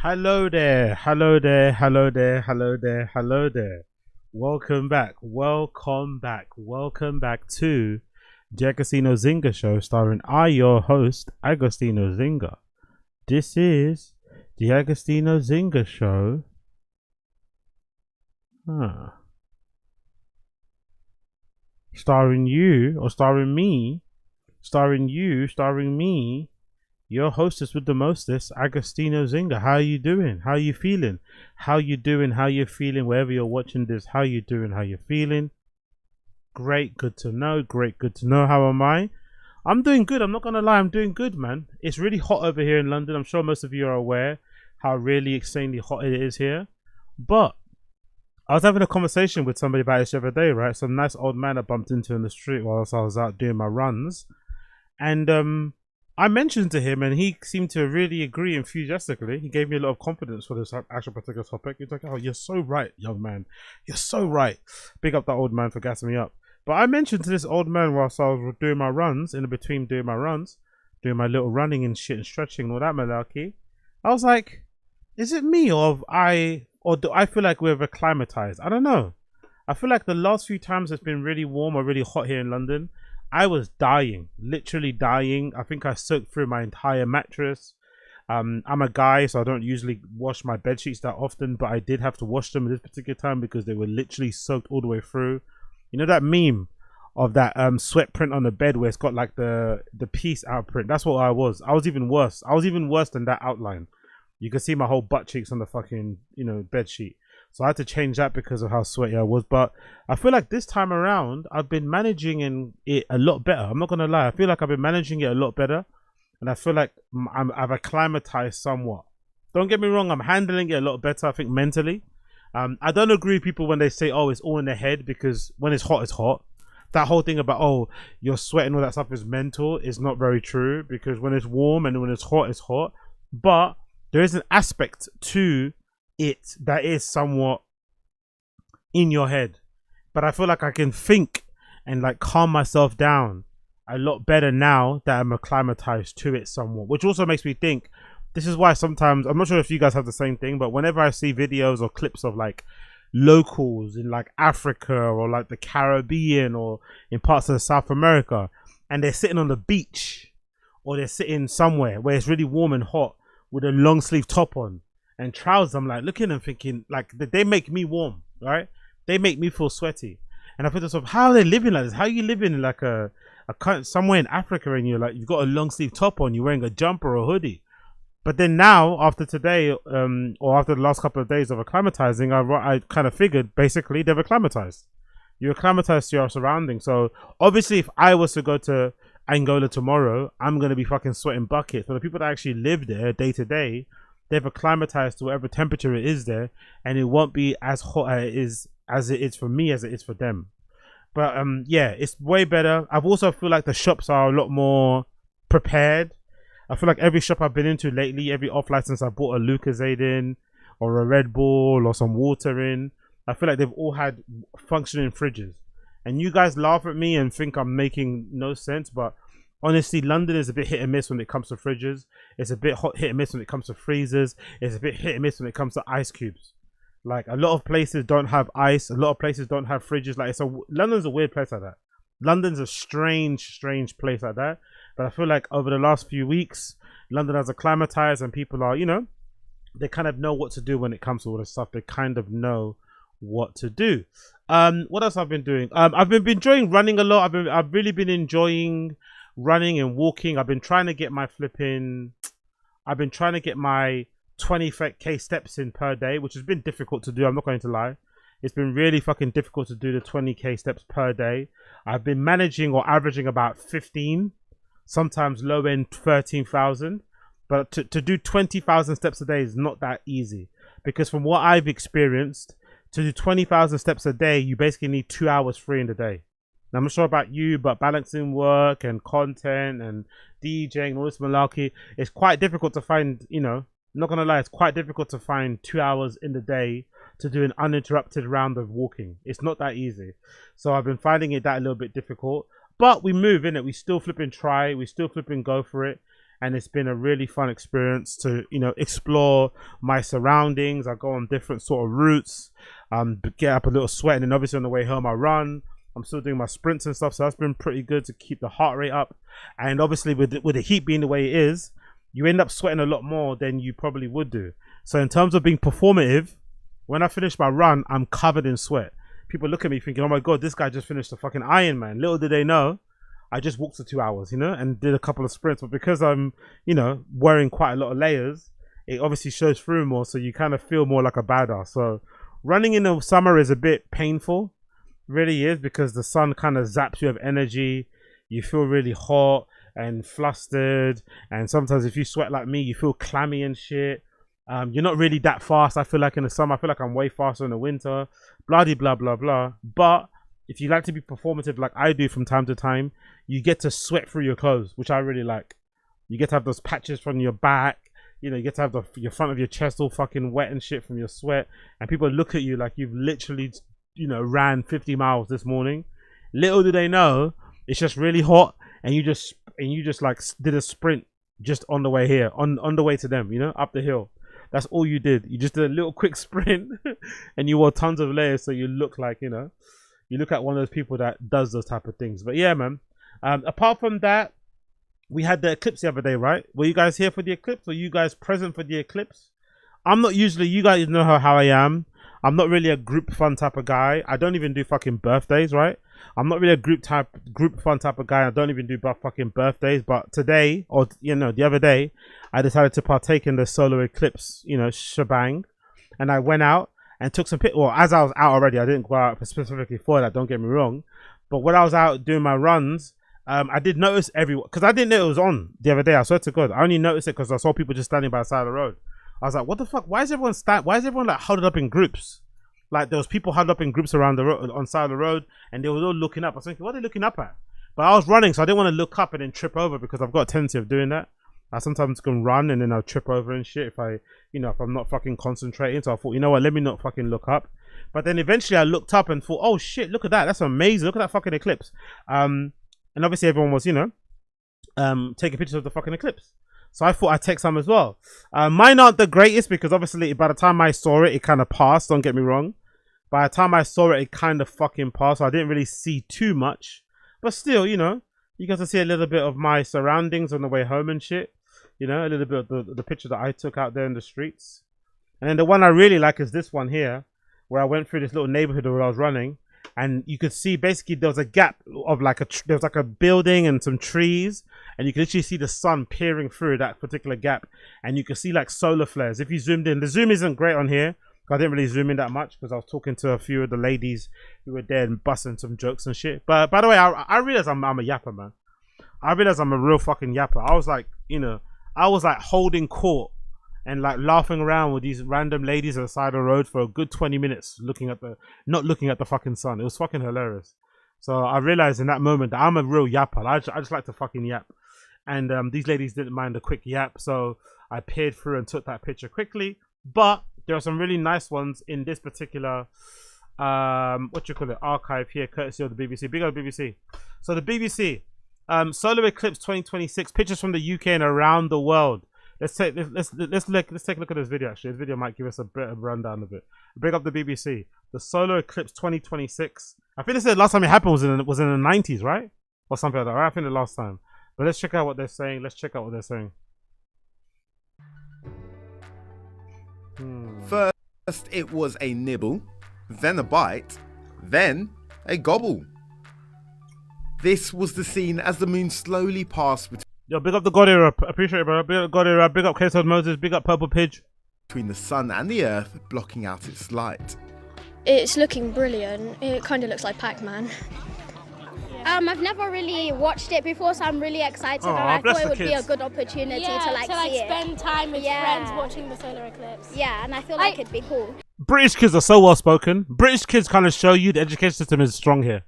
Hello there, hello there, hello there, hello there, hello there. Welcome back, welcome back, welcome back to the Agostinho Zinga show, starring your host, Agostinho Zinga. This is the Agostinho Zinga show. Starring you, or starring me, starring you, starring me, your hostess with the mostest, Agostinho Zinga. How are you doing? How are you feeling? How you doing? How you feeling? Wherever you're watching this, how you doing? How you feeling? Great, good to know. Great, good to know. How am I? I'm doing good. I'm not gonna lie, I'm doing good, man. It's really hot over here in London. I'm sure most of you are aware how really insanely hot it is here. But I was having a conversation with somebody about this the other day, right? Some nice old man I bumped into in the street whilst I was out doing my runs. And I mentioned to him, and he seemed to really agree enthusiastically. He gave me a lot of confidence for this actual particular topic. He's like, "Oh, you're so right, young man. You're so right." Big up that old man for gassing me up. But I mentioned to this old man whilst I was doing my runs, in between doing my runs, doing my little running and shit and stretching and all that malarkey. I was like, "Is it me, or do I feel like we're acclimatized? I don't know. I feel like the last few times it's been really warm or really hot here in London, I was dying, literally dying. I think I soaked through my entire mattress. I'm a guy, so I don't usually wash my bed sheets that often, but I did have to wash them at this particular time because they were literally soaked all the way through. You know that meme of that sweat print on the bed where it's got like the piece outprint? That's what I was. I was even worse. I was even worse than that outline. You can see my whole butt cheeks on the fucking, bed sheet. So I had to change that because of how sweaty I was. But I feel like this time around, I've been managing it a lot better. I'm not going to lie. I feel like I've been managing it a lot better. And I feel like I've acclimatized somewhat. Don't get me wrong. I'm handling it a lot better, I think, mentally. I don't agree with people when they say, oh, it's all in the head, because when it's hot, it's hot. That whole thing about, oh, you're sweating, all that stuff is mental, is not very true. Because when it's warm and when it's hot, it's hot. But there is an aspect to it that is somewhat in your head, but I feel like I can think and like calm myself down a lot better now that I'm acclimatized to it somewhat, which also makes me think, this is why sometimes, I'm not sure if you guys have the same thing, but whenever I see videos or clips of like locals in like Africa or like the Caribbean or in parts of South America, and they're sitting on the beach or they're sitting somewhere where it's really warm and hot with a long sleeve top on and trousers, I'm like looking and thinking, like, they make me warm, right? They make me feel sweaty. And I think to myself, how are they living like this? How are you living in like a somewhere in Africa and you're like, you've got a long sleeve top on, you're wearing a jumper or a hoodie? But then now, after today, or after the last couple of days of acclimatizing, I kind of figured basically they've acclimatized. You acclimatize to your surroundings. So obviously, if I was to go to Angola tomorrow, I'm gonna be fucking sweating buckets. But the people that actually live there day to day, they've acclimatized to whatever temperature it is there, and it won't be as hot as it is for me as it is for them. But yeah, it's way better. I've also feel like the shops are a lot more prepared. I feel like every shop I've been into lately, every off license I bought a Lucozade in, or a Red Bull, or some water in, I feel like they've all had functioning fridges. And you guys laugh at me and think I'm making no sense, but honestly, London is a bit hit and miss when it comes to fridges. It's a bit hit and miss when it comes to freezers. It's a bit hit and miss when it comes to ice cubes. Like, a lot of places don't have ice. A lot of places don't have fridges. Like, London's a weird place like that. London's a strange place like that. But I feel like over the last few weeks, London has acclimatized and people are, they kind of know what to do when it comes to all this stuff. They kind of know what to do. What else I've been doing? I've been enjoying running a lot. I've really been enjoying running and walking. I've been trying to get my 20k steps in per day, which has been difficult to do. I'm not going to lie. It's been really fucking difficult to do the 20k steps per day. I've been managing or averaging about 15, sometimes low end 13,000. But to do 20,000 steps a day is not that easy, because from what I've experienced, to do 20,000 steps a day, you basically need 2 hours free in the day. Now, I'm not sure about you, but balancing work and content and DJing and all this malarkey, it's quite difficult to find, I'm not going to lie, it's quite difficult to find 2 hours in the day to do an uninterrupted round of walking. It's not that easy. So I've been finding it that a little bit difficult. But we move, innit? We still flipping try. We still flipping go for it. and it's been a really fun experience to, you know, explore my surroundings. I go on different sort of routes, get up a little sweat, and then obviously on the way home I run. I'm still doing my sprints and stuff, so that's been pretty good to keep the heart rate up. And obviously with the heat being the way it is, you end up sweating a lot more than you probably would do. So in terms of being performative, when I finish my run, I'm covered in sweat. People look at me thinking, oh my God, this guy just finished a fucking Ironman. Little did they know, I just walked for 2 hours, you know, and did a couple of sprints. But because I'm, you know, wearing quite a lot of layers, it obviously shows through more, so you kind of feel more like a badass. So running in the summer is a bit painful, really is, because the sun kind of zaps you of energy. You feel really hot and flustered, and sometimes if you sweat like me, you feel clammy and shit. You're not really that fast. I feel like in the summer, I feel like I'm way faster in the winter, blah blah blah blah. But if you like to be performative like I do from time to time, you get to sweat through your clothes, which I really like. You get to have those patches from your back, you know, you get to have your front of your chest all fucking wet and shit from your sweat, and people look at you like you've literally, you know, ran 50 miles this morning. Little do they know, it's just really hot, and you just like did a sprint just on the way here, on the way to them, you know, up the hill. That's all you did. You just did a little quick sprint and you wore tons of layers, so you look like, you know, you look at one of those people that does those type of things. But yeah, man, apart from that, we had the Eclipse the other day, right? Were you guys here for the Eclipse? Were you guys present for the Eclipse? I'm not usually, you guys know how I am. I'm not really a group fun type of guy. I don't even do fucking birthdays, right? I'm not really a group fun type of guy. I don't even do fucking birthdays. But today, or you know, the other day, I decided to partake in the solar eclipse, you know, shebang, and I went out and took some well, as I was out already, I didn't go out specifically for that. Don't get me wrong, but when I was out doing my runs, I did notice everyone, because I didn't know it was on the other day. I swear to God, I only noticed it because I saw people just standing by the side of the road. I was like, what the fuck? Why is everyone like huddled up in groups? Like there was people huddled up in groups around the road, on side of the road, and they were all looking up. I was thinking, what are they looking up at? But I was running, so I didn't want to look up and then trip over, because I've got a tendency of doing that. I sometimes can run and then I'll trip over and shit if if I'm not fucking concentrating. So I thought, you know what, let me not fucking look up. But then eventually I looked up and thought, oh shit, look at that. That's amazing. Look at that fucking eclipse. And obviously everyone was, taking pictures of the fucking eclipse. So I thought I'd take some as well. Mine aren't the greatest, because obviously by the time I saw it, it kind of passed. Don't get me wrong. By the time I saw it, it kind of fucking passed. So I didn't really see too much. But still, you got to see a little bit of my surroundings on the way home and shit. A little bit of the picture that I took out there in the streets. And then the one I really like is this one here, where I went through this little neighborhood where I was running. And you could see basically there was a gap of there was like a building and some trees, and you could literally see the sun peering through that particular gap, and you could see like solar flares. If you zoomed in, the zoom isn't great on here. I didn't really zoom in that much because I was talking to a few of the ladies who were there and busting some jokes and shit. But by the way, I realized I'm a yapper, man. I realized I'm a real fucking yapper. I was like, I was like holding court and like laughing around with these random ladies on the side of the road for a good 20 minutes, not looking at the fucking sun. It was fucking hilarious. So I realized in that moment that I'm a real yapper. I just like to fucking yap. And these ladies didn't mind a quick yap, so I peered through and took that picture quickly. But there are some really nice ones in this particular archive here, courtesy of the BBC. Big up BBC. So the BBC, Solar Eclipse 2026, pictures from the UK and around the world. Let's take a look at this video. Actually, this video might give us a bit of rundown of it. Bring up the BBC. The Solar Eclipse 2026. I think this is the last time it happened was in the 90s, right? Or something like that. Right? I think the last time. But let's check out what they're saying. First, it was a nibble, then a bite, then a gobble. This was the scene as the moon slowly passed Yo, big up the God Era. Appreciate it, bro. Big up God Era. Big up K-Todd Moses. Big up Purple Pidge. between the sun and the earth, blocking out its light. It's looking brilliant. It kind of looks like Pac-Man. I've never really watched it before, so I'm really excited, and I thought it would be a good opportunity to see spend time with friends watching the solar eclipse. Yeah, and I feel like it'd be cool. British kids are so well spoken. British kids kind of show you the education system is strong here.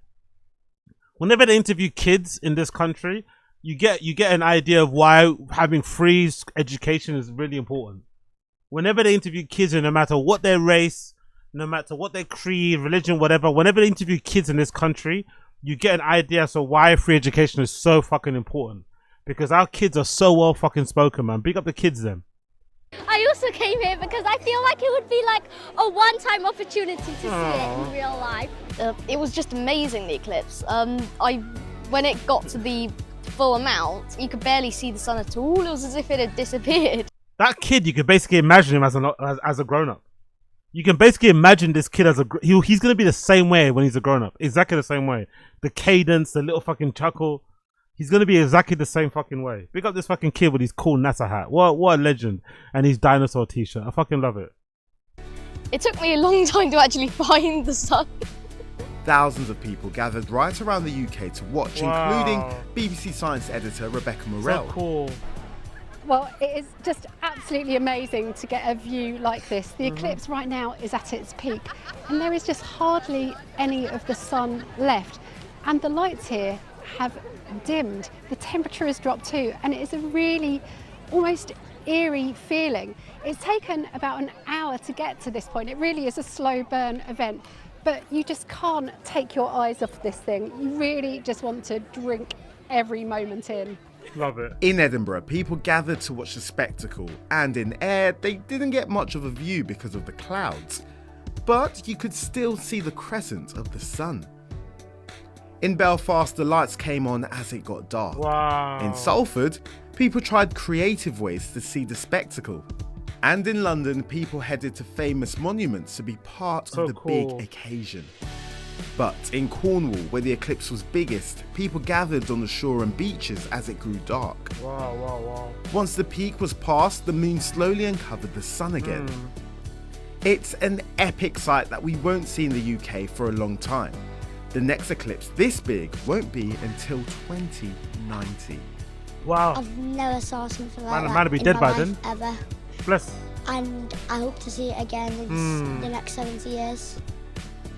Whenever they interview kids in this country, you get an idea of why having free education is really important. Whenever they interview kids, no matter what their race, no matter what their creed, religion, whatever, whenever they interview kids in this country, you get an idea as to why free education is so fucking important. because our kids are so well fucking spoken, man. Big up the kids, them. I also came here because I feel like it would be like a one-time opportunity to see it in real life. It was just amazing, the eclipse. When it got to the full amount, you could barely see the sun at all. It was as if it had disappeared. That kid, you could basically imagine him as a grown-up. You can basically imagine this kid as he's going to be the same way when he's a grown-up. Exactly the same way. The cadence, the little fucking chuckle. He's going to be exactly the same fucking way. Big up this fucking kid with his cool NASA hat. What a legend. And his dinosaur t-shirt. I fucking love it. It took me a long time to actually find the sun. Thousands of people gathered right around the UK to watch, including BBC Science editor Rebecca Morell. So cool. Well, it is just absolutely amazing to get a view like this. The eclipse right now is at its peak, and there is just hardly any of the sun left. And the lights here have dimmed. The temperature has dropped too, and it is a really almost eerie feeling. It's taken about an hour to get to this point. It really is a slow burn event, but you just can't take your eyes off this thing. You really just want to drink every moment in. Love it. In Edinburgh, people gathered to watch the spectacle, and in Ayr, they didn't get much of a view because of the clouds, but you could still see the crescent of the sun. In Belfast, the lights came on as it got dark. Wow. In Salford, people tried creative ways to see the spectacle. And in London, people headed to famous monuments to be part of the big occasion. But in Cornwall, where the eclipse was biggest, people gathered on the shore and beaches as it grew dark. Wow. Once the peak was passed, the moon slowly uncovered the sun again. It's an epic sight that we won't see in the UK for a long time. The next eclipse this big won't be until 2090. Wow. I've never saw something like that Man, be in dead my by life then. ever. Bless. And I hope to see it again in the next 70 years.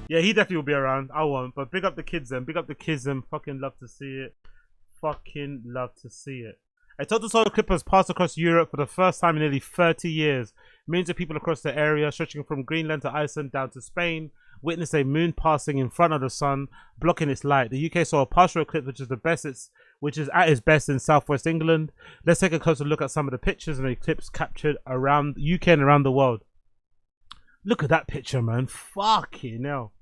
Yeah, he definitely will be around. I won't. But big up the kids then. Big up the kids then. Fucking love to see it. Fucking love to see it. A total solar eclipse has passed across Europe for the first time in nearly 30 years. Millions of people across the area, stretching from Greenland to Iceland down to Spain, witnessed a moon passing in front of the sun, blocking its light. The UK saw a partial eclipse, which is at its best in southwest England. Let's take a closer look at some of the pictures of the eclipse captured around the UK and around the world. Look at that picture, man. Fucking hell.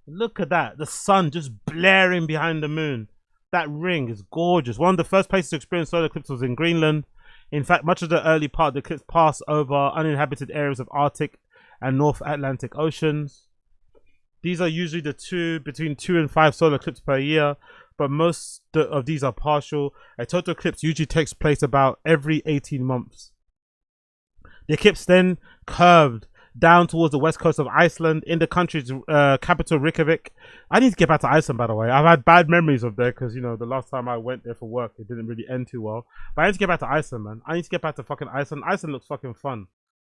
Look at that. The sun just blaring behind the moon. That ring is gorgeous. One of the first places to experience solar eclipse was in Greenland. In fact, much of the early part of the eclipse passed over uninhabited areas of Arctic and North Atlantic oceans. These are usually between 2 and 5 solar eclipses per year, but most of these are partial. A total eclipse usually takes place about every 18 months. The eclipse then curved down towards the west coast of Iceland, in the country's capital Reykjavik. I need to get back to Iceland, by the way. I've had bad memories of there because, you know, the last time I went there for work, it didn't really end too well. But I need to get back to Iceland, man. I need to get back to fucking Iceland. Iceland looks fucking fun.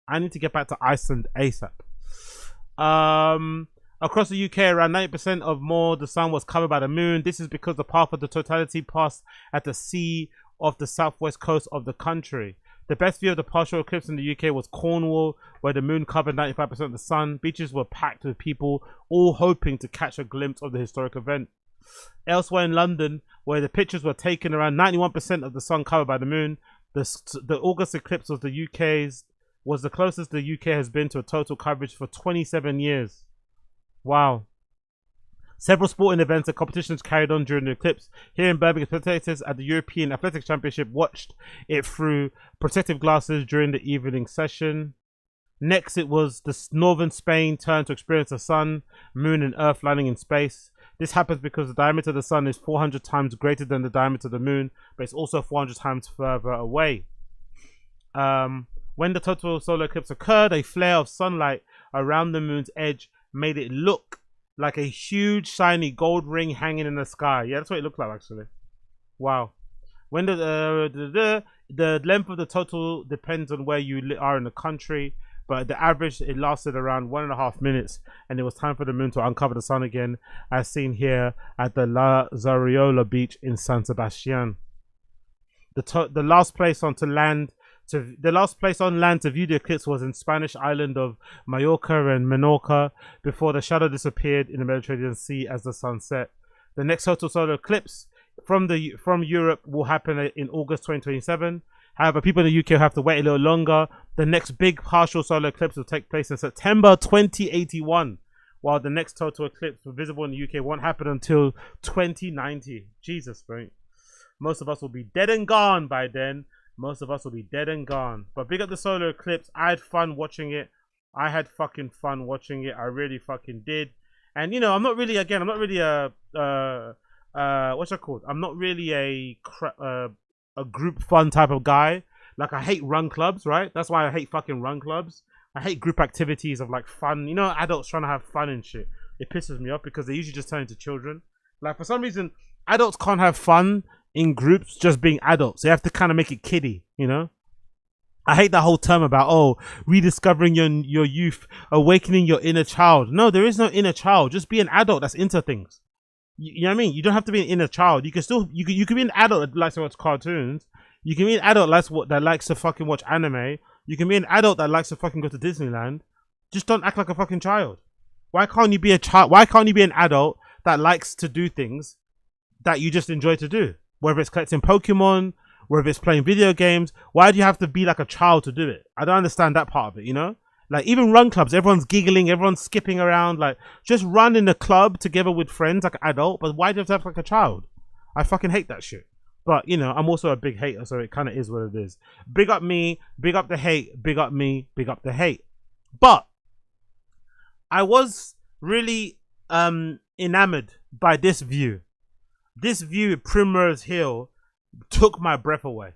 I need to get back to Iceland ASAP. Across the UK, around 90% or more, the sun was covered by the moon. This is because the path of the totality passed at the sea off the southwest coast of the country. The best view of the partial eclipse in the UK was Cornwall, where the moon covered 95% of the sun. Beaches were packed with people, all hoping to catch a glimpse of the historic event. Elsewhere in London, where the pictures were taken, around 91% of the sun covered by the moon. The August eclipse was the closest the UK has been to a total coverage for 27 years. Wow. Several sporting events and competitions carried on during the eclipse. Here in Birmingham, spectators at the European Athletics Championship watched it through protective glasses during the evening session. Next, it was the northern Spain turn to experience the sun, moon and earth landing in space. This happens because the diameter of the sun is 400 times greater than the diameter of the moon, but it's also 400 times further away. When the total solar eclipse occurred, a flare of sunlight around the moon's edge made it look like a huge shiny gold ring hanging in the sky. Yeah, that's what it looked like actually. Wow. When the length of the total depends on where you are in the country, but the average it lasted around 1.5 minutes, and it was time for the moon to uncover the sun again, as seen here at the La Zariola beach in San Sebastian. The last place on land to view the eclipse was in Spanish island of Mallorca and Menorca, before the shadow disappeared in the Mediterranean Sea as the sun set. The next total solar eclipse from Europe will happen in August 2027. However, people in the UK will have to wait a little longer. The next big partial solar eclipse will take place in September 2081, while the next total eclipse visible in the UK won't happen until 2090. Jesus, right? Most of us will be dead and gone by then. Most of us will be dead and gone. But big up the solar eclipse. I had fun watching it. I had fucking fun watching it. I really fucking did. And you know, I'm not really a what's it called? I'm not really a group fun type of guy. Like, I hate run clubs, right? That's why I hate fucking run clubs. I hate group activities of like fun, you know, adults trying to have fun and shit. It pisses me off because they usually just turn into children. Like, for some reason, adults can't have fun in groups just being adults. They have to kind of make it kiddie, you know? I hate that whole term about, oh, rediscovering your youth, awakening your inner child. No, there is no inner child. Just be an adult that's into things. You know what I mean? You don't have to be an inner child. You can still, you can be an adult that likes to watch cartoons. You can be an adult that likes to fucking watch anime. You can be an adult that likes to fucking go to Disneyland. Just don't act like a fucking child. Why can't you be a child? Why can't you be an adult that likes to do things that you just enjoy to do? Whether it's collecting Pokemon, whether it's playing video games. Why do you have to be like a child to do it? I don't understand that part of it, you know? Like, even run clubs, everyone's giggling, everyone's skipping around. Like, just run in a club together with friends like an adult. But why do you have to have like a child? I fucking hate that shit. But, you know, I'm also a big hater, so it kind of is what it is. Big up me, big up the hate, big up me, big up the hate. But I was really enamored by this view. This view at Primrose Hill took my breath away.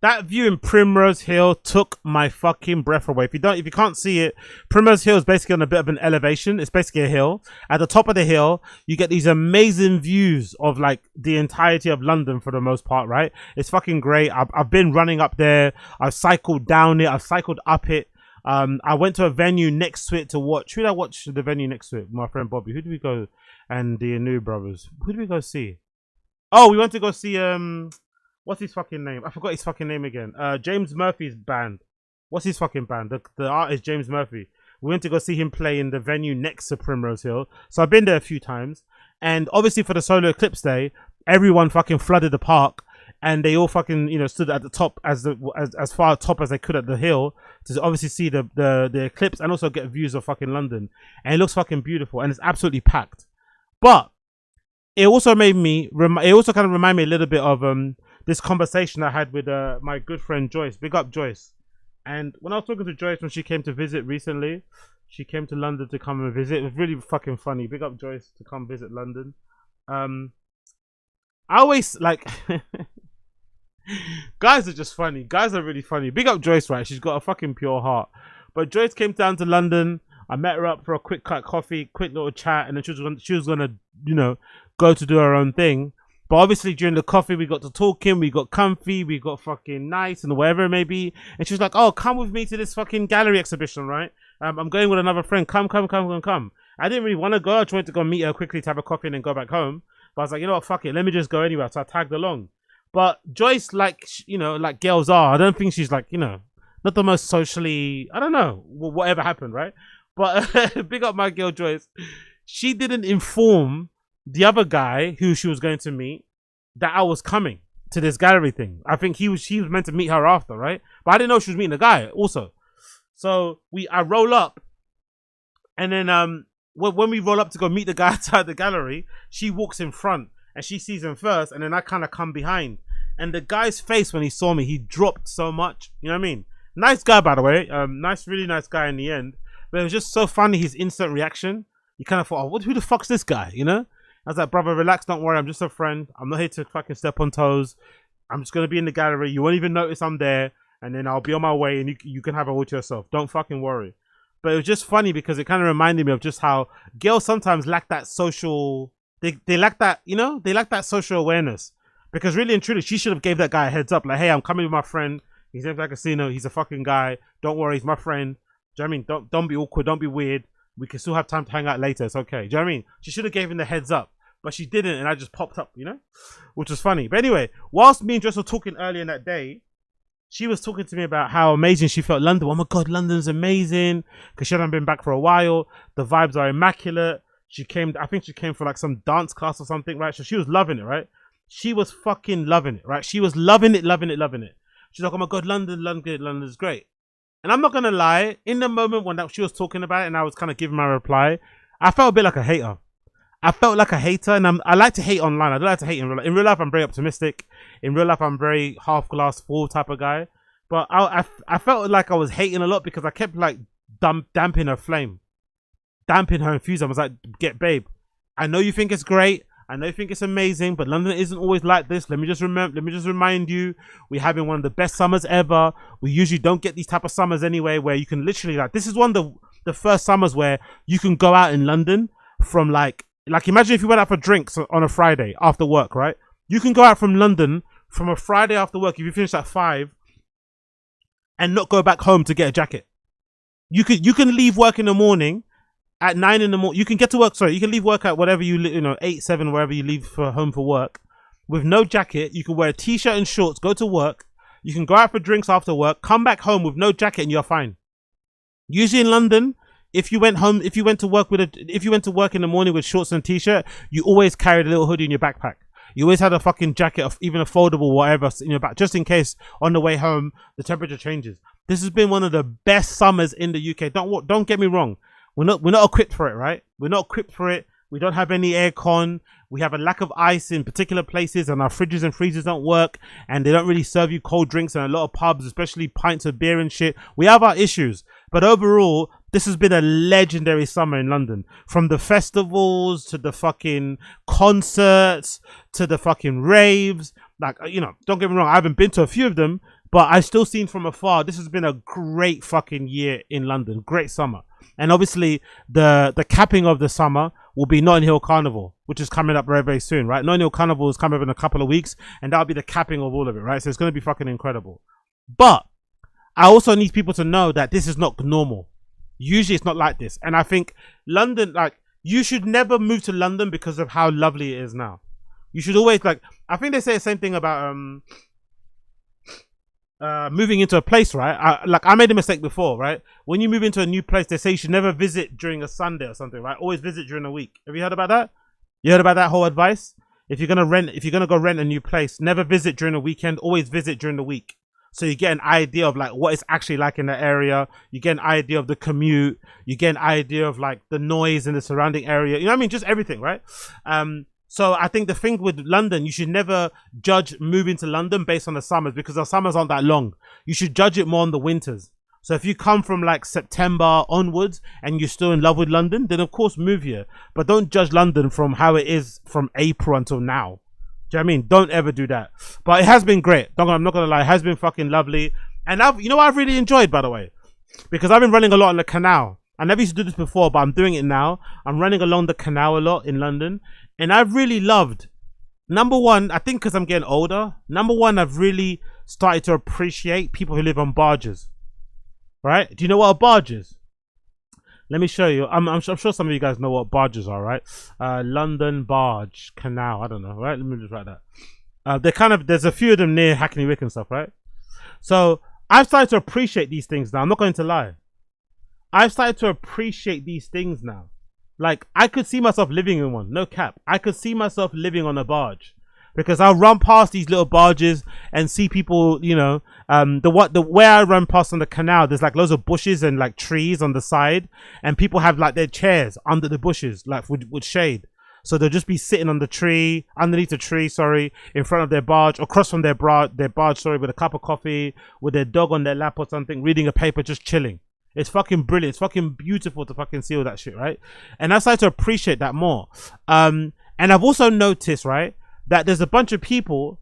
That view in Primrose Hill took my fucking breath away. If you can't see it, Primrose Hill is basically on a bit of an elevation. It's basically a hill. At the top of the hill, you get these amazing views of like the entirety of London for the most part, right? It's fucking great. I've been running up there. I've cycled down it. I've cycled up it. I went to a venue next to it to watch. Who did I watch the venue next to it? My friend Bobby. Who did we go? And the New Brothers. Who did we go see? Oh, we went to go see what's his fucking name? I forgot his fucking name again. James Murphy's band. What's his fucking band? The artist James Murphy. We went to go see him play in the venue next to Primrose Hill. So I've been there a few times. And obviously for the solar eclipse day, everyone fucking flooded the park. And they all fucking, you know, stood at the top as far top as they could at the hill to obviously see the eclipse and also get views of fucking London. And it looks fucking beautiful and it's absolutely packed. But it also made me, it also kind of reminded me a little bit of this conversation I had with my good friend Joyce. Big up Joyce. And when I was talking to Joyce when she came to visit recently, she came to London to come and visit. It was really fucking funny. Big up Joyce to come visit London. I always like guys are just funny. Guys are really funny. Big up Joyce, right? She's got a fucking pure heart. But Joyce came down to London. I met her up for a quick cut coffee, quick little chat, and then she was gonna, you know, go to do her own thing. But obviously during the coffee, we got to talking, we got comfy, we got fucking nice and whatever it may be. And she was like, oh, come with me to this fucking gallery exhibition, right? I'm going with another friend. Come. I didn't really want to go. I just wanted to go meet her quickly to have a coffee and then go back home. But I was like, you know what, fuck it. Let me just go anyway. So I tagged along. But Joyce, like, you know, like girls are, I don't think she's like, you know, not the most socially, I don't know, whatever happened, right? But big up my girl Joyce. She didn't inform the other guy who she was going to meet that I was coming to this gallery thing. I think she was meant to meet her after, right? But I didn't know she was meeting the guy also. So I roll up, and then when we roll up to go meet the guy outside the gallery, she walks in front and she sees him first, and then I kind of come behind. And the guy's face when he saw me, he dropped so much. You know what I mean? Nice guy, by the way. Really nice guy in the end. But it was just so funny, his instant reaction. You kind of thought, oh, who the fuck's this guy? You know? I was like, brother, relax, don't worry. I'm just a friend. I'm not here to fucking step on toes. I'm just going to be in the gallery. You won't even notice I'm there. And then I'll be on my way and you can have it all to yourself. Don't fucking worry. But it was just funny because it kind of reminded me of just how girls sometimes lack that social... They lack that, you know? They lack that social awareness. Because really and truly, she should have gave that guy a heads up. Like, hey, I'm coming with my friend. He's in Agostinho. He's a fucking guy. Don't worry, he's my friend. Do you know what I mean? Don't be awkward. Don't be weird. We can still have time to hang out later. It's okay. Do you know what I mean? She should have given the heads up. But she didn't, and I just popped up, you know? Which was funny. But anyway, whilst me and Jess were talking earlier in that day, she was talking to me about how amazing she felt London. Oh my God, London's amazing. Because she hadn't been back for a while. The vibes are immaculate. I think she came for like some dance class or something, right? So she was loving it, right? She was fucking loving it, right? She was loving it. She's like, oh my God, London's great. And I'm not going to lie, in the moment when she was talking about it and I was kind of giving my reply, I felt a bit like a hater. I felt like a hater, and I like to hate online. I don't like to hate in real life. In real life, I'm very optimistic. In real life, I'm very half glass full type of guy. But I felt like I was hating a lot because I kept like damping her flame, damping her enthusiasm. I was like, get babe, I know you think it's great. I know you think it's amazing, but London isn't always like this. Let me just remind you, we're having one of the best summers ever. We usually don't get these type of summers anyway, where you can literally like, this is one of the first summers where you can go out in London from like imagine if you went out for drinks on a Friday after work, right? You can go out from London from a Friday after work if you finish at 5 and not go back home to get a jacket. You can leave work in the morning at 9 in the morning. You can get to work, you can leave work at whatever 8, 7, wherever you leave for home for work with no jacket. You can wear a t-shirt and shorts, go to work. You can go out for drinks after work, come back home with no jacket and you're fine. Usually in London, if you went to work in the morning with shorts and a t-shirt, you always carried a little hoodie in your backpack. You always had a fucking jacket, even a foldable whatever in your back, just in case on the way home the temperature changes. This has been one of the best summers in the UK. Don't get me wrong. We're not equipped for it, right? We're not equipped for it. We don't have any aircon. We have a lack of ice in particular places, and our fridges and freezers don't work, and they don't really serve you cold drinks in a lot of pubs, especially pints of beer and shit. We have our issues, but overall, this has been a legendary summer in London. From the festivals to the fucking concerts to the fucking raves. Like, don't get me wrong, I haven't been to a few of them, but I still seen from afar. This has been a great fucking year in London. Great summer. And obviously, the capping of the summer will be Notting Hill Carnival, which is coming up very, very soon, right? Notting Hill Carnival is coming up in a couple of weeks, and that'll be the capping of all of it, right? So it's going to be fucking incredible. But I also need people to know that this is not normal. Usually it's not like this. And I think London, like, you should never move to London because of how lovely it is now. You should always, like, I think they say the same thing about moving into a place, right? I made a mistake before, right? When you move into a new place, they say you should never visit during a Sunday or something, right? Always visit during the week. Have you heard about that? You heard about that whole advice? If you're gonna go rent a new place, never visit during the weekend, always visit during the week. So you get an idea of like what it's actually like in the area. You get an idea of the commute. You get an idea of like the noise in the surrounding area. You know what I mean? Just everything, right? So I think the thing with London, you should never judge moving to London based on the summers, because the summers aren't that long. You should judge it more on the winters. So if you come from like September onwards and you're still in love with London, then of course move here. But don't judge London from how it is from April until now. Do you know what I mean? Don't ever do that. But it has been great. I'm not gonna lie, it has been fucking lovely. And I've really enjoyed, by the way, because I've been running a lot on the canal. I never used to do this before, but I'm doing it now. I'm running along the canal a lot in London, and I've really loved. Number one, I think because I'm getting older. Number one, I've really started to appreciate people who live on barges. Right? Do you know what a barge is? Let me show you. I'm sure some of you guys know what barges are, right? London barge canal. I don't know, right? Let me just write that. There's a few of them near Hackney Wick and stuff, right? So I've started to appreciate these things now. I'm not going to lie. I've started to appreciate these things now. Like, I could see myself living in one. No cap. I could see myself living on a barge. Because I'll run past these little barges and see people, the way I run past on the canal, there's like loads of bushes and like trees on the side, and people have like their chairs under the bushes, like with shade. So they'll just be sitting on the tree, underneath the tree, in front of their barge, across from their barge, with a cup of coffee, with their dog on their lap or something, reading a paper, just chilling. It's fucking brilliant. It's fucking beautiful to fucking see all that shit, right? And I started to appreciate that more. And I've also noticed, right, that there's a bunch of people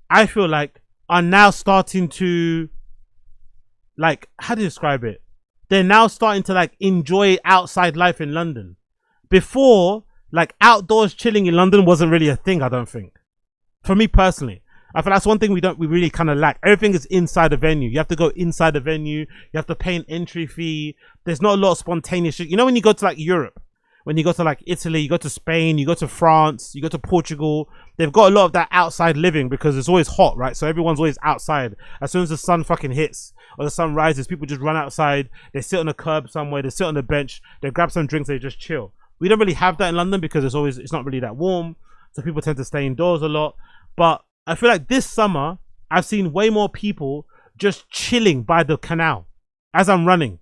I feel like are now starting to, like, how do you describe it? They're now starting to like enjoy outside life in London. Before, like, outdoors chilling in London wasn't really a thing, I don't think. For me personally, I feel that's one thing we really kind of lack. Everything is inside the venue. You have to go inside the venue. You have to pay an entry fee. There's not a lot of spontaneous shit. You know when you go to like Europe, When you go to like Italy, you go to Spain, you go to France, you go to Portugal, they've got a lot of that outside living because it's always hot, right? So everyone's always outside. As soon as the sun fucking hits or the sun rises, people just run outside. They sit on a curb somewhere, they sit on the bench, they grab some drinks, they just chill. We don't really have that in London because it's not really that warm. So people tend to stay indoors a lot. But I feel like this summer, I've seen way more people just chilling by the canal as I'm running.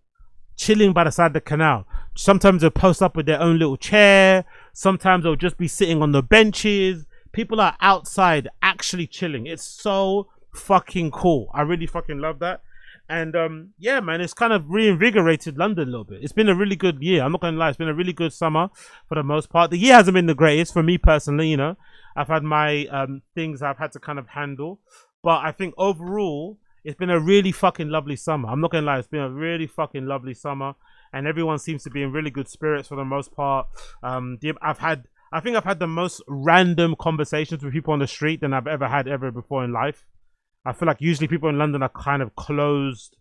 Chilling by the side of the canal. Sometimes they'll post up with their own little chair. Sometimes they'll just be sitting on the benches. People are outside actually chilling. It's so fucking cool. I really fucking love that. And yeah, man, it's kind of reinvigorated London a little bit. It's been a really good year. I'm not gonna lie, it's been a really good summer for the most part. The year hasn't been the greatest for me personally, you know. I've had my things I've had to kind of handle. But I think overall, it's been a really fucking lovely summer. I'm not gonna lie, it's been a really fucking lovely summer, and everyone seems to be in really good spirits for the most part. I think I've had the most random conversations with people on the street than I've ever had before in life. I feel like usually people in London are kind of closed,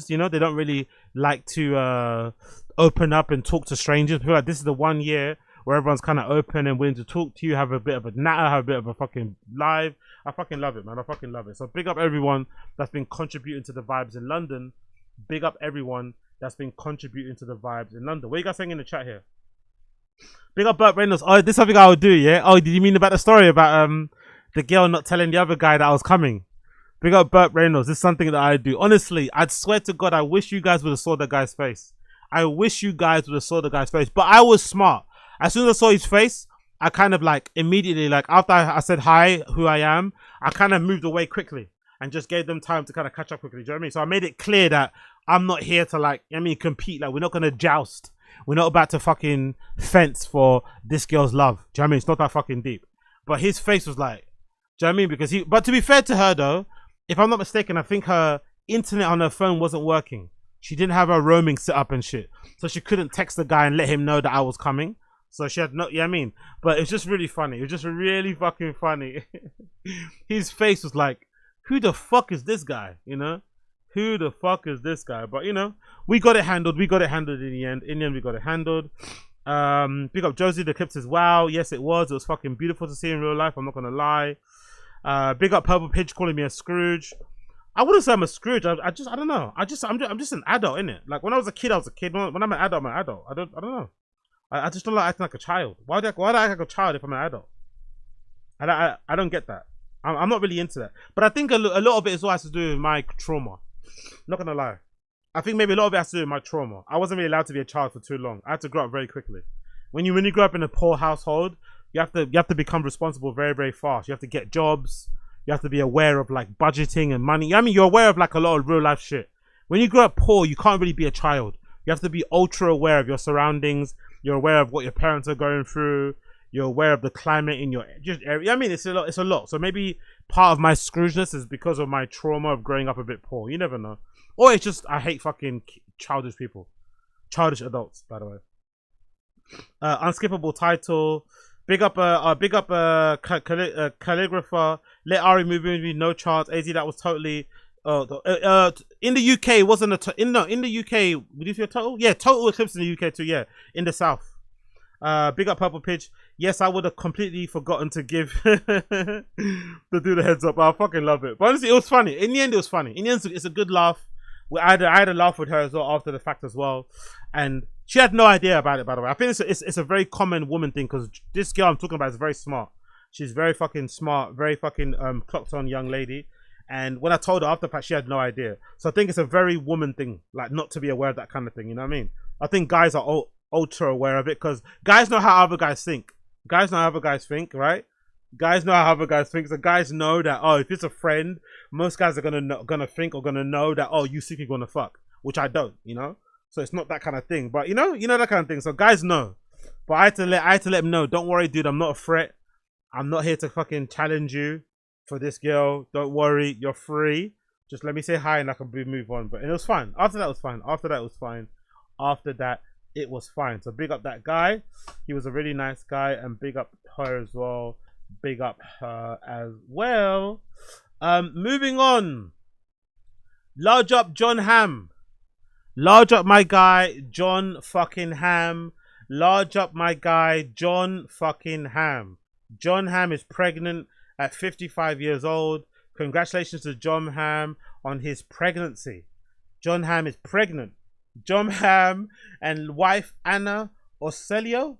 you know. They don't really like to open up and talk to strangers. I feel like this is the one year where everyone's kind of open and willing to talk to you, have a bit of a natter, have a bit of a fucking live. I fucking love it, man. I fucking love it. So big up everyone that's been contributing to the vibes in London. Big up everyone that's been contributing to the vibes in London. What are you guys saying in the chat here? Big up Burt Reynolds. Oh, this is something I would do, yeah? Oh, did you mean about the story about the girl not telling the other guy that I was coming? Big up Burt Reynolds. This is something that I do. Honestly, I'd swear to God, I wish you guys would have saw the guy's face. I wish you guys would have saw the guy's face. But I was smart. As soon as I saw his face, I kind of like immediately, like after I said hi, who I am, I kind of moved away quickly and just gave them time to kind of catch up quickly. Do you know what I mean? So I made it clear that I'm not here to like, compete. Like we're not going to joust. We're not about to fucking fence for this girl's love. Do you know what I mean? It's not that fucking deep. But his face was like, do you know what I mean? Because but to be fair to her though, if I'm not mistaken, I think her internet on her phone wasn't working. She didn't have her roaming set up and shit. So she couldn't text the guy and let him know that I was coming. So she had no, but it's just really funny. It was just really fucking funny. His face was like, who the fuck is this guy? You know? Who the fuck is this guy? But you know, we got it handled. We got it handled in the end. In the end, we got it handled. Big up Josie, the Eclipse as well. Yes, it was. It was fucking beautiful to see in real life. I'm not gonna lie. Big up Purple Pitch calling me a Scrooge. I wouldn't say I'm a Scrooge. I don't know. I'm just an adult, innit? Like when I was a kid, I was a kid. When I'm an adult, I'm an adult. I don't know. I just don't like acting like a child. Why do I act like a child if I'm an adult? I don't get that. I'm not really into that. But I think a lot of it is all has to do with my trauma. Not gonna lie. I think maybe a lot of it has to do with my trauma. I wasn't really allowed to be a child for too long. I had to grow up very quickly. When you grow up in a poor household, you have to become responsible very, very fast. You have to get jobs. You have to be aware of like budgeting and money. I mean, you're aware of like a lot of real life shit. When you grow up poor, you can't really be a child. You have to be ultra aware of your surroundings. You're aware of what your parents are going through. You're aware of the climate in your just area. I mean, it's a lot. It's a lot. So maybe part of my Scroogeness is because of my trauma of growing up a bit poor. You never know. Or it's just I hate fucking childish people, childish adults. By the way, unskippable title. Big up calligrapher. Let Ari move in. No chance. AZ, that was totally. In the UK, it wasn't in the UK. Would you see a total? Yeah, total eclipse in the UK too. Yeah, in the south. Big up Purple Pitch. Yes, I would have completely forgotten to give to do the heads up. I fucking love it. But honestly, it was funny. In the end, it was funny. In the end, it's a good laugh. I had a laugh with her as well after the fact as well, and she had no idea about it. By the way, I think it's a very common woman thing because this girl I'm talking about is very smart. She's very fucking smart, very fucking clocked on young lady. And when I told her after the fact, she had no idea. So I think it's a very woman thing, like not to be aware of that kind of thing. You know what I mean? I think guys are ultra aware of it because guys know how other guys think. Guys know how other guys think, right? Guys know how other guys think. So guys know that, oh, if it's a friend, most guys are gonna think or gonna know that, oh, you think you're gonna fuck, which I don't, you know. So it's not that kind of thing. But you know that kind of thing. So guys know. But I had to let them know. Don't worry, dude. I'm not a threat. I'm not here to fucking challenge you for this girl. Don't worry, you're free. Just let me say hi and I can move on. But it was fine. After that, it was fine. After that, it was fine. After that, it was fine. So big up that guy. He was a really nice guy, and big up her as well. Big up her as well. Moving on. Large up John Hamm. Large up my guy John fucking Hamm. Large up my guy, John fucking Hamm. John Hamm is pregnant at 55 years old. Congratulations to John Hamm on his pregnancy. John Hamm is pregnant. John Hamm and wife Anna Osciola,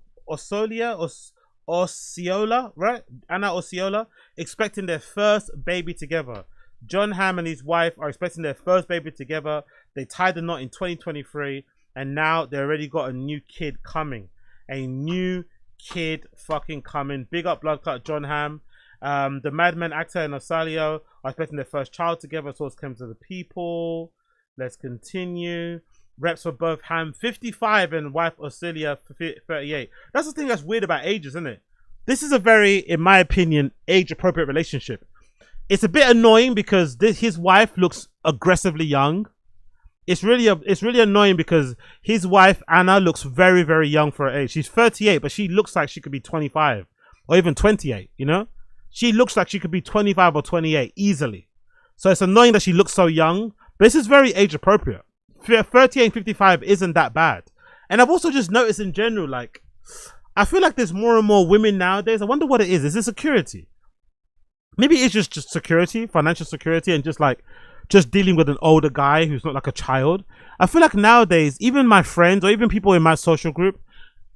right? Anna Osciola, expecting their first baby together. John Hamm and his wife are expecting their first baby together. They tied the knot in 2023, and now they already got a new kid coming. A new kid fucking coming. Big up Blood Clot John Hamm. The Madman actor and Salehe are expecting their first child together. Source came to the people. Let's continue. Reps for both Hamm, 55, and wife Osciola, 38. That's the thing that's weird about ages, isn't it? This is a very, in my opinion, age-appropriate relationship. It's a bit annoying because his wife looks aggressively young. It's really annoying because his wife Anna looks very, very young for her age. She's 38, but she looks like she could be 25 or even 28. You know, she looks like she could be 25 or 28 easily. So it's annoying that she looks so young. But this is very age appropriate. 38 and 55 isn't that bad. And I've also just noticed in general, like, I feel like there's more and more women nowadays. I wonder what it is. Is it security? Maybe it's just security, financial security, and just dealing with an older guy who's not like a child. I feel like nowadays, even my friends or even people in my social group,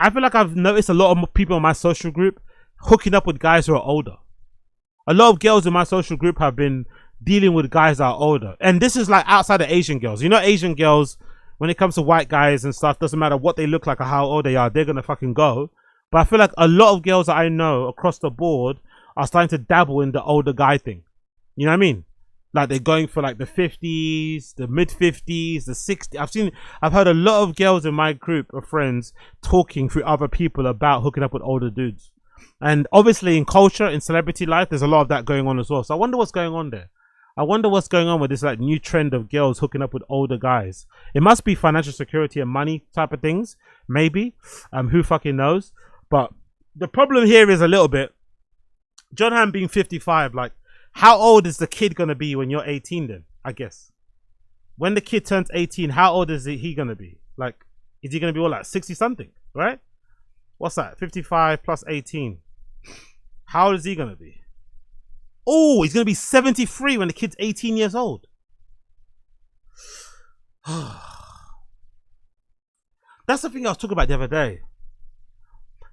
I feel like I've noticed a lot of people in my social group hooking up with guys who are older. A lot of girls in my social group have been dealing with guys that are older. And this is like outside of Asian girls. You know, Asian girls, when it comes to white guys and stuff, doesn't matter what they look like or how old they are, they're going to fucking go. But I feel like a lot of girls that I know across the board are starting to dabble in the older guy thing. You know what I mean? Like they're going for like the 50s, the mid 50s, the 60s. I've heard a lot of girls in my group of friends talking through other people about hooking up with older dudes. And obviously in culture, in celebrity life, there's a lot of that going on as well. So I wonder what's going on there. I wonder what's going on with this like new trend of girls hooking up with older guys. It must be financial security and money type of things. Maybe. Who fucking knows? But the problem here is a little bit, John Hamm being 55, like, how old is the kid going to be when you're 18 then, I guess? When the kid turns 18, how old is he going to be? Like, is he going to be all like 60 something, right? What's that? 55 plus 18. How old is he going to be? Oh, he's going to be 73 when the kid's 18 years old. That's the thing I was talking about the other day.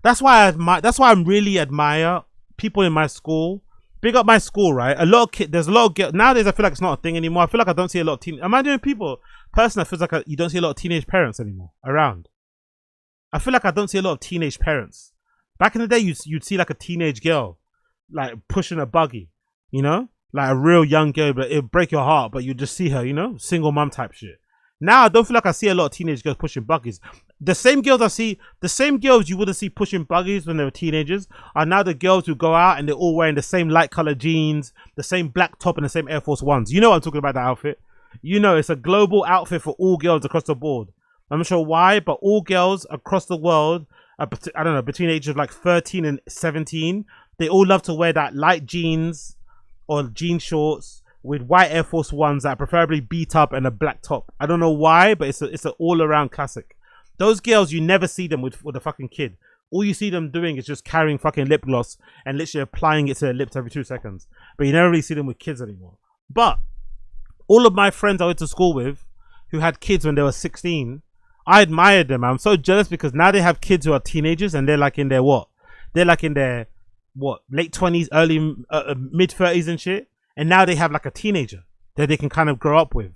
That's why I really admire people in my school. Big up my school, right? There's a lot of girls. Nowadays, I feel like it's not a thing anymore. I feel like I don't see a lot of Imagine people, personally, I feel like you don't see a lot of teenage parents anymore around. I feel like I don't see a lot of teenage parents. Back in the day, you'd see like a teenage girl, like pushing a buggy, you know? Like a real young girl, but it'd break your heart, but you just see her, you know? Single mom type shit. Now, I don't feel like I see a lot of teenage girls pushing buggies. The same girls you would see pushing buggies when they were teenagers are now the girls who go out and they're all wearing the same light colored jeans, the same black top and the same Air Force Ones. You know what I'm talking about, that outfit. You know, it's a global outfit for all girls across the board. I'm not sure why, but all girls across the world, I don't know, between the ages of like 13 and 17, they all love to wear that light jeans or jean shorts with white Air Force Ones that are preferably beat up and a black top. I don't know why, but it's an all-around classic. Those girls, you never see them with a fucking kid. All you see them doing is just carrying fucking lip gloss and literally applying it to their lips every 2 seconds. But you never really see them with kids anymore. But all of my friends I went to school with who had kids when they were 16, I admired them. I'm so jealous because now they have kids who are teenagers and they're like in their what? They're like in their what? Late 20s, early mid 30s and shit. And now they have like a teenager that they can kind of grow up with.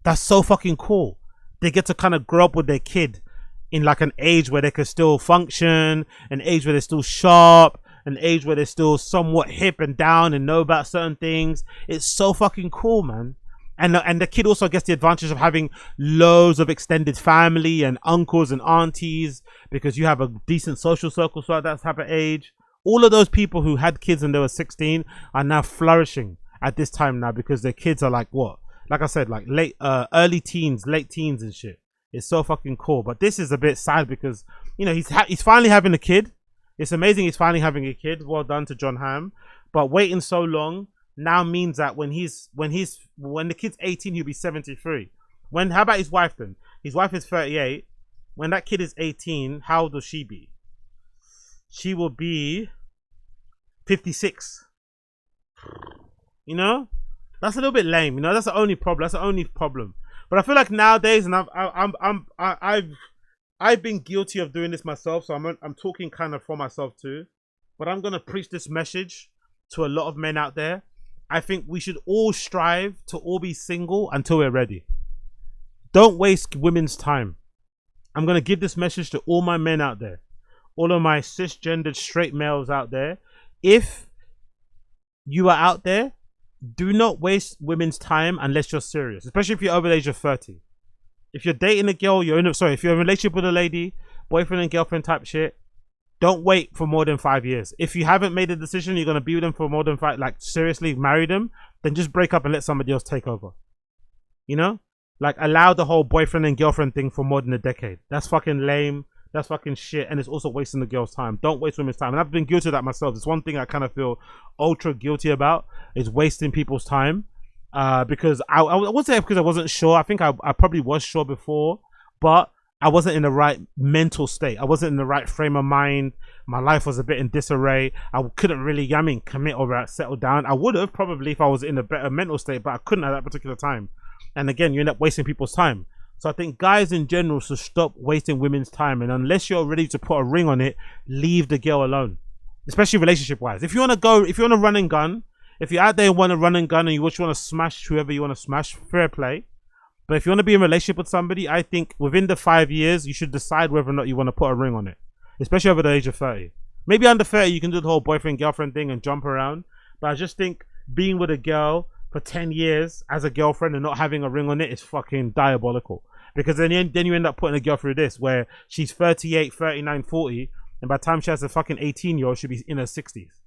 That's so fucking cool. They get to kind of grow up with their kid in like an age where they can still function, an age where they're still sharp, an age where they're still somewhat hip and down and know about certain things. It's so fucking cool, man. And the kid also gets the advantage of having loads of extended family and uncles and aunties because you have a decent social circle so at that type of age. All of those people who had kids when they were 16 are now flourishing at this time now because their kids are like what? Like I said, like early teens, late teens and shit. It's so fucking cool. But this is a bit sad because, you know, he's finally having a kid. It's amazing he's finally having a kid. Well done to John Hamm. But waiting so long now means that when the kid's 18, he'll be 73. How about his wife then? His wife is 38. when that kid is 18, how old will she be? She will be 56. You know, that's a little bit lame. You know, that's the only problem. That's the only problem. But I feel like nowadays, and I've been guilty of doing this myself, so I'm talking kind of for myself too. But I'm gonna preach this message to a lot of men out there. I think we should all strive to all be single until we're ready. Don't waste women's time. I'm gonna give this message to all my men out there, all of my cisgendered straight males out there. If you are out there, do not waste women's time unless you're serious, especially if you're over the age of 30. If you're dating a girl, if you're in a relationship with a lady, boyfriend and girlfriend type shit, don't wait for more than 5 years. If you haven't made a decision, you're gonna be with them for more than 5, like seriously marry them, then just break up and let somebody else take over. You know, like allow the whole boyfriend and girlfriend thing for more than a decade. That's fucking lame. That's fucking shit, and it's also wasting the girl's time. Don't waste women's time. And I've been guilty of that myself. It's one thing I kind of feel ultra guilty about, is wasting people's time. Because I wouldn't say because I wasn't sure. I think I probably was sure before, but I wasn't in the right mental state. I wasn't in the right frame of mind. My life was a bit in disarray. I couldn't really, commit or settle down. I would have probably if I was in a better mental state, but I couldn't at that particular time. And again, you end up wasting people's time. So I think guys in general should stop wasting women's time, and unless you're ready to put a ring on it, leave the girl alone. Especially relationship wise. If you want to run and gun, if you're out there and want to run and gun and you want to smash whoever you want to smash, fair play. But if you want to be in a relationship with somebody, I think within the 5 years you should decide whether or not you want to put a ring on it. Especially over the age of 30. Maybe under 30 you can do the whole boyfriend girlfriend thing and jump around. But I just think being with a girl for 10 years as a girlfriend and not having a ring on it is fucking diabolical. Because then you end up putting a girl through this where she's 38, 39, 40, and by the time she has a fucking 18-year-old, she'll be in her 60s.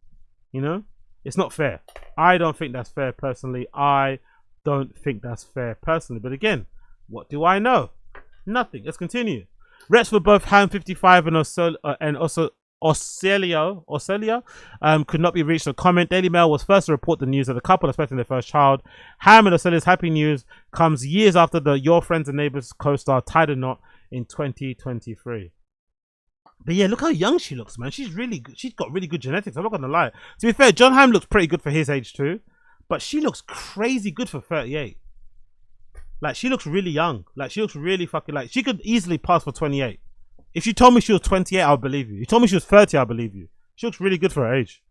You know? It's not fair. I don't think that's fair personally. I don't think that's fair personally. But again, what do I know? Nothing. Let's continue. Reps for both Hamm 55 and Salehe could not be reached. A comment. Daily Mail was first to report the news of the couple expecting their first child. Hamm and Salehe's happy news comes years after the Your Friends and Neighbors co-star tied a knot in 2023. But yeah, look how young she looks, man. She's really good. She's got really good genetics. I'm not gonna lie. To be fair, John Hamm looks pretty good for his age too, but she looks crazy good for 38. Like, she looks really young. Like, she looks really fucking, like, she could easily pass for 28. If you told me she was 28, I'll believe you. You told me she was 30, I'll believe you. She looks really good for her age.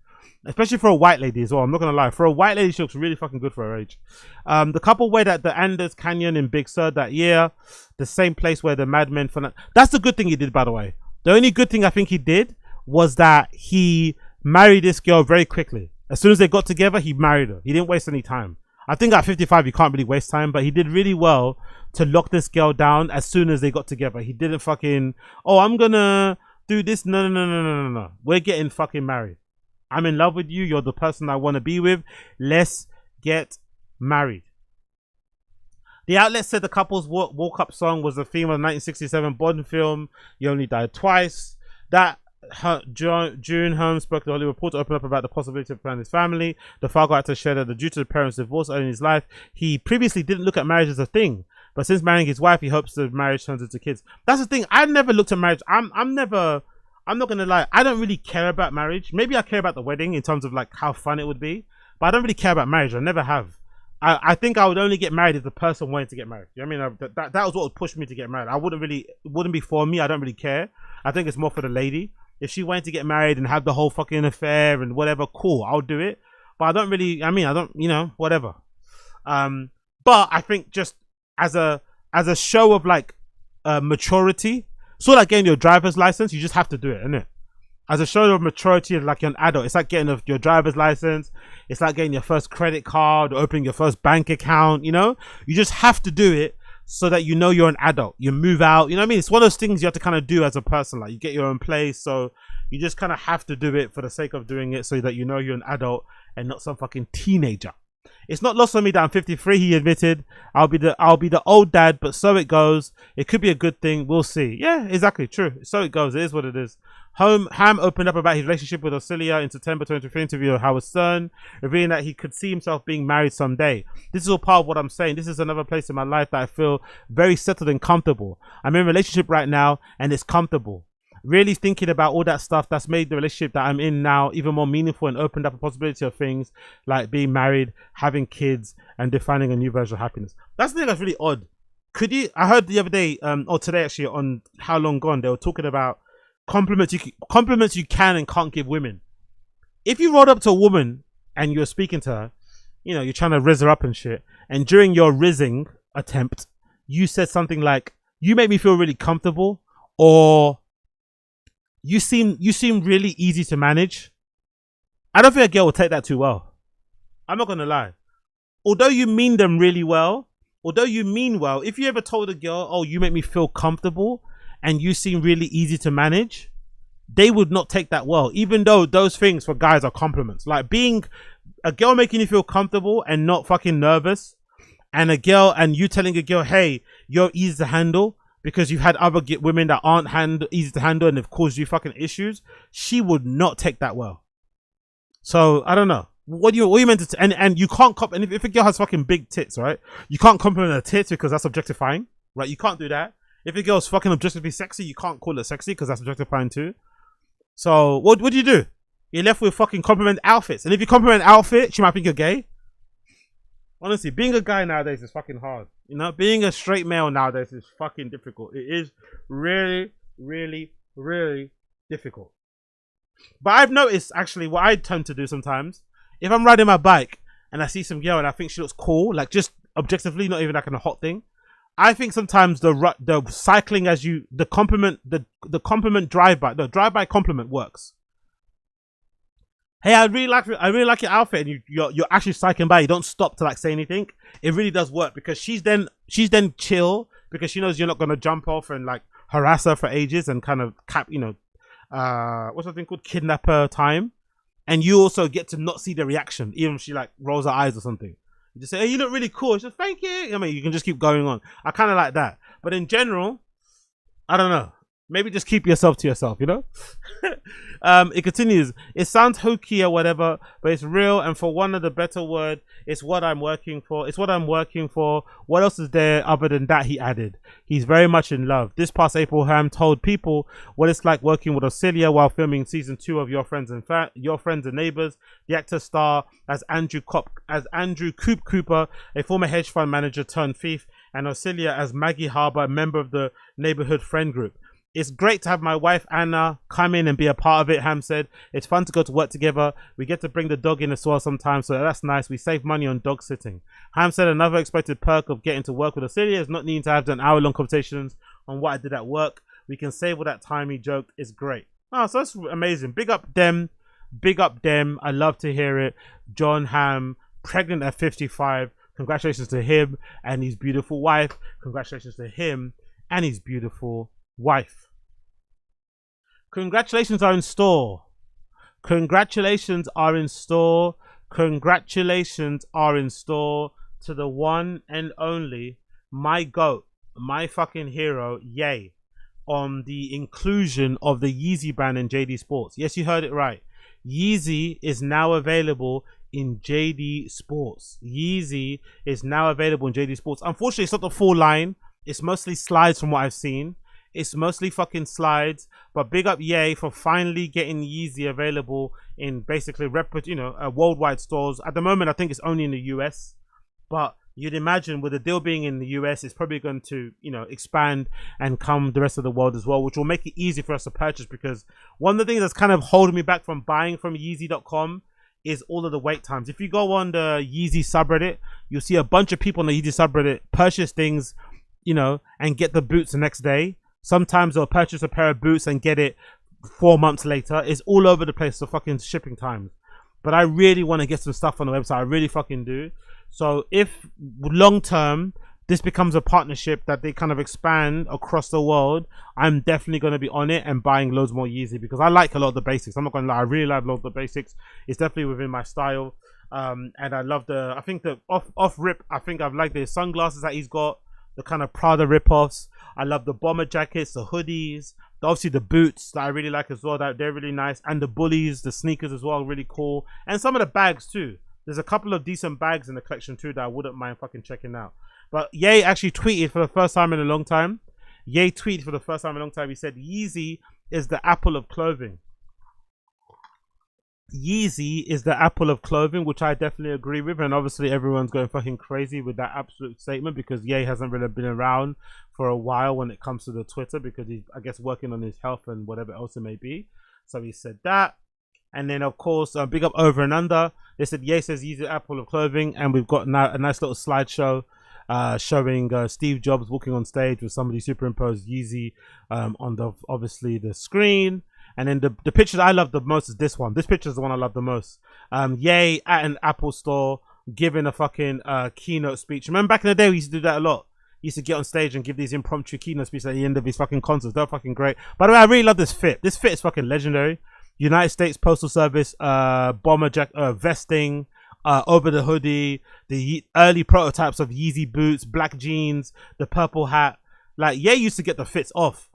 Especially for a white lady as well. I'm not going to lie. For a white lady, she looks really fucking good for her age. The couple were at the Anders Canyon in Big Sur that year. The same place where the madmen... That's the good thing he did, by the way. The only good thing I think he did was that he married this girl very quickly. As soon as they got together, he married her. He didn't waste any time. I think at 55, you can't really waste time, but he did really well to lock this girl down as soon as they got together. He didn't fucking, oh, I'm gonna do this. No. We're getting fucking married. I'm in love with you. You're the person I want to be with. Let's get married. The outlet said the couple's walk-up song was the theme of the 1967 Bond film, You Only Died Twice. That June, Hamm spoke to the Hollywood Reporter to open up about the possibility of planning his family. The Fargo actor shared that due to the parents' divorce early in his life, he previously didn't look at marriage as a thing. But since marrying his wife, he hopes the marriage turns into kids. That's the thing. I never looked at marriage. I'm not gonna lie. I don't really care about marriage. Maybe I care about the wedding in terms of like how fun it would be. But I don't really care about marriage. I never have. I think I would only get married if the person wanted to get married. You know what I mean? That was what would push me to get married. It wouldn't be for me. I don't really care. I think it's more for the lady. If she wanted to get married and have the whole fucking affair and whatever, cool, I'll do it. But I don't really, whatever. But I think just as a show of like maturity, sort of like getting your driver's license, you just have to do it, innit? As a show of maturity, like you're an adult, it's like getting your driver's license. It's like getting your first credit card or opening your first bank account, you know? You just have to do it so that you know you're an adult. You move out, you know what I mean? It's one of those things you have to kind of do as a person. Like, you get your own place, so you just kind of have to do it for the sake of doing it so that you know you're an adult and not some fucking teenager. It's not lost on me that I'm 53, he admitted. I'll be the old dad, but so it goes. It could be a good thing. We'll see. Yeah, exactly. True. So it goes. It is what it is. Hamm opened up about his relationship with Salehe in September 2023 interview with Howard Stern, revealing that he could see himself being married someday. This is all part of what I'm saying. This is another place in my life that I feel very settled and comfortable. I'm in a relationship right now and it's comfortable. Really thinking about all that stuff that's made the relationship that I'm in now even more meaningful and opened up a possibility of things like being married, having kids, and defining a new version of happiness. That's the thing that's really odd. I heard the other day, or today actually, on How Long Gone, they were talking about compliments you can and can't give women. If you rolled up to a woman and you're speaking to her, you know, you're trying to rizz her up and shit, and during your rizzing attempt, you said something like, "You make me feel really comfortable," or You seem really easy to manage. I don't think a girl will take that too well. I'm not gonna lie. Although you mean them really well, if you ever told a girl, "Oh, you make me feel comfortable and you seem really easy to manage," they would not take that well, even though those things for guys are compliments. Like being a girl making you feel comfortable and not fucking nervous, and you telling a girl, "Hey, you're easy to handle," because you've had other women that aren't easy to handle and have caused you fucking issues, she would not take that well. So I don't know. What you meant to, and you can't and if a girl has fucking big tits, right? You can't compliment her tits because that's objectifying, right? You can't do that. If a girl's fucking objectively sexy, you can't call her sexy because that's objectifying too. So what do you do? You're left with fucking compliment outfits, and if you compliment an outfit, she might think you're gay. Honestly, being a guy nowadays is fucking hard. You know, being a straight male nowadays is fucking difficult. It is really, really, really difficult. But I've noticed, actually, what I tend to do sometimes, if I'm riding my bike and I see some girl and I think she looks cool, like just objectively, not even like a hot thing, I think sometimes the cycling the compliment drive-by, the drive-by compliment works. "Hey, I really like your outfit," and you're actually cycling by. You don't stop to like say anything. It really does work because she's then chill because she knows you're not gonna jump off and like harass her for ages and kind of what's that thing called, kidnap her time. And you also get to not see the reaction, even if she like rolls her eyes or something. You just say, "Hey, you look really cool." She says, "Thank you." I mean, you can just keep going on. I kind of like that. But in general, I don't know. Maybe just keep yourself to yourself, you know? It continues. "It sounds hokey or whatever, but it's real, and for one of the better word, it's what I'm working for. What else is there other than that?" he added. He's very much in love. This past April, Hamm told People what it's like working with Salehe while filming season 2 of Your Friends and Neighbors. The actor star as Andrew Coop Cooper, a former hedge fund manager turned thief, and Salehe as Maggie Harbour, a member of the neighborhood friend group. "It's great to have my wife Anna come in and be a part of it," Hamm said. "It's fun to go to work together. We get to bring the dog in as well sometimes, so that's nice. We save money on dog sitting." Hamm said another expected perk of getting to work with Salehe is not needing to have an hour-long conversations on what I did at work. "We can save all that time," he joked. "It's great." Oh, so that's amazing. Big up them. I love to hear it. John Hamm, pregnant at 55. Congratulations to him and his beautiful wife. Congratulations to him and his beautiful wife. Congratulations are in store. Congratulations are in store. Congratulations are in store to the one and only, my GOAT, my fucking hero, Ye, on the inclusion of the Yeezy brand in JD Sports. Yes, you heard it right. Yeezy is now available in JD Sports. Yeezy is now available in JD Sports. Unfortunately, it's not the full line. It's mostly slides from what I've seen. It's mostly fucking slides, but big up Ye for finally getting Yeezy available in basically worldwide stores. At the moment, I think it's only in the US, but you'd imagine with the deal being in the US, it's probably going to, expand and come the rest of the world as well, which will make it easy for us to purchase, because one of the things that's kind of holding me back from buying from Yeezy.com is all of the wait times. If you go on the Yeezy subreddit, you'll see a bunch of people on the Yeezy subreddit purchase things, and get the boots the next day. Sometimes they'll purchase a pair of boots and get it 4 months later. It's all over the place, the fucking shipping times. But I really want to get some stuff on the website. I really fucking do. So if long term this becomes a partnership that they kind of expand across the world, I'm definitely going to be on it and buying loads more Yeezy, because I like a lot of the basics. I'm not going to lie, I really like a lot of the basics. It's definitely within my style. And I love I think the off rip, I think I've liked the sunglasses that he's got, the kind of Prada rip-offs. I love the bomber jackets, the hoodies, obviously the boots that I really like as well, that they're really nice. And the bullies, the sneakers as well, really cool. And some of the bags too. There's a couple of decent bags in the collection too that I wouldn't mind fucking checking out. But Ye actually tweeted for the first time in a long time. He said Yeezy is the apple of clothing. Yeezy is the apple of clothing, which I definitely agree with, and obviously everyone's going fucking crazy with that absolute statement because Ye hasn't really been around for a while when it comes to the Twitter because he's, I guess, working on his health and whatever else it may be. So he said that, and then of course, big up Over and Under. They said Ye says Yeezy apple of clothing, and we've got now a nice little slideshow showing Steve Jobs walking on stage with somebody superimposed Yeezy on the obviously the screen. And then the picture that I love the most is this one. This picture is the one I love the most. Ye at an Apple store giving a fucking keynote speech. Remember back in the day we used to do that a lot. He used to get on stage and give these impromptu keynote speeches at the end of his fucking concerts. They're fucking great. By the way, I really love this fit. This fit is fucking legendary. United States Postal Service bomber vesting over the hoodie, the early prototypes of Yeezy boots, black jeans, the purple hat. Like Ye used to get the fits off.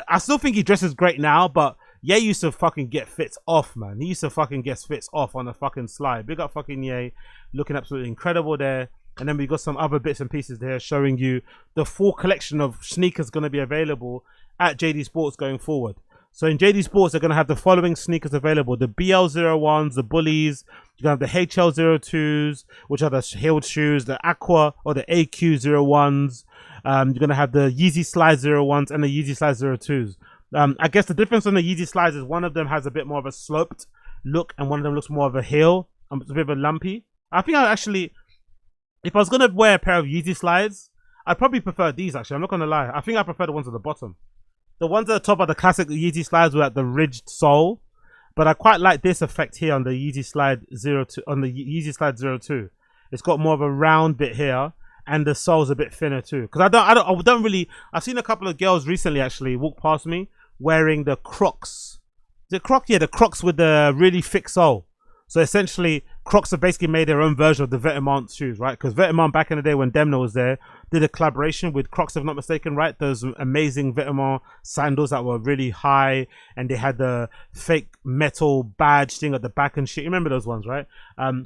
I still think he dresses great now, but Ye used to fucking get fits off, man. He used to fucking get fits off on a fucking slide. Big up fucking Ye, looking absolutely incredible there. And then we got some other bits and pieces there showing you the full collection of sneakers going to be available at JD Sports going forward. So in JD Sports, they're going to have the following sneakers available: the BL01s, the Bullies. You're going to have the HL02s, which are the heeled shoes, the Aqua or the AQ01s. You're going to have the Yeezy Slide 01s and the Yeezy Slide 02s. I guess the difference on the Yeezy Slides is one of them has a bit more of a sloped look and one of them looks more of a heel. It's a bit of a lumpy. I think I actually, if I was going to wear a pair of Yeezy Slides, I'd probably prefer these actually. I'm not going to lie. I think I prefer the ones at the bottom. The ones at the top are the classic Yeezy Slides with the ridged sole. But I quite like this effect here on the Yeezy Slide 02, on the Yeezy Slide 02. It's got more of a round bit here. And the sole's a bit thinner too. Because I don't really, I've seen a couple of girls recently actually walk past me wearing the Crocs. The Crocs with the really thick sole. So essentially, Crocs have basically made their own version of the Vetements shoes, right? Because Vetements back in the day when Demna was there, did a collaboration with Crocs, if I'm not mistaken, right? Those amazing Vetements sandals that were really high, and they had the fake metal badge thing at the back and shit. You remember those ones, right?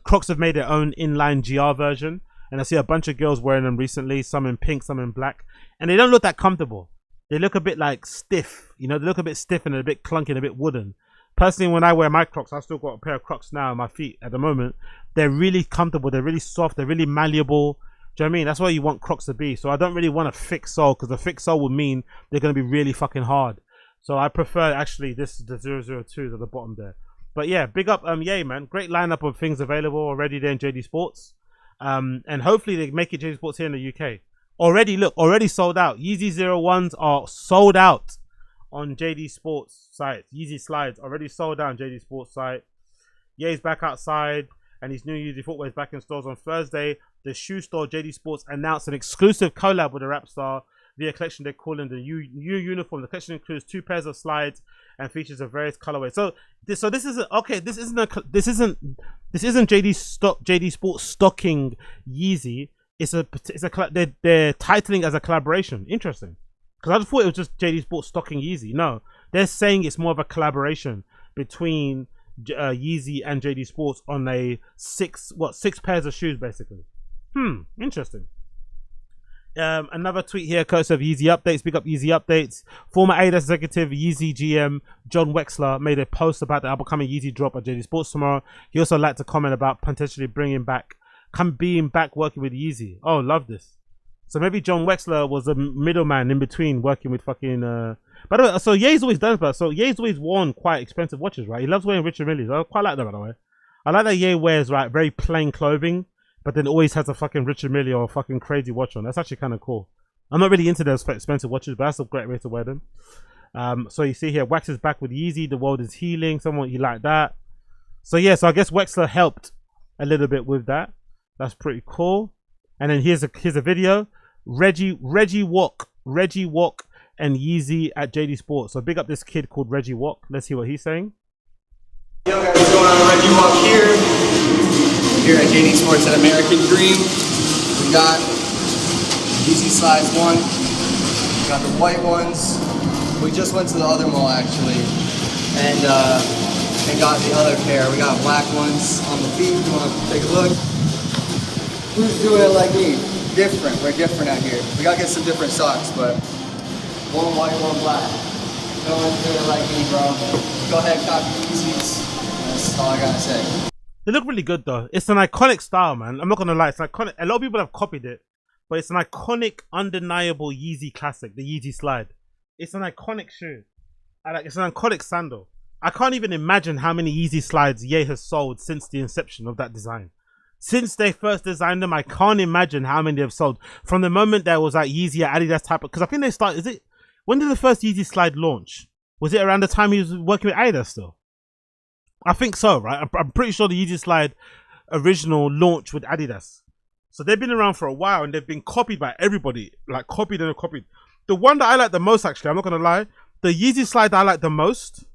Crocs have made their own inline GR version, and I see a bunch of girls wearing them recently, some in pink, some in black, and they don't look that comfortable. They look a bit like stiff, you know, they look a bit stiff and a bit clunky and a bit wooden. Personally, when I wear my Crocs, I've still got a pair of Crocs now on my feet at the moment. They're really comfortable, they're really soft, they're really malleable. Do you know what I mean? That's what you want Crocs to be. So I don't really want a thick sole, because a thick sole would mean they're going to be really fucking hard. So I prefer actually the 002s at the bottom there. But yeah, big up Ye, man. Great lineup of things available already there in JD Sports. And hopefully they make it JD Sports here in the UK. Already sold out. Yeezy 01s are sold out on JD Sports site. Yeezy Slides already sold out on JD Sports site. Ye's back outside, and his new Yeezy footwear is back in stores on Thursday. The shoe store JD Sports announced an exclusive collab with the rap star via collection they're calling the new uniform. The collection includes 2 pairs of slides and features of various colorways. So this isn't okay. This isn't JD Sports stocking Yeezy. They're titling as a collaboration. Interesting, because I just thought it was just JD Sports stocking Yeezy. No, they're saying it's more of a collaboration between Yeezy and JD Sports on a 6 pairs of shoes basically. Interesting. Another tweet here, courtesy of Yeezy Updates. Big up Yeezy Updates. Former Adidas executive Yeezy GM John Wexler made a post about the upcoming Yeezy drop at JD Sports tomorrow. He also liked to comment about potentially being back working with Yeezy. Oh, love this. So maybe John Wexler was a middleman in between working with fucking by the way, so Ye's always done that. So Ye's always worn quite expensive watches, right? He loves wearing Richard Milles. I quite like that, by the way. I like that Ye wears, right, very plain clothing, but then always has a fucking Richard Mille or a fucking crazy watch on. That's actually kind of cool. I'm not really into those expensive watches, but that's a great way to wear them. So you see here, Wax is back with Yeezy. The world is healing. Someone you like that. So yeah, so I guess Wexler helped a little bit with that. That's pretty cool. And then here's a video. Reggie Walk and Yeezy at JD Sports. So big up this kid called Reggie Walk. Let's hear what he's saying. Yo guys, what's going on? Reggie Walk here. here at JD Sports at American Dream. We got Easy Slides 1. We got the white ones. We just went to the other mall actually, and got the other pair. We got black ones on the feet. You want to take a look? Who's doing it like me? Different. We're different out here. We gotta get some different socks, but one white, one black. No one's doing it like me, bro. Go ahead, copy Yeezys. That's all I gotta say. They look really good though. It's an iconic style, man. I'm not gonna lie. It's iconic. A lot of people have copied it, but it's an iconic, undeniable Yeezy classic. The Yeezy Slide. It's an iconic shoe. It's an iconic sandal. I can't even imagine how many Yeezy Slides Ye has sold since the inception of that design. Since they first designed them, I can't imagine how many they've sold. From the moment there was like Yeezy or Adidas type of, because I think they started, when did the first Yeezy Slide launch? Was it around the time he was working with Adidas still? I think so, right? I'm pretty sure the Yeezy Slide original launched with Adidas. So they've been around for a while and they've been copied by everybody. Like copied and copied. The one that I like the most, actually, I'm not going to lie. The Yeezy Slide that I like the most,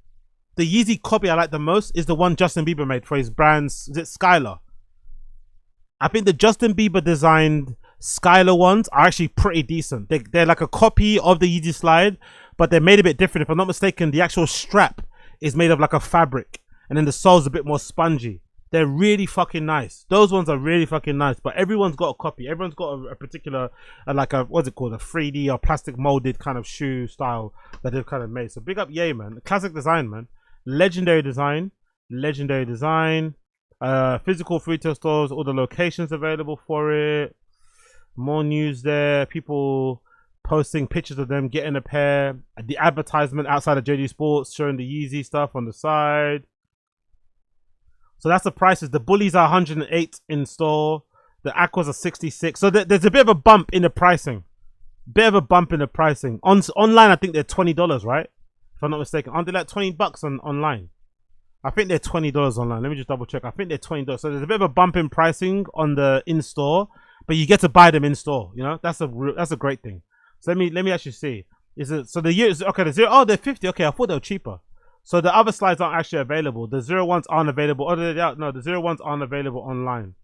the Yeezy copy I like the most is the one Justin Bieber made for his brands. Is it Skylar? I think the Justin Bieber designed Skylar ones are actually pretty decent. They're like a copy of the Yeezy Slide, but they're made a bit different. If I'm not mistaken, the actual strap is made of like a fabric, and then the sole's a bit more spongy. They're really fucking nice. Those ones are really fucking nice, but everyone's got a copy. Everyone's got a particular, like a, what's it called? A 3D or plastic molded kind of shoe style that they've kind of made. So big up Ye, man. Classic design, man. Legendary design. Legendary design. Physical retail stores, all the locations available for it. More news there. People posting pictures of them getting a pair. The advertisement outside of JD Sports showing the Yeezy stuff on the side. So that's the prices. The Bullies are 108 in store. The Aquas are 66. So there's a bit of a bump in the pricing. Online, I think they're $20, right? If I'm not mistaken. Aren't they like $20 online? I think they're $20 online. Let me just double check. I think they're $20. So there's a bit of a bump in pricing on the in-store, but you get to buy them in-store. You know, that's a great thing. So let me actually see. Is it so the years? Okay, the zero. Oh, they're 50. Okay, I thought they were cheaper. So the other slides aren't actually available. The 01s aren't available. Oh, no, the 01s aren't available online.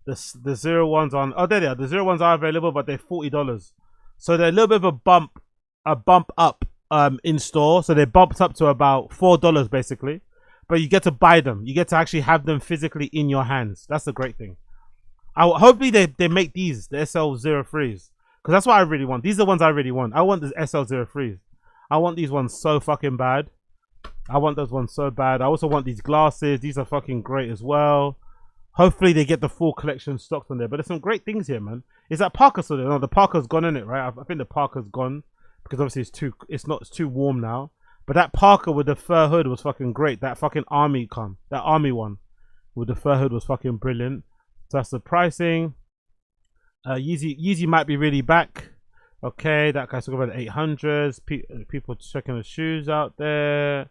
The 01s on. Oh, there they are. The 01s are available, but they're $40. So they're a little bit of a bump up in store. So they bumped up to about $4 basically. But you get to buy them. You get to actually have them physically in your hands. That's the great thing. Hopefully they make these, the SL03s. Because that's what I really want. These are the ones I really want. I want the SL03s. I want these ones so fucking bad. I want those ones so bad. I also want these glasses. These are fucking great as well. Hopefully they get the full collection stocked on there. But there's some great things here, man. Is that Parker still there? No, the Parker's gone in it, right? I think the Parker's gone. Because obviously it's too warm now. But that Parker with the fur hood was fucking great. That fucking army one with the fur hood was fucking brilliant. So that's the pricing. Yeezy might be really back. Okay, that guy's talking about the 800s. People checking the shoes out there.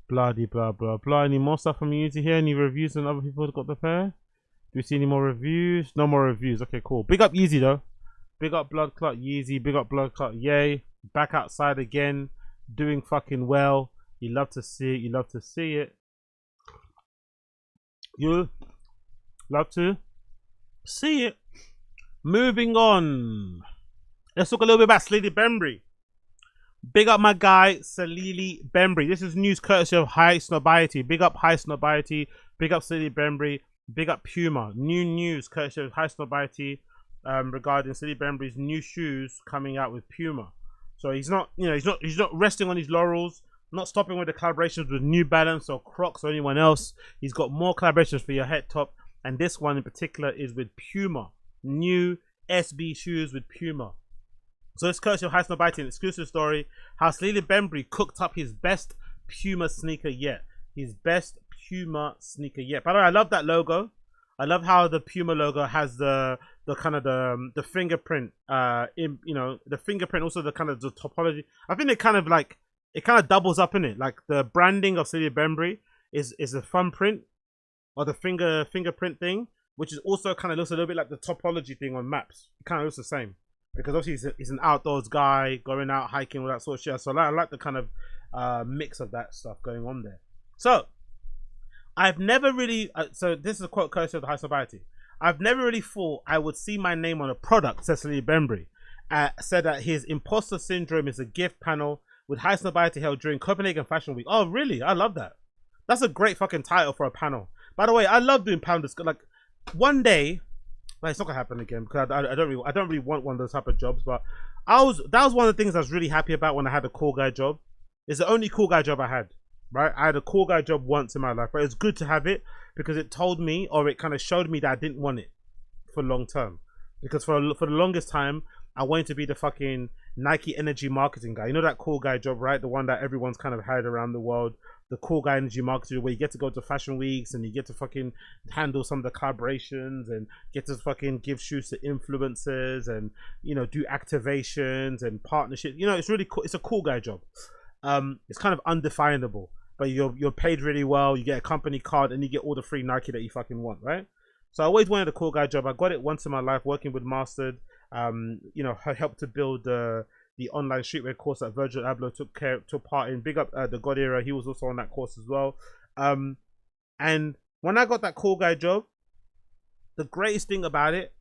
Blah blah blah blah. Any more stuff from Yeezy here? Any reviews on other people that got the pair? Do we see any more reviews? No more reviews. Okay, cool. Big up Yeezy though. Big up Blood Clot Yeezy. Big up Blood Clot Yay. Back outside again. Doing fucking well. You love to see it. You love to see it. You love to see it. Moving on. Let's talk a little bit about Salehe Bembury. Big up my guy Salehe Bembury. This is news courtesy of High Snobiety. Big up High Snobiety. Big up Salehe Bembury. Big up Puma. New news courtesy of High Snobiety regarding Salehe Bembury's new shoes coming out with Puma. So he's not resting on his laurels, not stopping with the collaborations with New Balance or Crocs or anyone else. He's got more collaborations for your head top, and this one in particular is with Puma. New SB shoes with Puma. So it's courtesy of High Snobiety, an exclusive story, how Salehe Bembury cooked up his best Puma sneaker yet. His best Puma sneaker yet. By the way, I love that logo. I love how the Puma logo has the kind of the fingerprint the fingerprint, also the kind of the topology. I think it kind of doubles up in it. Like the branding of Salehe Bembury is a thumbprint or the fingerprint thing, which is also kind of looks a little bit like the topology thing on maps. It kind of looks the same because obviously he's an outdoors guy, going out hiking, all that sort of shit. So I like the kind of mix of that stuff going on there. So I've never really. So this is a quote courtesy of the High Society. I've never really thought I would see my name on a product, says Salehe Bembury. Said that his imposter syndrome is a gift panel with High Society held during Copenhagen Fashion Week. Oh, really? I love that. That's a great fucking title for a panel. By the way, I love doing panels. Like one day, well, it's not gonna happen again because I don't really want one of those type of jobs. But that was one of the things I was really happy about when I had a cool guy job. It's the only cool guy job I had. Right, I had a cool guy job once in my life, but it was good to have it because it told me, or it kind of showed me that I didn't want it for long term. Because for the longest time, I wanted to be the fucking Nike energy marketing guy. You know that cool guy job, right? The one that everyone's kind of had around the world. The cool guy energy marketer where you get to go to fashion weeks and you get to fucking handle some of the collaborations and get to fucking give shoes to influencers and, you know, do activations and partnerships. You know, it's really cool. It's a cool guy job. It's kind of undefinable, but you're paid really well. You get a company card and you get all the free Nike that you fucking want, right? So I always wanted a cool guy job. I got it once in my life working with Mastered. You know, I helped to build the online streetwear course that Virgil Abloh took part in. Big up the God Era. He was also on that course as well. And when I got that cool guy job, the greatest thing about it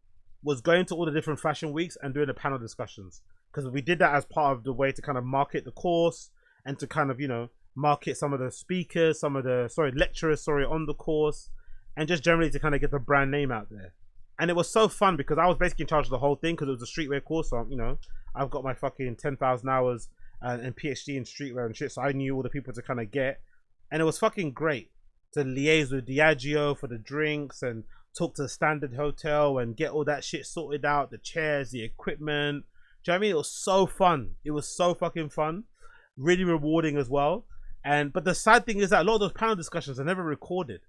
was going to all the different fashion weeks and doing the panel discussions, because we did that as part of the way to kind of market the course and to kind of, you know, market some of the speakers, some of the lecturers on the course, and just generally to kind of get the brand name out there. And it was so fun because I was basically in charge of the whole thing because it was a streetwear course. So, you know, I've got my fucking 10,000 hours and PhD in streetwear and shit. So I knew all the people to kind of get. And it was fucking great to liaise with Diageo for the drinks and talk to the Standard Hotel and get all that shit sorted out. The chairs, the equipment. Do you know what I mean? It was so fun. It was so fucking fun. Really rewarding as well. But the sad thing is that a lot of those panel discussions are never recorded.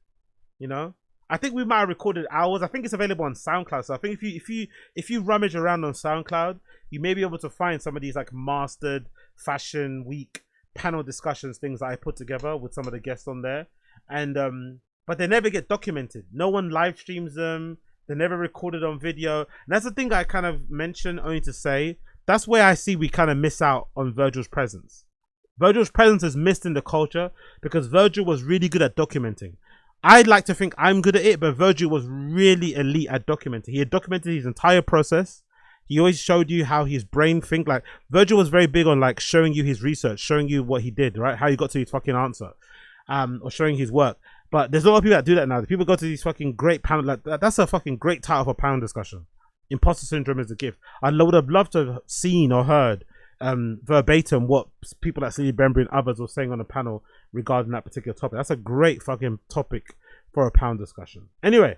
You know? I think we might have recorded hours. I think it's available on SoundCloud. So I think if you rummage around on SoundCloud, you may be able to find some of these like Mastered Fashion Week panel discussions, things that I put together with some of the guests on there. And but they never get documented. No one live streams them. They're never recorded on video. And that's the thing I kind of mentioned only to say that's where I see we kind of miss out on Virgil's presence. Virgil's presence is missed in the culture because Virgil was really good at documenting. I'd like to think I'm good at it, but Virgil was really elite at documenting. He had documented his entire process. He always showed you how his brain think. Like Virgil was very big on like showing you his research, showing you what he did, right? How he got to his fucking answer, or showing his work. But there's a lot of people that do that now. The people go to these fucking great panel. Like that's a fucking great title for panel discussion. Imposter syndrome is a gift. I would have loved to have seen or heard verbatim what people like Salehe Bembury and others were saying on the panel regarding that particular topic. That's a great fucking topic for a panel discussion. Anyway,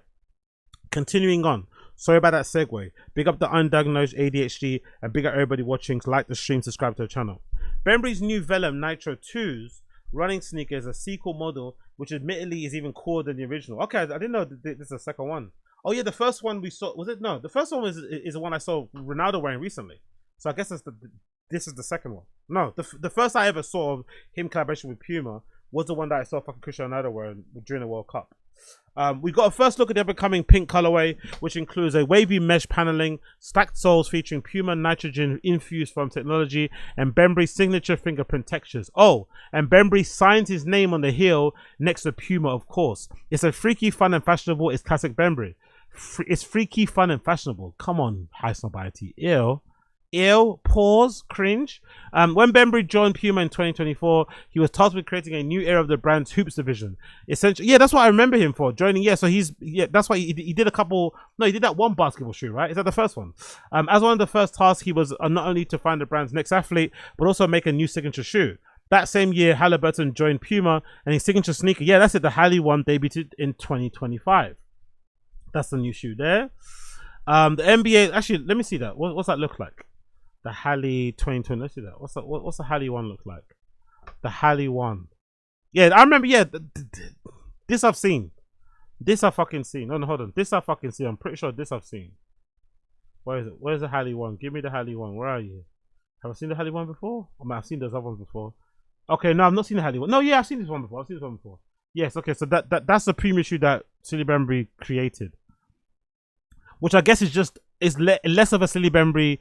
continuing on. Sorry about that segue. Big up the undiagnosed ADHD and big up everybody watching. Like the stream, subscribe to the channel. Bembury's new Velum Nitro 2s running sneaker is a sequel model, which admittedly is even cooler than the original. Okay, I didn't know this is the second one. Oh yeah, the first one we saw, was it? No, the first one is the one I saw Ronaldo wearing recently. So I guess this is the second one. No, the first I ever saw of him collaboration with Puma was the one that I saw fucking Cristiano Ronaldo wearing during the World Cup. We got a first look at the upcoming pink colorway, which includes a wavy mesh paneling, stacked soles featuring Puma nitrogen infused foam technology, and Bembury's signature fingerprint textures. Oh, and Bembury signs his name on the heel next to Puma, of course. It's a freaky, fun, and fashionable. It's classic Bembury. It's freaky, fun, and fashionable. Come on, high snobiety. Ew, pause, cringe. When Bembury joined Puma in 2024, he was tasked with creating a new era of the brand's hoops division. Essentially, yeah, that's what I remember him for joining. Yeah, so that's why he did a couple. No, he did that one basketball shoe, right? Is that the first one? As one of the first tasks, he was not only to find the brand's next athlete, but also make a new signature shoe. That same year, Halliburton joined Puma, and his signature sneaker, yeah, that's it. The Halle one debuted in 2025. That's the new shoe there. The NBA, actually, let me see that. What's that look like? The Halle 2020. Let's see that. What's the Halle one look like? The Halle one. Yeah, I remember. Yeah, this I've seen. This I've fucking seen. No, hold on. This I've fucking seen. I'm pretty sure this I've seen. Where is it? Where's the Halle one? Give me the Halle one. Where are you? Have I seen the Halle one before? I mean, I've seen those other ones before. Okay, no, I've not seen the Halle one. No, yeah, I've seen this one before. Yes, okay, so that's the premium shoe that Salehe Bembury created, which I guess is less of a Salehe Bembury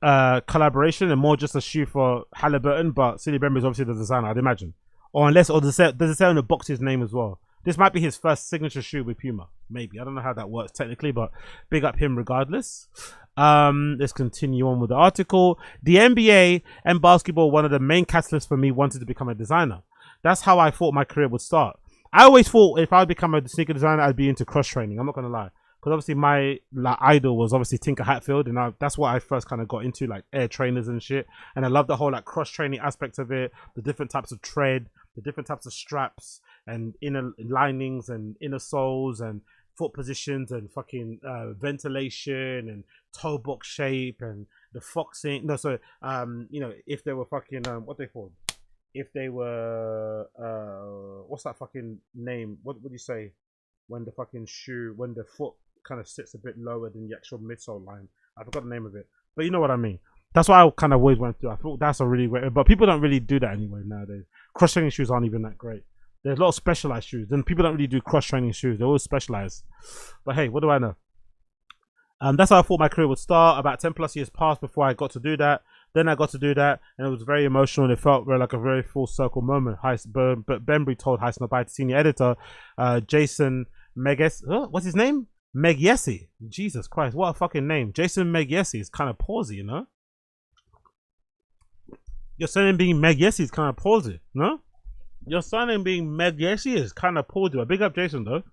collaboration and more just a shoe for Halliburton, but Salehe Bembury is obviously the designer, I'd imagine. Or does it say on the box his name as well? This might be his first signature shoe with Puma. Maybe. I don't know how that works technically, but big up him regardless. Let's continue on with the article. The NBA and basketball, one of the main catalysts for me wanting to become a designer. That's how I thought my career would start. I always thought if I would become a sneaker designer, I'd be into cross training. I'm not going to lie. Because obviously my idol was obviously Tinker Hatfield, and that's what I first kind of got into, like air trainers and shit. And I love the whole like cross training aspect of it, the different types of tread, the different types of straps and inner linings and inner soles and foot positions and fucking ventilation and toe box shape and the foxing. No, so you know, if they were fucking what they called, if they were what's that fucking name? What would you say when the fucking shoe, when the foot kind of sits a bit lower than the actual midsole line? I forgot the name of it, but you know what I mean. That's what I kind of always went through. I thought that's a really great, but people don't really do that anyway nowadays. Cross training shoes aren't even that great. There's a lot of specialized shoes, and people don't really do cross training shoes. They're always specialized. But hey, what do I know? That's how I thought my career would start. About 10 plus years passed before I got to do that. Then I got to do that, and it was very emotional, and it felt like a very full circle moment. But Bembury told High Snob to senior editor Jason Meges. What's his name? Megiesi. Jesus Christ, what a fucking name. Jason Megiesi is kind of palsy, you know? Your surname being Megiesi is kind of palsy, no? Your surname being Megiesi is kind of palsy. But big up Jason, though.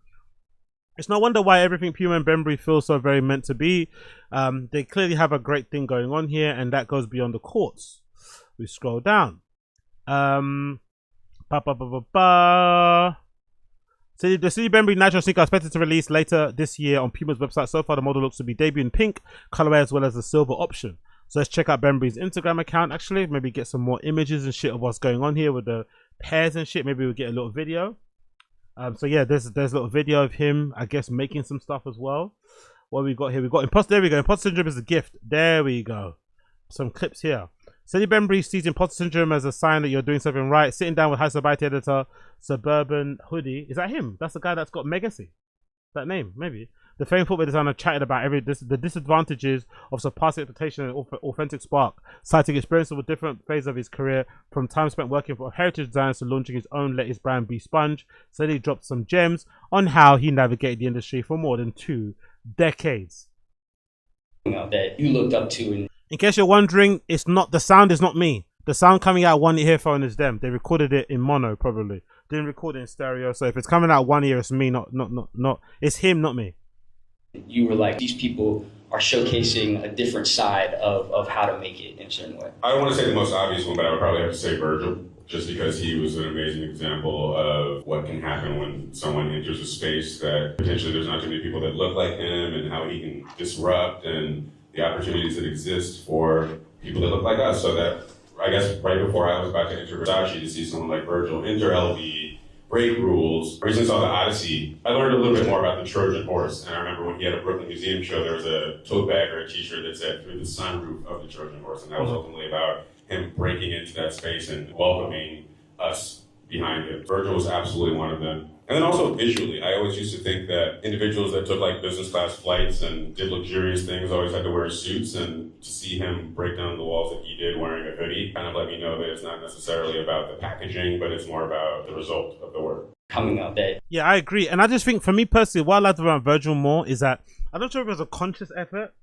It's no wonder why everything Puma and Bembury feels so very meant to be. They clearly have a great thing going on here, and that goes beyond the courts. We scroll down. So the City Bembury Nitro sneaker are expected to release later this year on Puma's website. So far, the model looks to be debuting pink colorway as well as the silver option. So let's check out Bembury's Instagram account, actually. Maybe get some more images and shit of what's going on here with the pairs and shit. Maybe we'll get a little video. So yeah, there's a little video of him, I guess, making some stuff as well. What we got here? We got imposter. There we go. Imposter syndrome is a gift. There we go. Some clips here. City Bembury sees imposter syndrome as a sign that you're doing something right. Sitting down with High Society editor Suburban Hoodie. Is that him? That's the guy that's got Megacy. That name, maybe. The famed footwear designer chatted about the disadvantages of surpassing expectation and authentic spark, citing experiences with different phases of his career, from time spent working for heritage designers to launching his own latest brand, Be Sponge. So he dropped some gems on how he navigated the industry for more than 2 decades. That you looked up to. In case you're wondering, it's not, the sound is not me. The sound coming out one earphone is them. They recorded it in mono, probably. Didn't record it in stereo. So if it's coming out one ear, it's me, not. It's him, not me. You were like, these people are showcasing a different side of how to make it in a certain way. I don't want to say the most obvious one, but I would probably have to say Virgil, just because he was an amazing example of what can happen when someone enters a space that potentially there's not too many people that look like him, and how he can disrupt, and the opportunities that exist for people that look like us. So that, I guess, right before I was about to enter Versace, to see someone like Virgil enter LV, break rules. Recently saw the Odyssey. I learned a little bit more about the Trojan horse, and I remember when he had a Brooklyn Museum show, there was a tote bag or a t-shirt that said "Through the sunroof of the Trojan horse," and that was ultimately about him breaking into that space and welcoming us behind him. Virgil was absolutely one of them. And then also visually, I always used to think that individuals that took like business class flights and did luxurious things always had to wear suits, and to see him break down the walls that he did wearing a hoodie kind of let me know that it's not necessarily about the packaging, but it's more about the result of the work. Coming out there. Yeah, I agree. And I just think, for me personally, what I liked about Virgil more is that, I'm not sure if it was a conscious effort,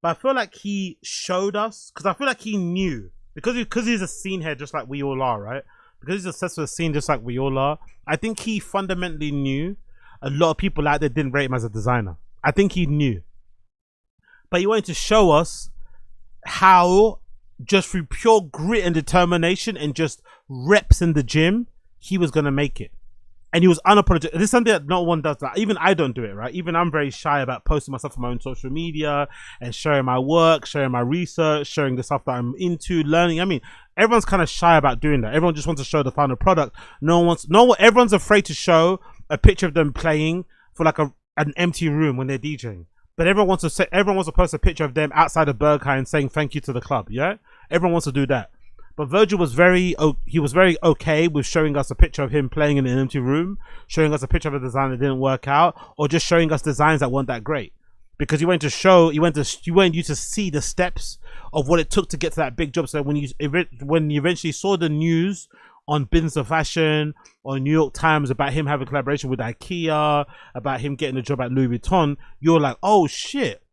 but I feel like he showed us, because I feel like he knew, because he's a scene head just like we all are, right? Because he's obsessed with the scene just like we all are, I think he fundamentally knew a lot of people out there didn't rate him as a designer. I think he knew. But he wanted to show us how, just through pure grit and determination and just reps in the gym, he was going to make it. And he was unapologetic. This is something that no one does. Like, even I don't do it, right? Even I'm very shy about posting myself on my own social media and sharing my work, sharing my research, sharing the stuff that I'm into, learning. I mean, everyone's kind of shy about doing that. Everyone just wants to show the final product. Everyone's afraid to show a picture of them playing for like an empty room when they're DJing. But everyone wants to post a picture of them outside of Berghain saying thank you to the club. Yeah, everyone wants to do that. But Virgil was very okay with showing us a picture of him playing in an empty room, showing us a picture of a design that didn't work out, or just showing us designs that weren't that great. Because he wanted you to see the steps of what it took to get to that big job. So when you eventually saw the news on Business of Fashion, on New York Times, about him having collaboration with IKEA, about him getting a job at Louis Vuitton, you're like, oh shit,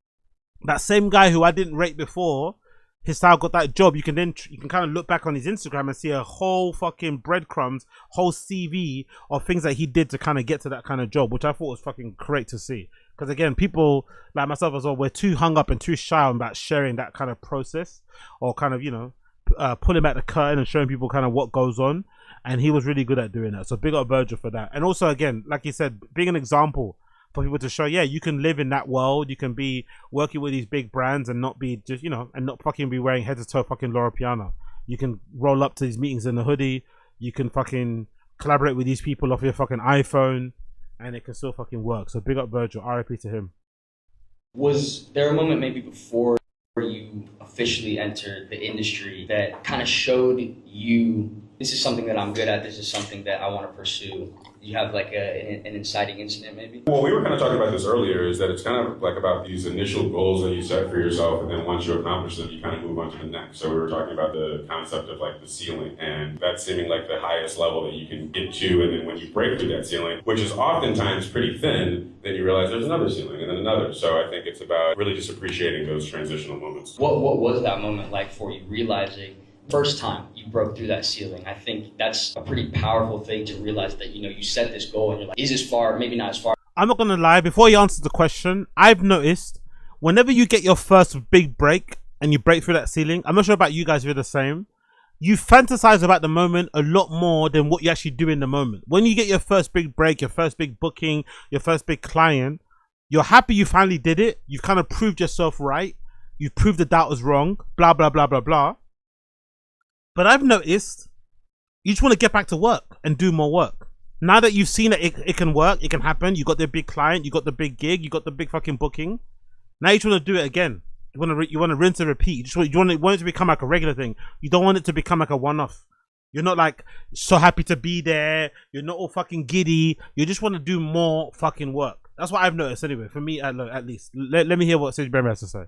that same guy who I didn't rate before, his style got that job. You can kind of look back on his Instagram and see a whole fucking breadcrumbs, whole CV of things that he did to kind of get to that kind of job, which I thought was fucking great to see. Because again, people like myself as well, we're too hung up and too shy about sharing that kind of process, or kind of, you know, pulling back the curtain and showing people kind of what goes on. And he was really good at doing that. So big up Virgil for that. And also, again, like you said, being an example for people to show, yeah, you can live in that world. You can be working with these big brands and not be just, you know, and not fucking be wearing head to toe fucking Laura Piana. You can roll up to these meetings in a hoodie. You can fucking collaborate with these people off your fucking iPhone, and it can still fucking work. So big up Virgil. RIP to him. Was there a moment maybe before you officially entered the industry that kind of showed you, this is something that I'm good at, this is something that I want to pursue? You have like an inciting incident maybe? Well, we were kind of talking about this earlier, is that it's kind of like about these initial goals that you set for yourself, and then once you accomplish them, you kind of move on to the next. So we were talking about the concept of like the ceiling, and that seeming like the highest level that you can get to, and then when you break through that ceiling, which is oftentimes pretty thin, then you realize there's another ceiling and then another. So I think it's about really just appreciating those transitional moments. What was that moment like for you, realizing first time you broke through that ceiling? I think that's a pretty powerful thing to realize that, you know, you set this goal and you're like, is this far? Maybe not as far. I'm not gonna lie, before you answer the question, I've noticed whenever you get your first big break and you break through that ceiling, I'm not sure about you guys if you're the same, you fantasize about the moment a lot more than what you actually do in the moment. When you get your first big break, your first big booking, your first big client, you're happy you finally did it. You've kind of proved yourself right. You've proved the doubters wrong, blah, blah, blah, blah, blah. But I've noticed you just want to get back to work and do more work. Now that you've seen that it can work, it can happen, you got the big client, you got the big gig, you got the big fucking booking. Now you just want to do it again. You want to rinse and repeat. You want it to become like a regular thing. You don't want it to become like a one-off. You're not like so happy to be there. You're not all fucking giddy. You just want to do more fucking work. That's what I've noticed anyway. For me, at least. Let me hear what Sage Bembury has to say.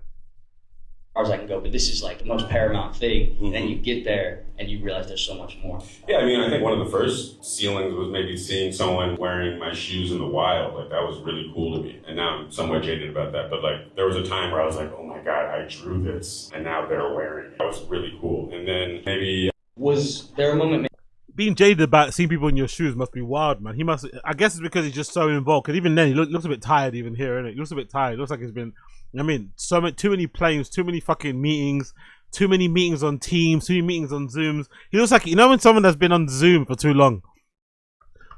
As I can go, but this is like the most paramount thing. And then you get there and you realize there's so much more. Yeah, I mean, I think one of the first ceilings was maybe seeing someone wearing my shoes in the wild. Like, that was really cool to me. And now I'm somewhat jaded about that. But like, there was a time where I was like, oh my God, I drew this and now they're wearing it. That was really cool. And then maybe... Was there a moment... Being jaded about seeing people in your shoes must be wild, man. He must... I guess it's because he's just so involved. Because even then, he looks a bit tired even here, innit? He looks a bit tired. It looks like he's been... I mean, too many planes, too many fucking meetings, too many meetings on Teams, too many meetings on Zooms. He looks like, you know when someone has been on Zoom for too long?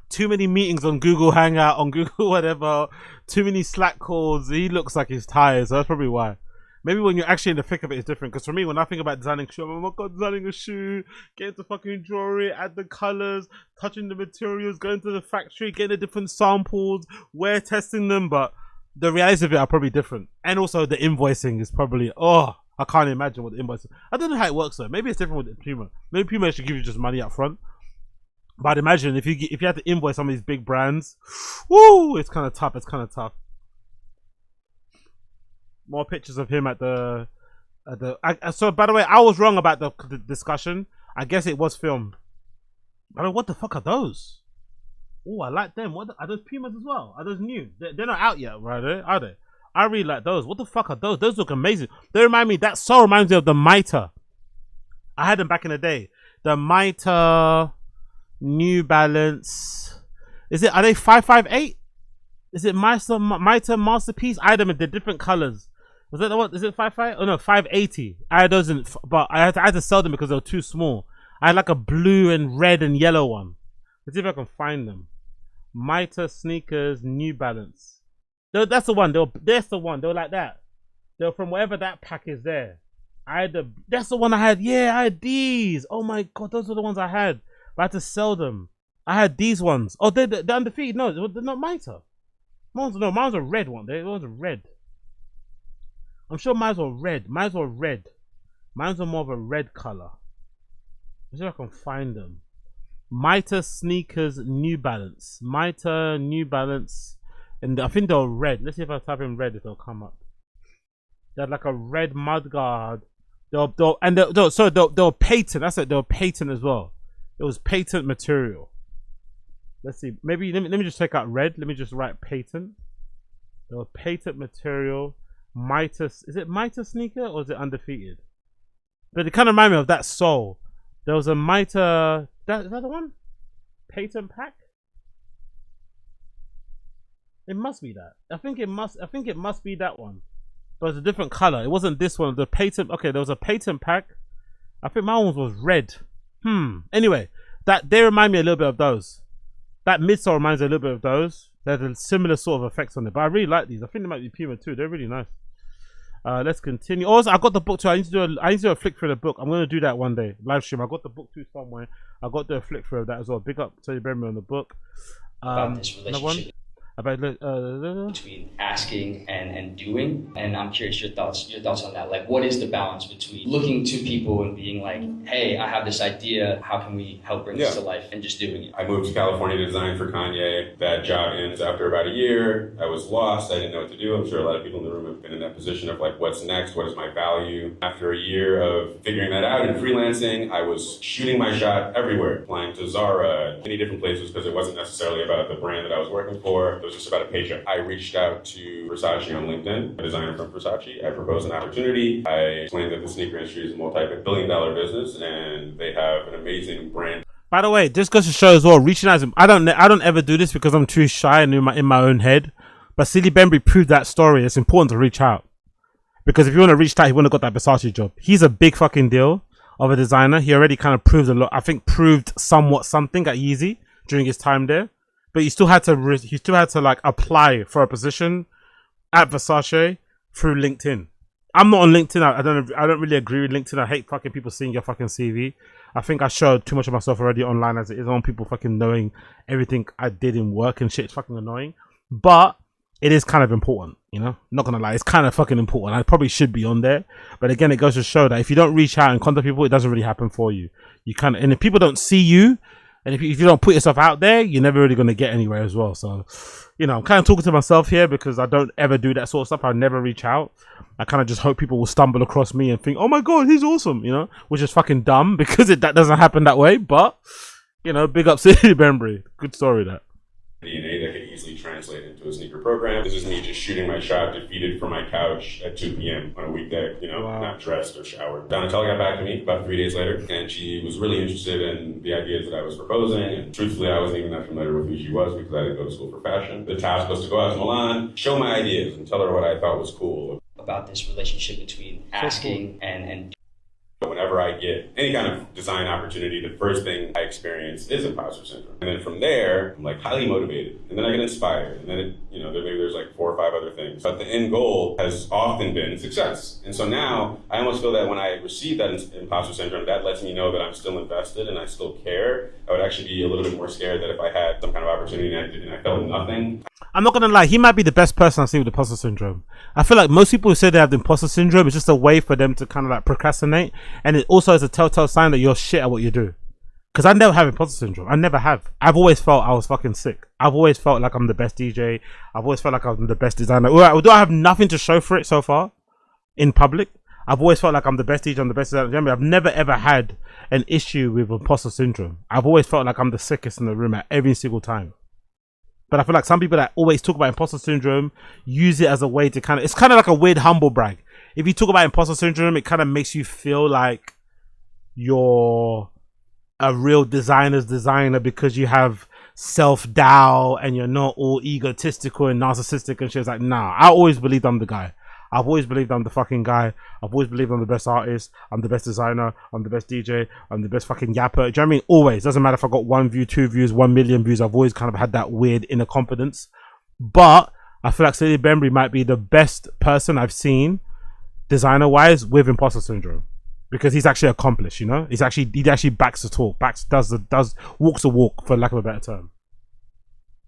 Too many meetings on Google Hangout, on Google whatever, too many Slack calls. He looks like he's tired, so that's probably why. Maybe when you're actually in the thick of it, it's different. Because for me, when I think about designing a shoe, I'm like, oh my God, designing a shoe, getting to fucking draw it, add the colors, touching the materials, going to the factory, getting the different samples, wear testing them, but the realities of it are probably different. And also the invoicing is probably, oh, I can't imagine what the invoicing. I don't know how it works though. Maybe it's different with Puma. Maybe Puma should give you just money up front. But I'd imagine if you had to invoice some of these big brands, woo, it's kind of tough. It's kind of tough. More pictures of him at the so by the way, I was wrong about the discussion. I guess it was filmed. But what the fuck are those? Oh, I like them. What are those Pumas as well? Are those new? They're not out yet, right? Are they? I really like those. What the fuck are those? Those look amazing. They remind me. That so reminds me of the Mitre. I had them back in the day. The Mitre, New Balance. Are they 558? Is it Mitre Masterpiece? I had them in the different colors. Was that the one? Is it 558? Oh no, 580. I had those but I had to sell them because they were too small. I had like a blue and red and yellow one. Let's see if I can find them. Mitre sneakers, New Balance. That's the one. That's the one. They were like that. They were from wherever that pack is there. That's the one I had. Yeah, I had these. Oh my God, those are the ones I had. But I had to sell them. I had these ones. Oh, they're undefeated. No, they're not Mitre. Mine's a red one. Mine's a red. I'm sure mine's were red. Mine's were red. Mine's are more of a red color. Let's see if I can find them. Mitre sneakers, New Balance. Mitre, New Balance. And I think they're red. Let's see if I type in red if they'll come up. They're like a red mudguard. They were patent. That's it. They were patent as well. It was patent material. Let's see. Maybe let me just take out red. Let me just write patent. There was patent material. Mitre. Is it Mitre sneaker or is it undefeated? But it kind of reminded me of that sole. There was a Mitre. Is that the one? Patent pack. It must be that. I think it must be that one. But it's a different color. It wasn't this one. The patent. Okay, there was a patent pack. I think my one was red. Anyway, they remind me a little bit of those. That midsole reminds me a little bit of those. There's a similar sort of effects on it. But I really like these. I think they might be Puma too. They're really nice. Let's continue. Also, I got the book too. I need to do a flick through the book. I'm gonna do that one day. Live stream. I got the book too somewhere. I got to do a flick through of that as well. Big up to Bembury on the book. About this relationship between asking and doing, and I'm curious your thoughts on that. Like, what is the balance between looking to people and being like, hey, I have this idea, how can we help bring this to life, and just doing it? I moved to California to design for Kanye. That job ends after about a year. I was lost. I didn't know what to do. I'm sure a lot of people in the room have been in that position of like, what's next? What is my value? After a year of figuring that out and freelancing, I was shooting my shot everywhere, applying to Zara, many different places, because it wasn't necessarily about the brand that I was working for. It was just about a paycheck. I reached out to Versace on LinkedIn, a designer from Versace. I proposed an opportunity. I explained that the sneaker industry is a multi-billion-dollar business and they have an amazing brand. By the way, this goes to show as well, reaching out to, I don't ever do this because I'm too shy and in my own head. But Salehe Bembury proved that story. It's important to reach out. Because if you want to reach out, he wouldn't have got that Versace job. He's a big fucking deal of a designer. He already kind of proved a lot. I think proved somewhat something at Yeezy during his time there. But he still had to like apply for a position at Versace through LinkedIn. I'm not on LinkedIn. I don't really agree with LinkedIn. I hate fucking people seeing your fucking CV. I think I showed too much of myself already online as it is. On people fucking knowing everything I did in work and shit. It's fucking annoying. But it is kind of important, you know? Not gonna lie, it's kind of fucking important. I probably should be on there. But again, it goes to show that if you don't reach out and contact people, it doesn't really happen for you. You kind of, and if people don't see you, and if you don't put yourself out there, you're never really going to get anywhere as well. So, you know, I'm kind of talking to myself here because I don't ever do that sort of stuff. I never reach out. I kind of just hope people will stumble across me and think, oh my God, he's awesome, you know, which is fucking dumb because that doesn't happen that way. But, you know, big up Salehe Bembury. Good story, that. DNA that could easily translate into a sneaker program. This is me just shooting my shot, defeated from my couch at 2 p.m. on a weekday, you know, not dressed or showered. Donatella got back to me about 3 days later, and she was really interested in the ideas that I was proposing, and truthfully, I wasn't even that familiar with who she was because I didn't go to school for fashion. The task was to go out to Milan, show my ideas, and tell her what I thought was cool. About this relationship between asking and whenever I get any kind of design opportunity, the first thing I experience is imposter syndrome. And then from there, I'm like highly motivated. And then I get inspired. And then, you know, maybe there's like 4 or 5 other things. But the end goal has often been success. And so now I almost feel that when I receive that imposter syndrome, that lets me know that I'm still invested and I still care. I would actually be a little bit more scared that if I had some kind of opportunity and I felt nothing. I'm not going to lie, he might be the best person I've seen with imposter syndrome. I feel like most people who say they have the imposter syndrome, it's just a way for them to kind of like procrastinate. And it also is a telltale sign that you're shit at what you do. Because I never have imposter syndrome. I never have. I've always felt I was fucking sick. I've always felt like I'm the best DJ. I've always felt like I'm the best designer. Although I have nothing to show for it so far in public, I've always felt like I'm the best DJ, I'm the best designer. I've never ever had an issue with imposter syndrome. I've always felt like I'm the sickest in the room at every single time. But I feel like some people that always talk about imposter syndrome use it as a way to kind of, it's kind of like a weird humble brag. If you talk about imposter syndrome, it kind of makes you feel like you're a real designer's designer because you have self-doubt and you're not all egotistical and narcissistic and shit. It's like, nah, I always believed I'm the guy. I've always believed I'm the fucking guy. I've always believed I'm the best artist. I'm the best designer. I'm the best DJ. I'm the best fucking yapper. Do you know what I mean? Always. Doesn't matter if I got 1 view, 2 views, 1 million views. I've always kind of had that weird inner confidence. But I feel like Salehe Bembury might be the best person I've seen designer-wise with imposter syndrome. Because he's actually accomplished, you know? He actually backs the talk. Walks the walk, for lack of a better term.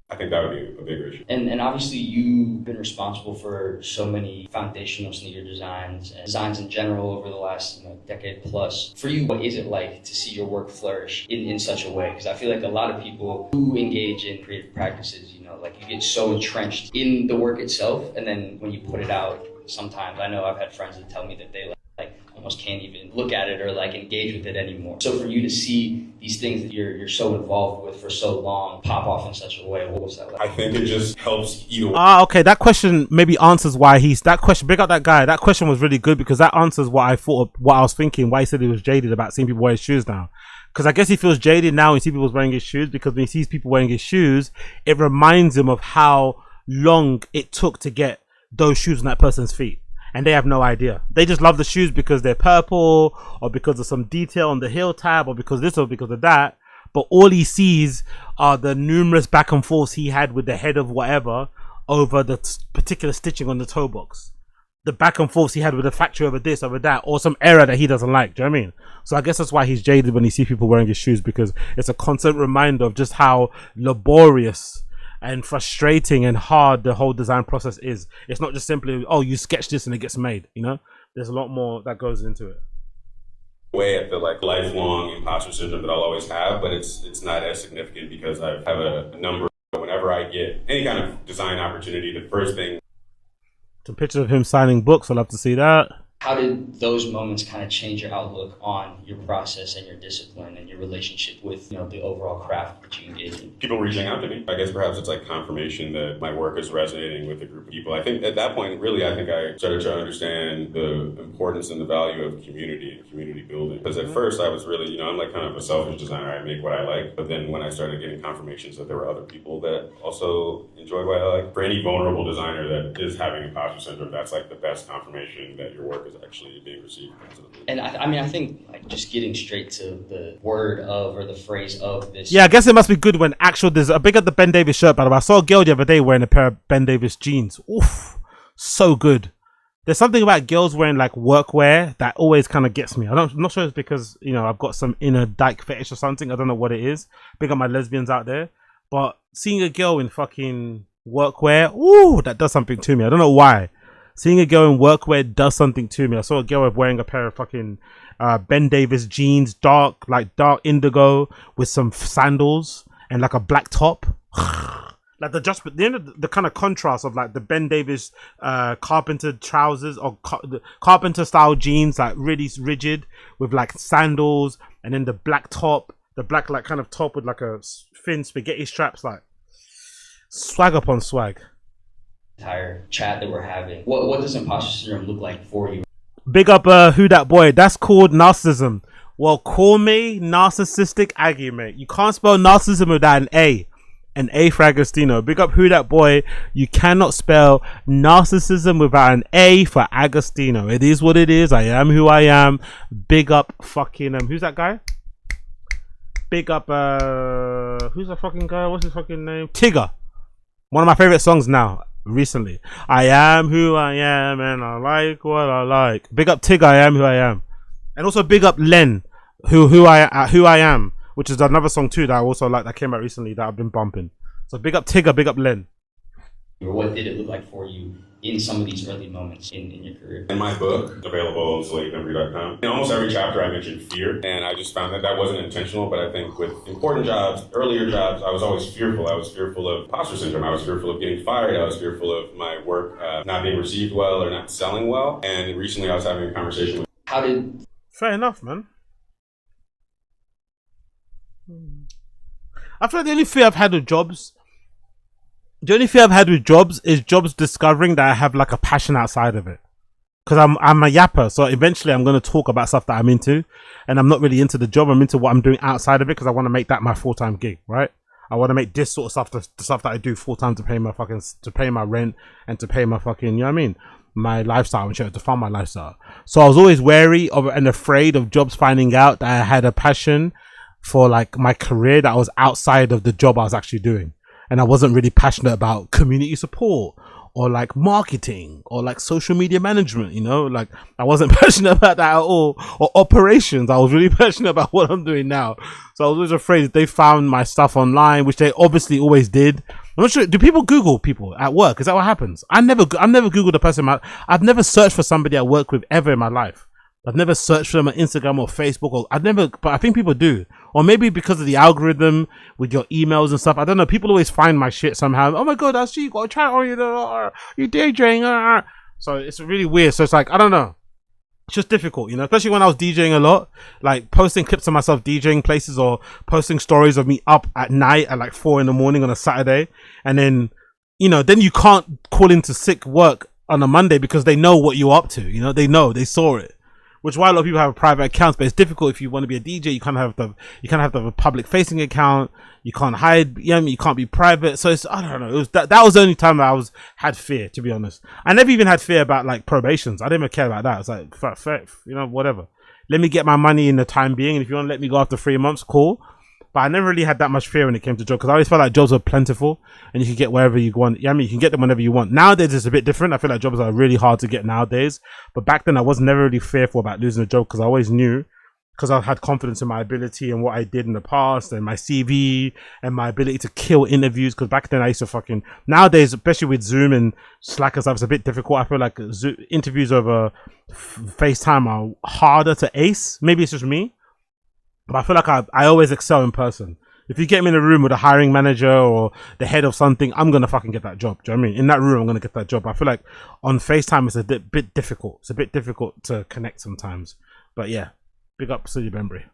I think that would be a bigger issue. And obviously you've been responsible for so many foundational sneaker designs and designs in general over the last decade plus. For you, what is it like to see your work flourish in such a way? Because I feel like a lot of people who engage in creative practices, like you get so entrenched in the work itself, and then when you put it out, sometimes I know I've had friends that tell me that they like almost can't even look at it or like engage with it anymore. So for you to see these things that you're so involved with for so long pop off in such a way, what was that like? I think it just helps you. Okay, that question maybe answers why that question, big up that guy, that question was really good because that answers what I thought, what I was thinking, why he said he was jaded about seeing people wear his shoes now. Because I guess he feels jaded now when he sees people wearing his shoes, because when he sees people wearing his shoes, it reminds him of how long it took to get those shoes on that person's feet. And they have no idea. They just love the shoes because they're purple, or because of some detail on the heel tab, or because of this or because of that. But all he sees are the numerous back and forths he had with the head of whatever over the particular stitching on the toe box. The back and forths he had with the factory over this, over that, or some error that he doesn't like. Do you know what I mean? So I guess that's why he's jaded when he sees people wearing his shoes, because it's a constant reminder of just how laborious and frustrating and hard the whole design process is. It's not just simply, oh, you sketch this and it gets made, you know? There's a lot more that goes into it. Way I feel like lifelong imposter syndrome that I'll always have, but it's not as significant because I have a number. Whenever I get any kind of design opportunity, the first thing. Some pictures of him signing books, I'd love to see that. How did those moments kind of change your outlook on your process and your discipline and your relationship with, the overall craft that you engage in? People reaching out to me. I guess perhaps it's like confirmation that my work is resonating with a group of people. I think at that point, really, I started to understand the importance and the value of community and community building. Because at first I was really, I'm like kind of a selfish designer. I make what I like. But then when I started getting confirmations that there were other people that also enjoyed what I like, for any vulnerable designer that is having imposter syndrome, that's like the best confirmation that your work is actually being received positively. And I think like just getting straight to the word of or the phrase of this. Yeah, I guess it must be good when there's a big up the Ben Davis shirt, by the way. I saw a girl the other day wearing a pair of Ben Davis jeans. Oof, so good. There's something about girls wearing like workwear that always kind of gets me. I'm not sure it's because, I've got some inner dyke fetish or something. I don't know what it is. Big up my lesbians out there. But seeing a girl in fucking workwear, ooh, that does something to me. I don't know why. Seeing a girl in workwear does something to me. I saw a girl wearing a pair of fucking Ben Davis jeans, dark indigo, with some sandals and like a black top. Like the kind of contrast of like the Ben Davis carpenter trousers or carpenter style jeans, like really rigid with like sandals, and then the black top, the black like kind of top with like a thin spaghetti straps, like swag upon swag. Entire chat that we're having. What does imposter syndrome look like for you? Big up who that boy. That's called narcissism. Well, call me narcissistic Aggie, mate. You can't spell narcissism without an A. An A for Agostinho. Big up who that boy. You cannot spell narcissism without an A for Agostinho. It is what it is. I am who I am. Big up fucking who's that guy? Big up who's that fucking guy? What's his fucking name? Tigger. One of my favorite songs now. Recently, I am who I am and I like what I like. Big up Tig, I am who I am, and also big up Len, who I am, which is another song too that I also like that came out recently that I've been bumping. So big up Tigger, big up Len. What did it look like for you in some of these early moments in your career? In my book, available on SaleheBembury.com, in almost every chapter I mentioned fear, and I just found that wasn't intentional, but I think with important jobs, earlier jobs, I was always fearful. I was fearful of imposter syndrome. I was fearful of getting fired. I was fearful of my work not being received well or not selling well. And recently I was having a conversation with... Fair enough, man. I feel like the only fear I've had with jobs is jobs discovering that I have like a passion outside of it. Because I'm a yapper, so eventually I'm going to talk about stuff that I'm into, and I'm not really into the job. I'm into what I'm doing outside of it because I want to make that my full-time gig, right? I want to make this sort of stuff, the stuff that I do full-time to pay my rent and to pay my fucking, you know what I mean? My lifestyle and shit, to fund my lifestyle. So I was always wary of and afraid of jobs finding out that I had a passion for like my career that was outside of the job I was actually doing. And I wasn't really passionate about community support or like marketing or like social media management, like I wasn't passionate about that at all, or operations. I was really passionate about what I'm doing now. So I was always afraid that they found my stuff online, which they obviously always did. I'm not sure. Do people Google people at work? Is that what happens? I've never Googled a person. I've never searched for somebody I work with ever in my life. I've never searched for them on Instagram or Facebook, but I think people do. Or maybe because of the algorithm with your emails and stuff. I don't know. People always find my shit somehow. Oh my God, I see you got a chat on you DJing. So it's really weird. So it's like, I don't know. It's just difficult, you know, especially when I was DJing a lot, like posting clips of myself DJing places or posting stories of me up at night at like 4 in the morning on a Saturday. And then, you know, then you can't call into sick work on a Monday because they know what you're up to, you know, they saw it. Which is why a lot of people have private accounts, but it's difficult if you want to be a DJ. You can't have a public facing account. You can't hide. You can't be private. So it's, I don't know. It was that was the only time I had fear, to be honest. I never even had fear about like probations. I didn't even care about that. It's like, you know, whatever. Let me get my money in the time being, and if you want to let me go after 3 months, cool. But I never really had that much fear when it came to jobs because I always felt like jobs were plentiful and you can get wherever you want. Yeah, I mean, you can get them whenever you want. Nowadays, it's a bit different. I feel like jobs are really hard to get nowadays. But back then, I was never really fearful about losing a job because I always knew, because I had confidence in my ability and what I did in the past and my CV and my ability to kill interviews. Because back then, I used to fucking... Nowadays, especially with Zoom and Slack and stuff, it's a bit difficult. I feel like interviews over FaceTime are harder to ace. Maybe it's just me. But I feel like I always excel in person. If you get me in a room with a hiring manager or the head of something, I'm going to fucking get that job. Do you know what I mean? In that room, I'm going to get that job. I feel like on FaceTime, it's a bit difficult. It's a bit difficult to connect sometimes. But yeah, big up City Bembury.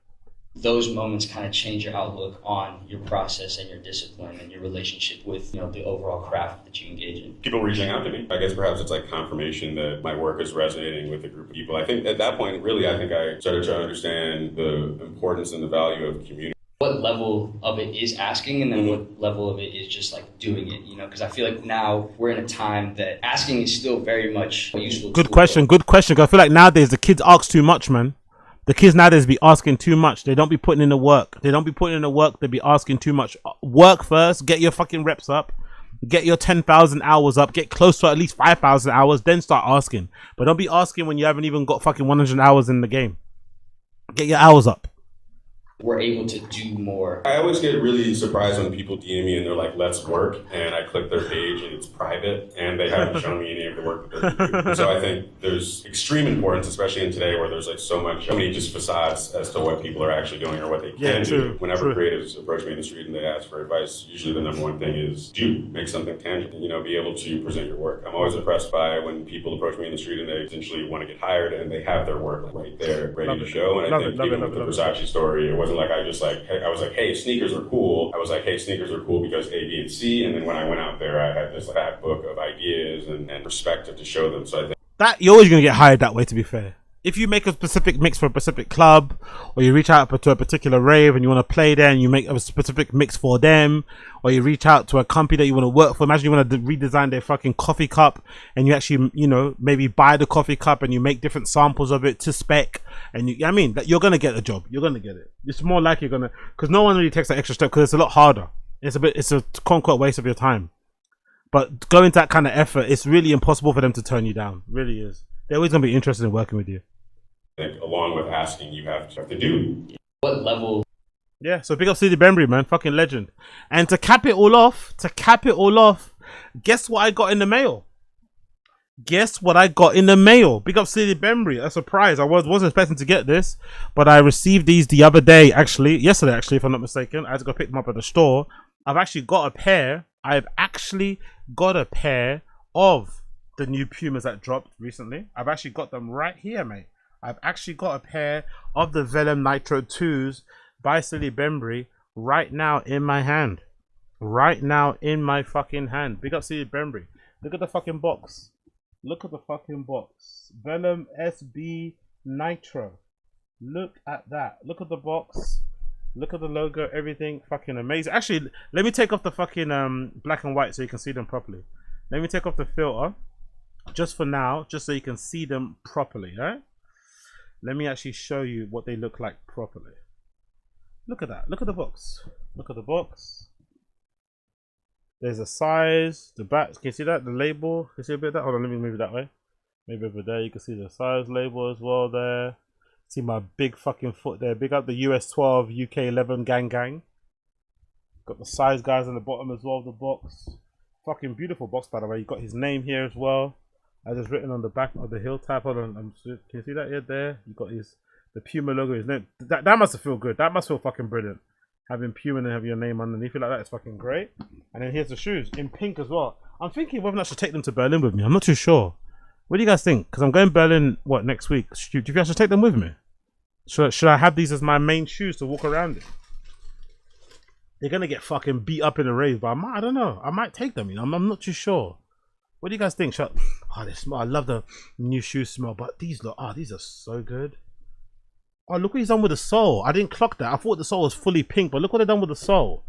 Those moments kind of change your outlook on your process and your discipline and your relationship with, you know, the overall craft that you engage in. People reaching out to me. I guess perhaps it's like confirmation that my work is resonating with a group of people. I think at that point, really, I think I started to understand the importance and the value of community. What level of it is asking, and then what level of it is just like doing it, you know? Because I feel like now we're in a time that asking is still very much a useful tool. Good question. I feel like nowadays the kids ask too much, man. The kids nowadays be asking too much. They don't be putting in the work. They be asking too much. Work first. Get your fucking reps up. Get your 10,000 hours up. Get close to at least 5,000 hours. Then start asking. But don't be asking when you haven't even got fucking 100 hours in the game. Get your hours up. We're able to do more. I always get really surprised when people DM me and they're like, let's work, and I click their page and it's private and they haven't shown me any of the work that they're doing. So I think there's extreme importance, especially in today where there's like so many just facades as to what people are actually doing or what they can do. Whenever creatives approach me in the street and they ask for advice, usually the number one thing is make something tangible, you know, be able to present your work. I'm always impressed by when people approach me in the street and they essentially want to get hired and they have their work right there ready to show. And I think even with the Versace story, it wasn't like I was like, hey, sneakers are cool. I was like, hey, sneakers are cool because A, B, and C. And then when I went out there, I had this fat book of ideas and perspective to show them. So I think that you're always going to get hired that way, to be fair. If you make a specific mix for a specific club, or you reach out to a particular rave and you want to play there and you make a specific mix for them, or you reach out to a company that you want to work for, imagine you want to redesign their fucking coffee cup and you actually, you know, maybe buy the coffee cup and you make different samples of it to spec, and I mean, that you're going to get a job. You're going to get it. It's more likely you're going to, because no one really takes that extra step because it's a lot harder. It's a quote-unquote waste of your time. But going to that kind of effort, it's really impossible for them to turn you down. It really is. They're always going to be interested in working with you. I think along with asking, you have to do. What level? Yeah, so big up City Bembury, man. Fucking legend. And to cap it all off, guess what I got in the mail? Big up City Bembury. A surprise. I wasn't expecting to get this, but I received these the other day, yesterday, if I'm not mistaken. I had to go pick them up at the store. I've actually got a pair of the new Pumas that dropped recently. I've actually got them right here, mate. I've actually got a pair of the Velum Nitro 2s by Salehe Bembury right now in my hand. Right now in my fucking hand. Big up Salehe Bembury. Look at the fucking box. Velum SB Nitro. Look at that. Look at the box. Look at the logo. Everything fucking amazing. Actually, let me take off the fucking black and white so you can see them properly. Let me take off the filter. Just for now. Just so you can see them properly. Right? Let me actually show you what they look like properly. Look at that. Look at the box. There's a size. The back. Can you see that? The label. Can you see a bit of that? Hold on. Let me move it that way. Maybe over there. You can see the size label as well there. See my big fucking foot there. Big up the US 12, UK 11 gang. Got the size guys on the bottom as well of the box. Fucking beautiful box, by the way. You got his name here as well. As it's written on the back of the heel tab. Hold on, can you see that here? There, you got the Puma logo. His name. That must feel good. That must feel fucking brilliant. Having Puma and have your name underneath it like that is fucking great. And then here's the shoes in pink as well. I'm thinking whether or not I should take them to Berlin with me. I'm not too sure. What do you guys think? Because I'm going Berlin, what, next week? Do you think I should take them with me? Should I have these as my main shoes to walk around in? They're going to get fucking beat up in a rave, but I don't know. I might take them, you know. I'm not too sure. What do you guys think? Oh, they smell. I love the new shoe smell, but these look, these are so good. Oh, look what he's done with the sole. I didn't clock that. I thought the sole was fully pink, but look what they've done with the sole.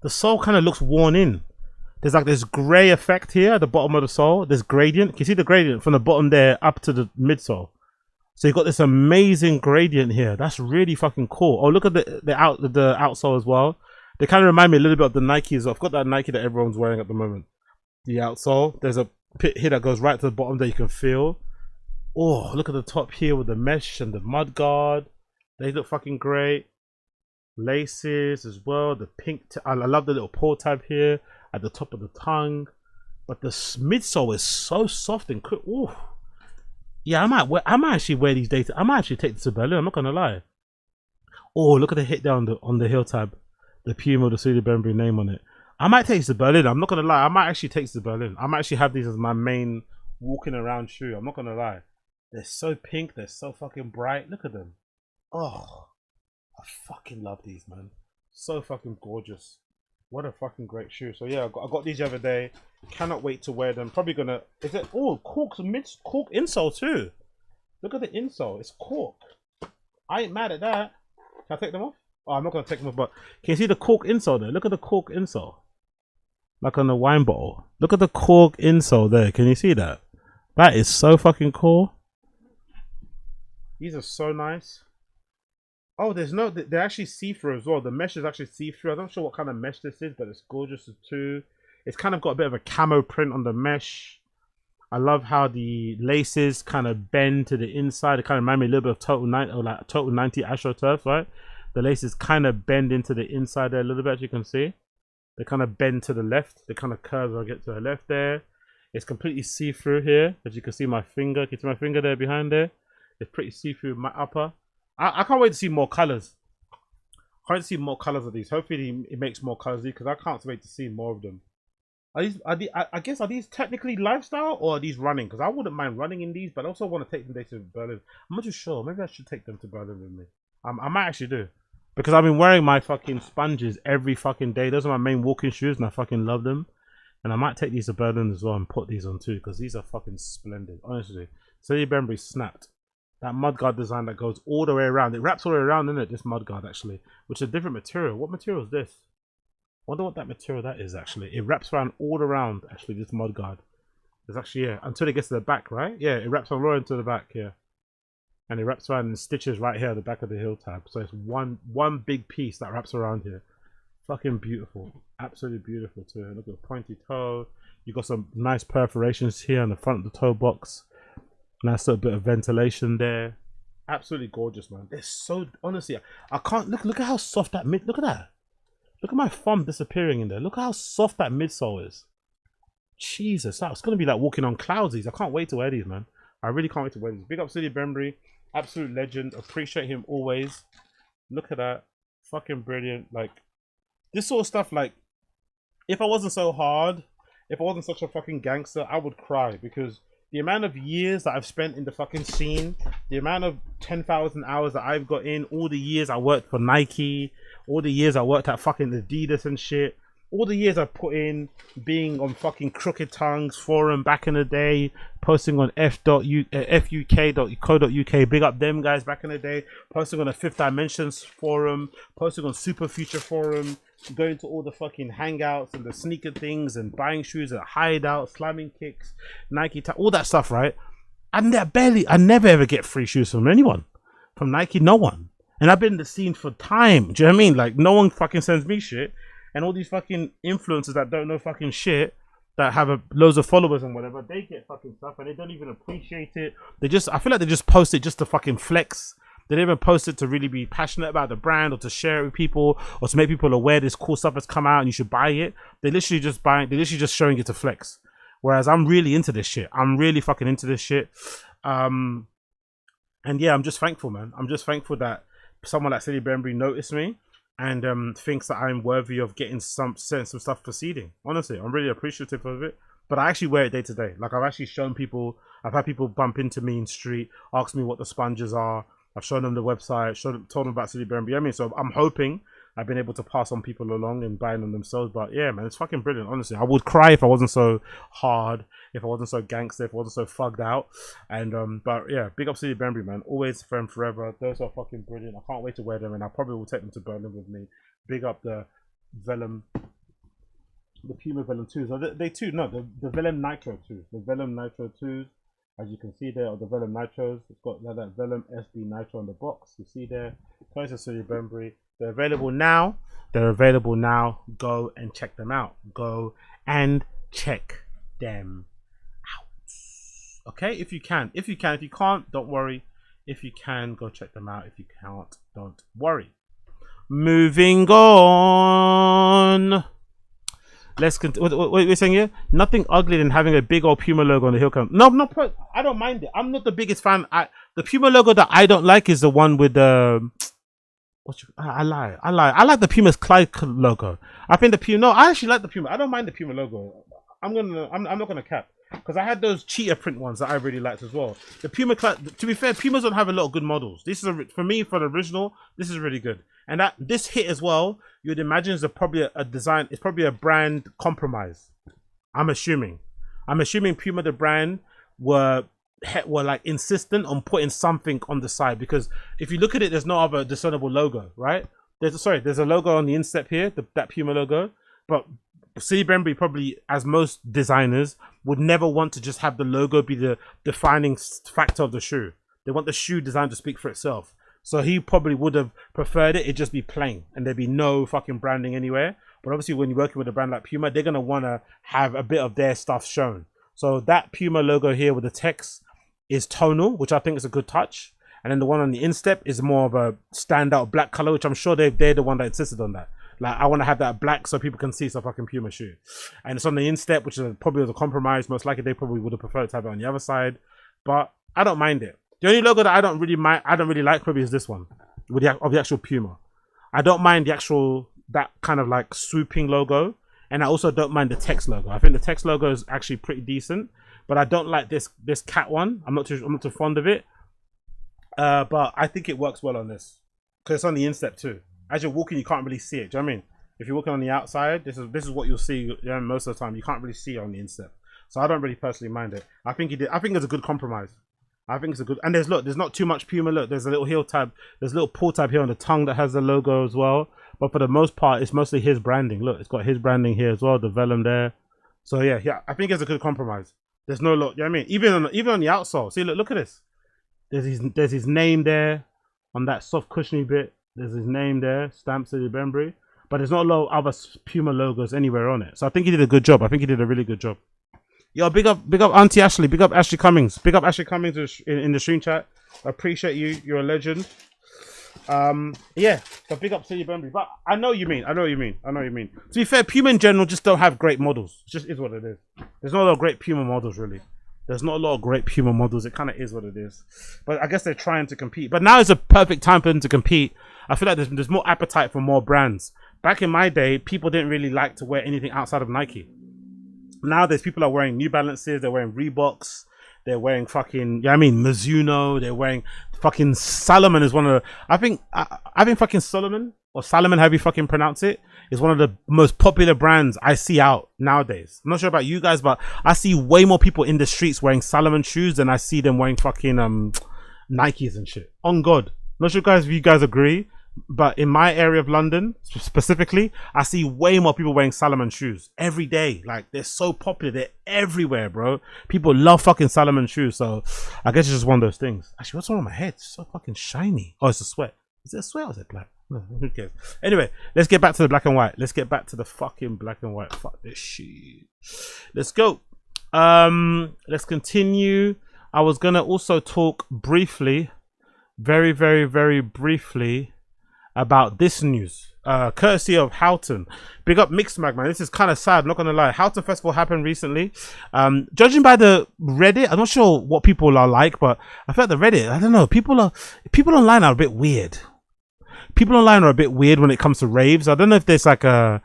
The sole kind of looks worn in. There's like this grey effect here at the bottom of the sole. There's gradient. Can you see the gradient from the bottom there up to the midsole? So you've got this amazing gradient here. That's really fucking cool. Oh, look at the outsole as well. They kind of remind me a little bit of the Nikes. I've got that Nike that everyone's wearing at the moment. The outsole. There's a pit here that goes right to the bottom that you can feel. Oh, look at the top here with the mesh and the mud guard. They look fucking great. Laces as well. The pink. I love the little paw tab here at the top of the tongue. But the midsole is so soft and quick. Ooh. Yeah, I might actually wear these days. I might actually take this to Berlin. I'm not gonna lie. Oh, look at the hit down on the heel tab. The Puma, the Salehe Bembury name on it. I might take this to Berlin. I'm not gonna lie. I might actually take this to Berlin. I might actually have these as my main walking around shoe. I'm not gonna lie. They're so pink. They're so fucking bright. Look at them. Oh, I fucking love these, man. So fucking gorgeous. What a fucking great shoe. So yeah, I got these the other day. Cannot wait to wear them. Probably gonna. Is it? Oh, cork insole too. Look at the insole. It's cork. I ain't mad at that. Can I take them off? Oh, I'm not gonna take them off. But can you see the cork insole there? Look at the cork insole. Like on the wine bottle. Look at the cork insole there. Can you see that? That is so fucking cool. These are so nice. Oh, they're actually see-through as well. The mesh is actually see-through. I'm not sure what kind of mesh this is, but it's gorgeous too. It's kind of got a bit of a camo print on the mesh. I love how the laces kind of bend to the inside. It kind of remind me a little bit of Total 90 AstroTurf, right? The laces kind of bend into the inside there a little bit, as you can see. They kind of bend to the left. They kind of curve as I get to the left there. It's completely see-through here, as you can see my finger. Can you see my finger there behind there? It's pretty see-through my upper. I can't wait to see more colors. I can't see more colors of these. Hopefully it makes more colors because I can't wait to see more of them. I guess are these technically lifestyle or are these running? Because I wouldn't mind running in these, but I also want to take them to Berlin. I'm not too sure. Maybe I should take them to Berlin with me. I might actually do. Because I've been wearing my fucking sponges every fucking day. Those are my main walking shoes and I fucking love them. And I might take these to Berlin as well and put these on too because these are fucking splendid. Honestly. Salehe Bembury snapped. That mudguard design that goes all the way around. It wraps all the way around, isn't it? This mudguard actually. Which is a different material. What material is this? I wonder what that material that is actually. It wraps around all around actually, this mudguard. It's actually, yeah, until it gets to the back, right? Yeah, it wraps all around to the back here. And it wraps around and stitches right here at the back of the heel tab. So it's one big piece that wraps around here. Fucking beautiful. Absolutely beautiful too. Look at the pointy toe. You got some nice perforations here on the front of the toe box. Nice little bit of ventilation there. Absolutely gorgeous, man. It's so, honestly, I can't, look at how soft that look at that. Look at my thumb disappearing in there. Look at how soft that midsole is. Jesus, that's going to be like walking on clouds. I can't wait to wear these, man. I really can't wait to wear these. Big up Salehe Bembury. Absolute legend. Appreciate him always. Look at that. Fucking brilliant. Like, this sort of stuff, like, if I wasn't so hard, if I wasn't such a fucking gangster, I would cry because the amount of years that I've spent in the fucking scene, the amount of 10,000 hours that I've got in, all the years I worked for Nike, all the years I worked at fucking Adidas and shit, all the years I put in being on fucking Crooked Tongues forum back in the day, posting on fuk.co.uk, big up them guys back in the day, posting on the Fifth Dimensions forum, posting on Super Future forum, going to all the fucking hangouts and the sneaker things and buying shoes at Hideout, slamming kicks, Nike, all that stuff, right? And I never ever get free shoes from anyone. From Nike, no one. And I've been in the scene for time. Do you know what I mean? Like, no one fucking sends me shit. And all these fucking influencers that don't know fucking shit, that have loads of followers and whatever, they get fucking stuff and they don't even appreciate it. I feel like they just post it just to fucking flex. They don't even post it to really be passionate about the brand or to share it with people or to make people aware this cool stuff has come out and you should buy it. They're literally just showing it to flex. Whereas I'm really into this shit. I'm really fucking into this shit. And yeah, I'm just thankful, man. I'm just thankful that someone like Salehe Bembury noticed me and thinks that I'm worthy of getting some stuff proceeding. Honestly, I'm really appreciative of it. but I actually wear it day to day. Like I've actually shown people, I've had people bump into me in the street, ask me what the sponges are. I've shown them the website, told them about Salehe Bembury. I mean, so I'm hoping I've been able to pass on people along and buying them themselves. But yeah, man, it's fucking brilliant. Honestly, I would cry if I wasn't so hard, if I wasn't so gangster, if I wasn't so fugged out. And but yeah, big up Salehe Bembury, man. Always friend forever. Those are fucking brilliant. I can't wait to wear them, and I probably will take them to Berlin with me. Big up the Velum, the Puma Velum 2s. The Velum Nitro 2s. The Velum Nitro 2s. As you can see there, are the Velum Nitros. It's got that Velum SB Nitro on the box. You see there. Close to Salehe Bembury. They're available now. They're available now. Go and check them out. Go and check them out. Okay, if you can. If you can't, don't worry. If you can, go check them out. If you can't, don't worry. Moving on. Let's continue. What we're saying here? Nothing ugly than having a big old Puma logo on the heel cam. No, I don't mind it. I'm not the biggest fan. The Puma logo that I don't like is the one with the. I lie. I like the Puma's Clyde logo. I think the Puma. No, I actually like the Puma. I don't mind the Puma logo. I'm not gonna cap because I had those cheetah print ones that I really liked as well. The Puma. To be fair, Pumas don't have a lot of good models. This is for me, for the original. This is really good. And that this hit as well, you'd imagine is probably a design. It's probably a brand compromise. I'm assuming Puma the brand were like insistent on putting something on the side, because if you look at it, there's no other discernible logo, right? There's a logo on the instep here, that Puma logo, but Salehe Bembury probably, as most designers, would never want to just have the logo be the defining factor of the shoe. They want the shoe design to speak for itself. So he probably would have preferred it just be plain and there'd be no fucking branding anywhere. But obviously when you're working with a brand like Puma, they're going to want to have a bit of their stuff shown. So that Puma logo here with the text is tonal, which I think is a good touch. And then the one on the instep is more of a standout black color, which I'm sure they're the one that insisted on that. Like, I want to have that black so people can see it's a fucking Puma shoe. And it's on the instep, which is probably the compromise. Most likely they probably would have preferred to have it on the other side. But I don't mind it. The only logo that I don't really like probably is this one with the actual Puma. I don't mind that kind of like swooping logo, and I also don't mind the text logo. I think the text logo is actually pretty decent, but I don't like this cat one. I'm not too fond of it. But I think it works well on this because it's on the instep too. As you're walking, you can't really see it. Do you know what I mean? If you're walking on the outside, this is what you'll see. Yeah, most of the time you can't really see it on the instep. So I don't really personally mind it. I think it's a good compromise. I think it's a good, and there's not too much Puma. Look, there's a little heel tab, there's a little pull tab here on the tongue that has the logo as well. But for the most part, it's mostly his branding. Look, it's got his branding here as well, the Velum there. So yeah, I think it's a good compromise. There's no lot, you know what I mean? Even on the outsole, see, look at this. There's his name there on that soft cushiony bit. There's his name there, stamped Salehe Bembury. But there's not a lot of other Puma logos anywhere on it. So I think he did a good job. I think he did a really good job. Yo, big up Auntie Ashley, big up Ashley Cummings, big up Ashley Cummings in the stream chat. I appreciate you. You're a legend. Yeah, so big up Salehe Bembury. But I know what you mean. To be fair, Puma in general just don't have great models. It just is what it is. There's not a lot of great Puma models really. There's not a lot of great Puma models. It kind of is what it is. But I guess they're trying to compete. But now is a perfect time for them to compete. I feel like there's more appetite for more brands. Back in my day, people didn't really like to wear anything outside of Nike. Nowadays, people are wearing New Balances, they're wearing Reeboks, they're wearing fucking, Mizuno, they're wearing fucking Salomon is one of the, I think fucking Salomon, however you fucking pronounce it, is one of the most popular brands I see out nowadays. I'm not sure about you guys, but I see way more people in the streets wearing Salomon shoes than I see them wearing fucking Nikes and shit. On God. Not sure if you guys agree, but in my area of London specifically, I see way more people wearing Salomon shoes every day. Like, they're so popular, they're everywhere, bro. People love fucking Salomon shoes. So I guess it's just one of those things. Actually, what's wrong with my head? It's so fucking shiny. Oh, it's a sweat. Is it a sweat or is it black? No, who cares? Anyway, let's get back to the black and white. Let's get back to the fucking black and white. Fuck this shit. Let's go. Let's continue. I was gonna also talk briefly, very, very, very briefly, about this news, courtesy of Houghton. Big up Mixed Mag, man. This is kind of sad, not gonna lie. Houghton Festival happened recently. Judging by the Reddit, I'm not sure what people are like, but I felt the Reddit, I don't know, people online are a bit weird. People online are a bit weird when it comes to raves. I don't know if there's like a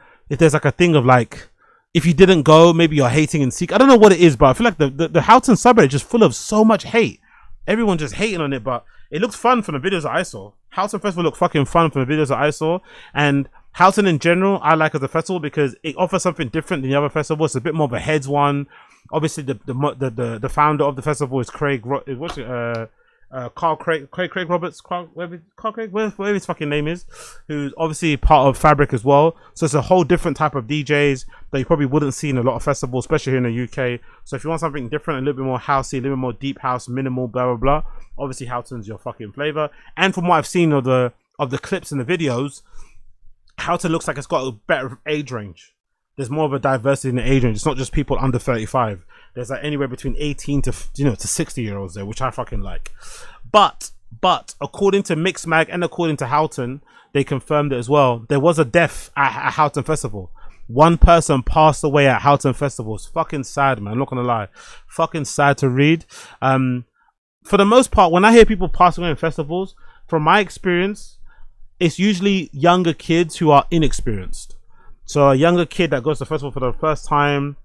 thing of like, if you didn't go, maybe you're hating and seek. I don't know what it is, but I feel like the Houghton subreddit is just full of so much hate. Everyone just hating on it, but it looks fun from the videos that I saw. Houghton Festival looked fucking fun from the videos that I saw. And Houghton in general, I like as a festival because it offers something different than the other festivals. It's a bit more of a heads one. Obviously, the founder of the festival is Craig Roberts, whatever his fucking name is, who's obviously part of Fabric as well. So it's a whole different type of DJs that you probably wouldn't see in a lot of festivals, especially here in the UK. So if you want something different, a little bit more housey, a little bit more deep house, minimal, blah blah blah, obviously Houghton's your fucking flavor. And from what I've seen of the clips and the videos, Houghton looks like it's got a better age range. There's more of a diversity in the age range. It's not just people under 35. There's like anywhere between 18 to 60-year-olds there, which I fucking like. But according to Mixmag and according to Houghton, they confirmed it as well. There was a death at Houghton Festival. One person passed away at Houghton Festival. It's fucking sad, man. I'm not gonna lie. Fucking sad to read. For the most part, when I hear people pass away in festivals, from my experience, it's usually younger kids who are inexperienced. So a younger kid that goes to the festival for the first time,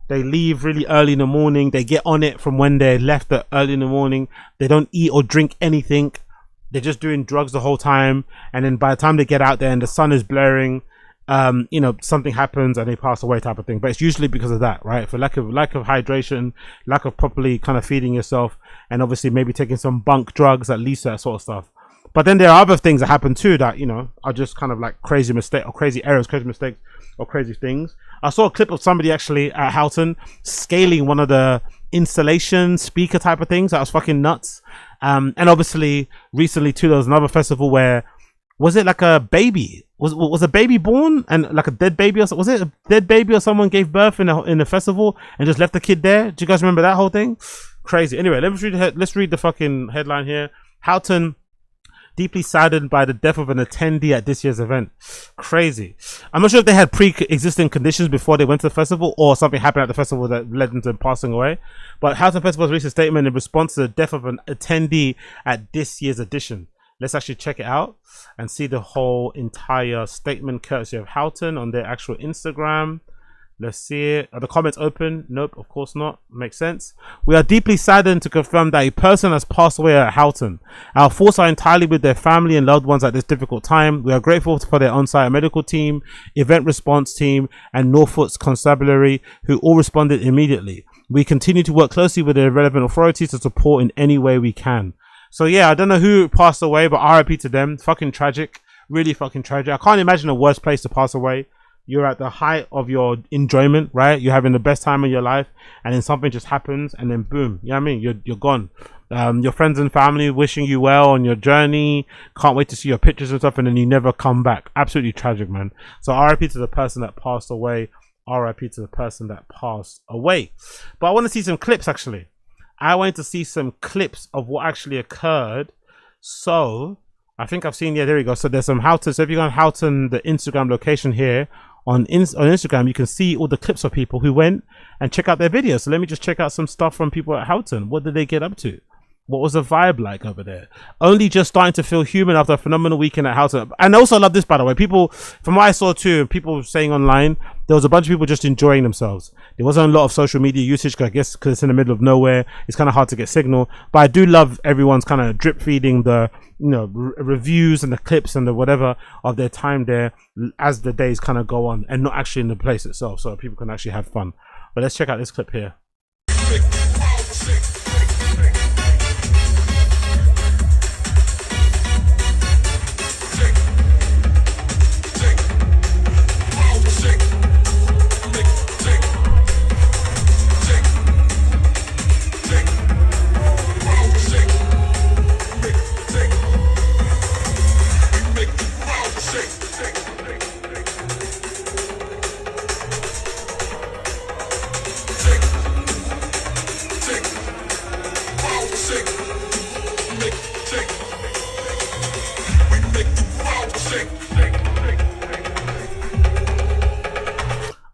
they leave really early in the morning. They get on it from when they left early in the morning. They don't eat or drink anything. They're just doing drugs the whole time. And then by the time they get out there and the sun is blaring, something happens and they pass away type of thing. But it's usually because of that, right? For lack of hydration, lack of properly kind of feeding yourself, and obviously maybe taking some bunk drugs, at least that sort of stuff. But then there are other things that happen too that, are just kind of like crazy mistake or crazy errors, crazy mistakes or crazy things. I saw a clip of somebody actually at Houghton scaling one of the installation speaker type of things. That was fucking nuts. And obviously recently too, there was another festival where, was it like a baby? Was a baby born and like a dead baby, or was it a dead baby or someone gave birth in the festival and just left the kid there? Do you guys remember that whole thing? Crazy. Anyway, let's read the fucking headline here. Houghton deeply saddened by the death of an attendee at this year's event. Crazy. I'm not sure if they had pre-existing conditions before they went to the festival or something happened at the festival that led them to passing away. But Houghton Festival released a statement in response to the death of an attendee at this year's edition. Let's actually check it out and see the whole entire statement courtesy of Houghton on their actual Instagram. Let's see it. Are the comments open? Nope, of course not. Makes sense. We are deeply saddened to confirm that a person has passed away at Houghton. Our thoughts are entirely with their family and loved ones at this difficult time. We are grateful for their on-site medical team, event response team, and Norfolk's constabulary, who all responded immediately. We continue to work closely with the relevant authorities to support in any way we can. So yeah, I don't know who passed away, but RIP to them. Fucking tragic. Really fucking tragic. I can't imagine a worse place to pass away. You're at the height of your enjoyment, right? You're having the best time of your life, and then something just happens, and then boom, you know what I mean? You're gone. Your friends and family wishing you well on your journey, can't wait to see your pictures and stuff, and then you never come back. Absolutely tragic, man. So RIP to the person that passed away. RIP to the person that passed away. But I want to see some clips, actually. I wanted to see some clips of what actually occurred. So I think I've seen, yeah, there we go. So there's some Houghton. So if you go on Houghton, the Instagram location here, on Instagram, you can see all the clips of people who went and check out their videos. So let me just check out some stuff from people at Houghton. What did they get up to? What was the vibe like over there? Only just starting to feel human after a phenomenal weekend at Houghton. And also I love this, by the way. People, from what I saw too, people saying online, there was a bunch of people just enjoying themselves. There wasn't a lot of social media usage, I guess, because it's in the middle of nowhere. It's kind of hard to get signal. But I do love everyone's kind of drip feeding the, reviews and the clips and the whatever of their time there as the days kind of go on, and not actually in the place itself, so people can actually have fun. But let's check out this clip here.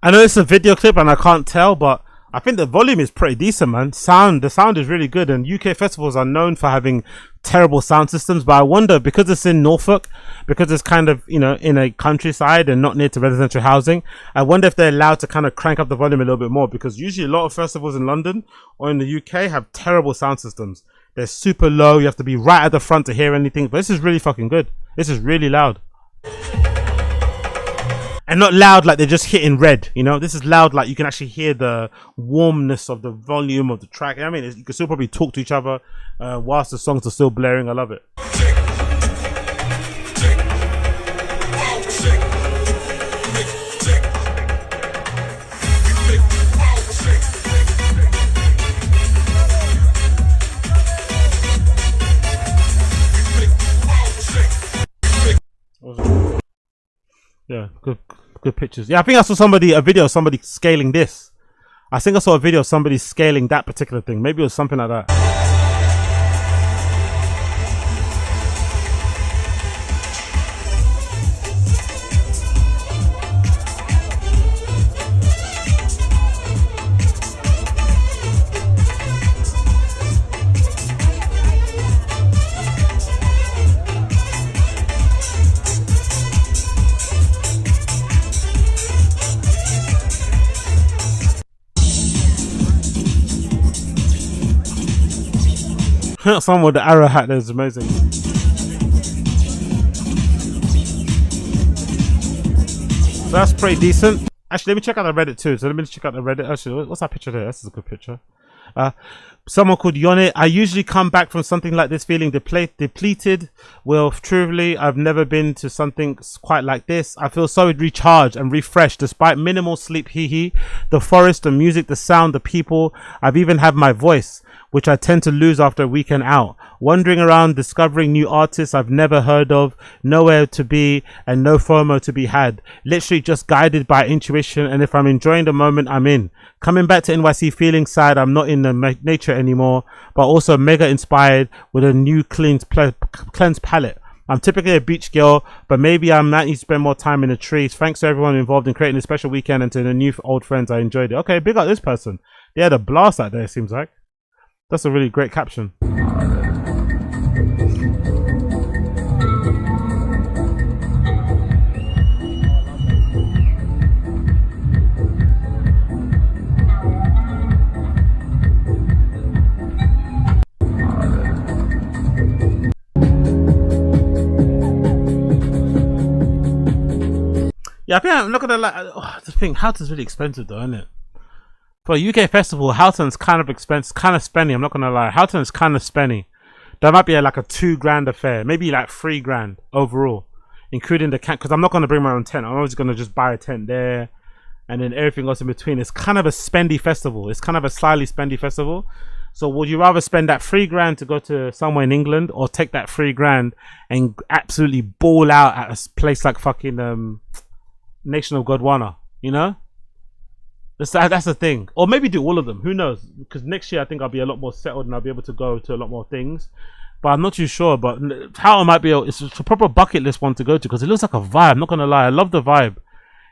I know it's a video clip and I can't tell, but I think the volume is pretty decent, man. The sound is really good, and UK festivals are known for having terrible sound systems, but I wonder, because it's in Norfolk, because it's kind of, you know, in a countryside and not near to residential housing, I wonder if they're allowed to kind of crank up the volume a little bit more, because usually a lot of festivals in London or in the UK have terrible sound systems. They're super low, you have to be right at the front to hear anything, but this is really fucking good. This is really loud. And not loud like they're just hitting red, you know. This is loud like you can actually hear the warmness of the volume of the track. I mean, you can still probably talk to each other whilst the songs are still blaring. I love it. Yeah, good pictures. Yeah, I think I saw a video of somebody scaling this. I think I saw a video of somebody scaling that particular thing. Maybe it was something like that. Someone with the arrow hat there is amazing. So that's pretty decent. Actually, let me check out the Reddit too. So let me check out the Reddit. Actually, what's that picture there? This is a good picture. Someone called Yonit. I usually come back from something like this feeling depleted. Well, truly, I've never been to something quite like this. I feel so recharged and refreshed despite minimal sleep. The forest, the music, the sound, the people. I've even had my voice, which I tend to lose after a weekend out. Wandering around, discovering new artists I've never heard of, nowhere to be and no FOMO to be had. Literally just guided by intuition, and if I'm enjoying the moment, I'm in. Coming back to NYC feeling sad I'm not in the nature anymore, but also mega inspired with a new cleansed palette. I'm typically a beach girl, but maybe I might need to spend more time in the trees. Thanks to everyone involved in creating a special weekend and to the new old friends. I enjoyed it. Okay, big up this person. They had a blast out there, it seems like. That's a really great caption. Yeah, I think I'm not gonna lie. The thing, Houghton's really expensive though, isn't it? For a UK festival, Houghton's kind of expensive, kind of spenny. I'm not gonna lie, Houghton's kind of spenny. That might be like a $2,000 affair, maybe like $3,000 overall, including the tent. Because I'm not gonna bring my own tent. I'm always gonna just buy a tent there, and then everything else in between. It's kind of a spendy festival. It's kind of a slightly spendy festival. So would you rather spend that $3,000 to go to somewhere in England, or take that $3,000 and absolutely ball out at a place like fucking Nation of Gondwana? You know? That's the thing. Or maybe do all of them. Who knows? Because next year I think I'll be a lot more settled and I'll be able to go to a lot more things. But I'm not too sure. But how it might be, it's a proper bucket list one to go to because it looks like a vibe. I'm not going to lie. I love the vibe.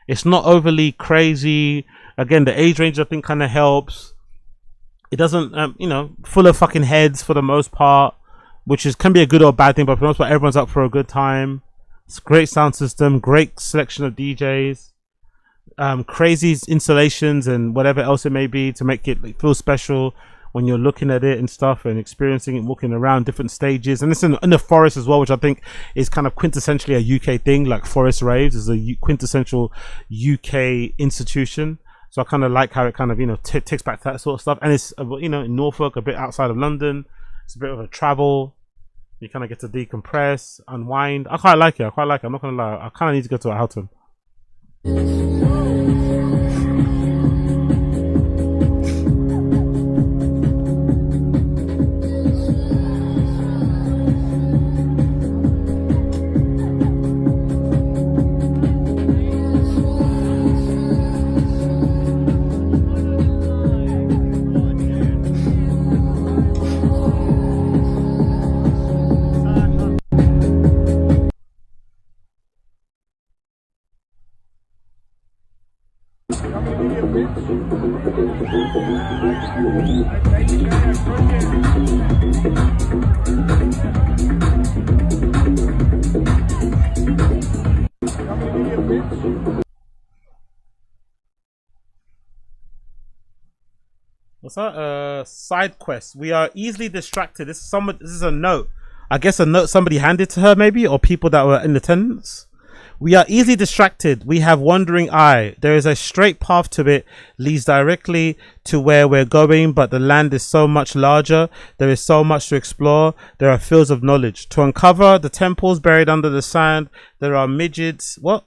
It's not overly crazy. Again, the age range I think kind of helps. It doesn't, you know, full of fucking heads for the most part, which can be a good or bad thing. But for the most part, everyone's up for a good time. It's a great sound system, great selection of DJs. Crazy installations and whatever else it may be to make it like, feel special when you're looking at it and stuff and experiencing it, walking around different stages. And it's in the forest as well, which I think is kind of quintessentially a UK thing. Like forest raves is a quintessential UK institution, so I kind of like how it kind of, you know, takes back to that sort of stuff. And it's, you know, in Norfolk, a bit outside of London. It's a bit of a travel. You kind of get to decompress, unwind. I quite like it. I'm not gonna lie, I kind of need to go to a Houghton. What's that? Side quest. We are easily distracted. This is a note. I guess a note somebody handed to her, maybe, or people that were in attendance. We are easily distracted. We have wandering eye. There is a straight path to it, leads directly to where we're going, but the land is so much larger. There is so much to explore. There are fields of knowledge to uncover. The temples buried under the sand. There are midgets. What?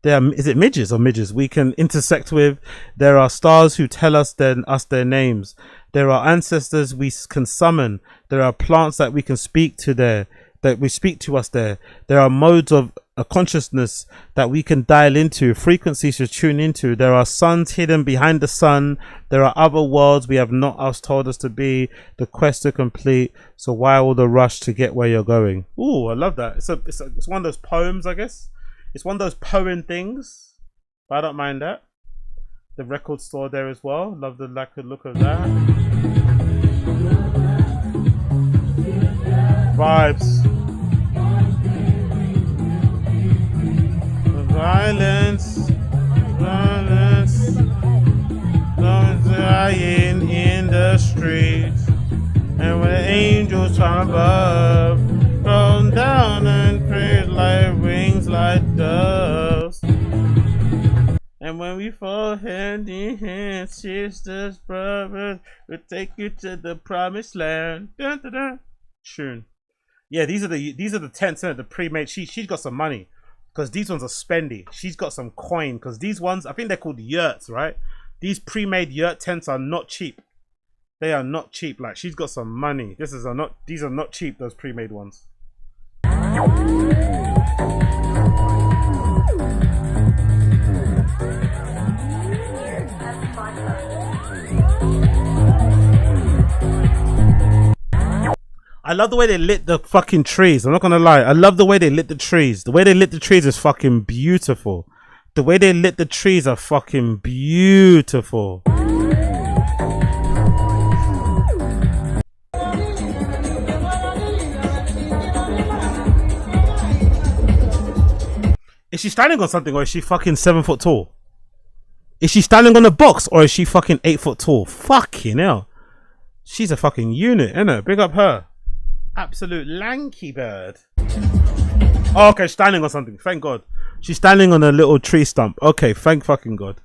Is it midgets or midges we can intersect with? There are stars who tell us their names. There are ancestors we can summon. There are plants that we can speak to there, that we speak to us there. There are modes of a consciousness that we can dial into, frequencies to tune into. There are suns hidden behind the sun. There are other worlds we have not told us to be. The quest to complete. So why all the rush to get where you're going? Ooh, I love that. It's one of those poems, I guess. It's one of those poem things, but I don't mind that. The record store there as well. Love the look of that. Vibes. Violence, dying in the streets, and when the angels from above roll down and praise like wings like doves. And when we fall hand in hand, sisters, brothers, we'll take you to the promised land. Dun, dun, dun. Tune. Yeah, these are the tents, the pre-made. She's got some money. Because these ones are spendy. She's got some coin. Because these ones, I think they're called yurts, right? These pre-made yurt tents are not cheap. They are not cheap. Like, she's got some money. These are not cheap, those pre-made ones. I love the way they lit the fucking trees. I'm not gonna lie. I love the way they lit the trees. The way they lit the trees is fucking beautiful. The way they lit the trees are fucking beautiful. Is she standing on something, or is she fucking 7 foot tall? Is she standing on a box, or is she fucking 8 foot tall? Fucking hell. She's a fucking unit, innit? Big up her. Absolute lanky bird. Oh, okay, standing on something. Thank God. She's standing on a little tree stump. Okay, thank fucking God.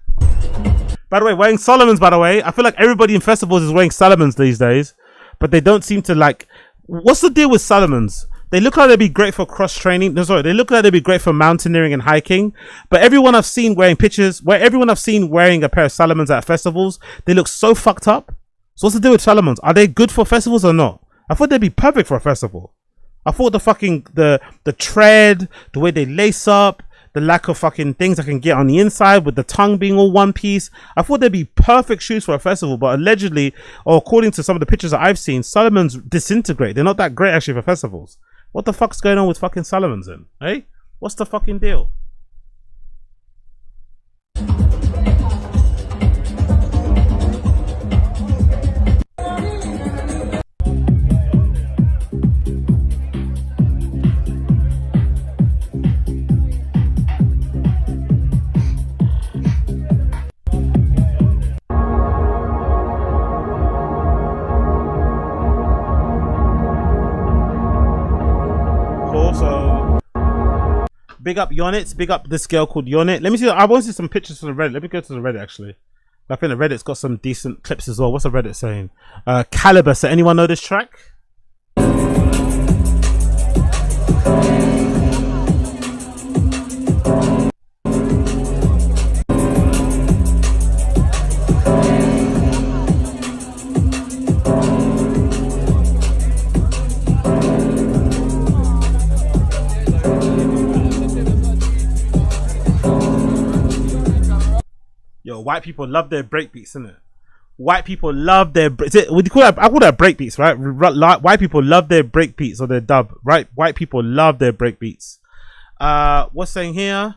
By the way, wearing Solomons, by the way. I feel like everybody in festivals is wearing Solomons these days. But they don't seem to like... What's the deal with Solomons? They look like they'd be great for cross-training. No, sorry. They look like they'd be great for mountaineering and hiking. But everyone I've seen wearing pictures... Everyone I've seen wearing a pair of Solomons at festivals, they look so fucked up. So what's the deal with Solomons? Are they good for festivals or not? I thought they'd be perfect for a festival. I thought the fucking the tread, the way they lace up, the lack of fucking things I can get on the inside with the tongue being all one piece. I thought they'd be perfect shoes for a festival, but allegedly, or according to some of the pictures that I've seen, Solomons disintegrate. They're not that great actually for festivals. What the fuck's going on with fucking Solomons then? Hey? What's the fucking deal? Big up Yonit, big up this girl called Yonit. Let me see, I want to see some pictures from the Reddit. Let me go to the Reddit actually. I think the Reddit's got some decent clips as well. What's the Reddit saying? Caliber, so anyone know this track? Yo, white people love their breakbeats, innit? White people love their... What do you call that? I call that breakbeats, right? White people love their breakbeats or their dub, right? White people love their breakbeats. What's saying here?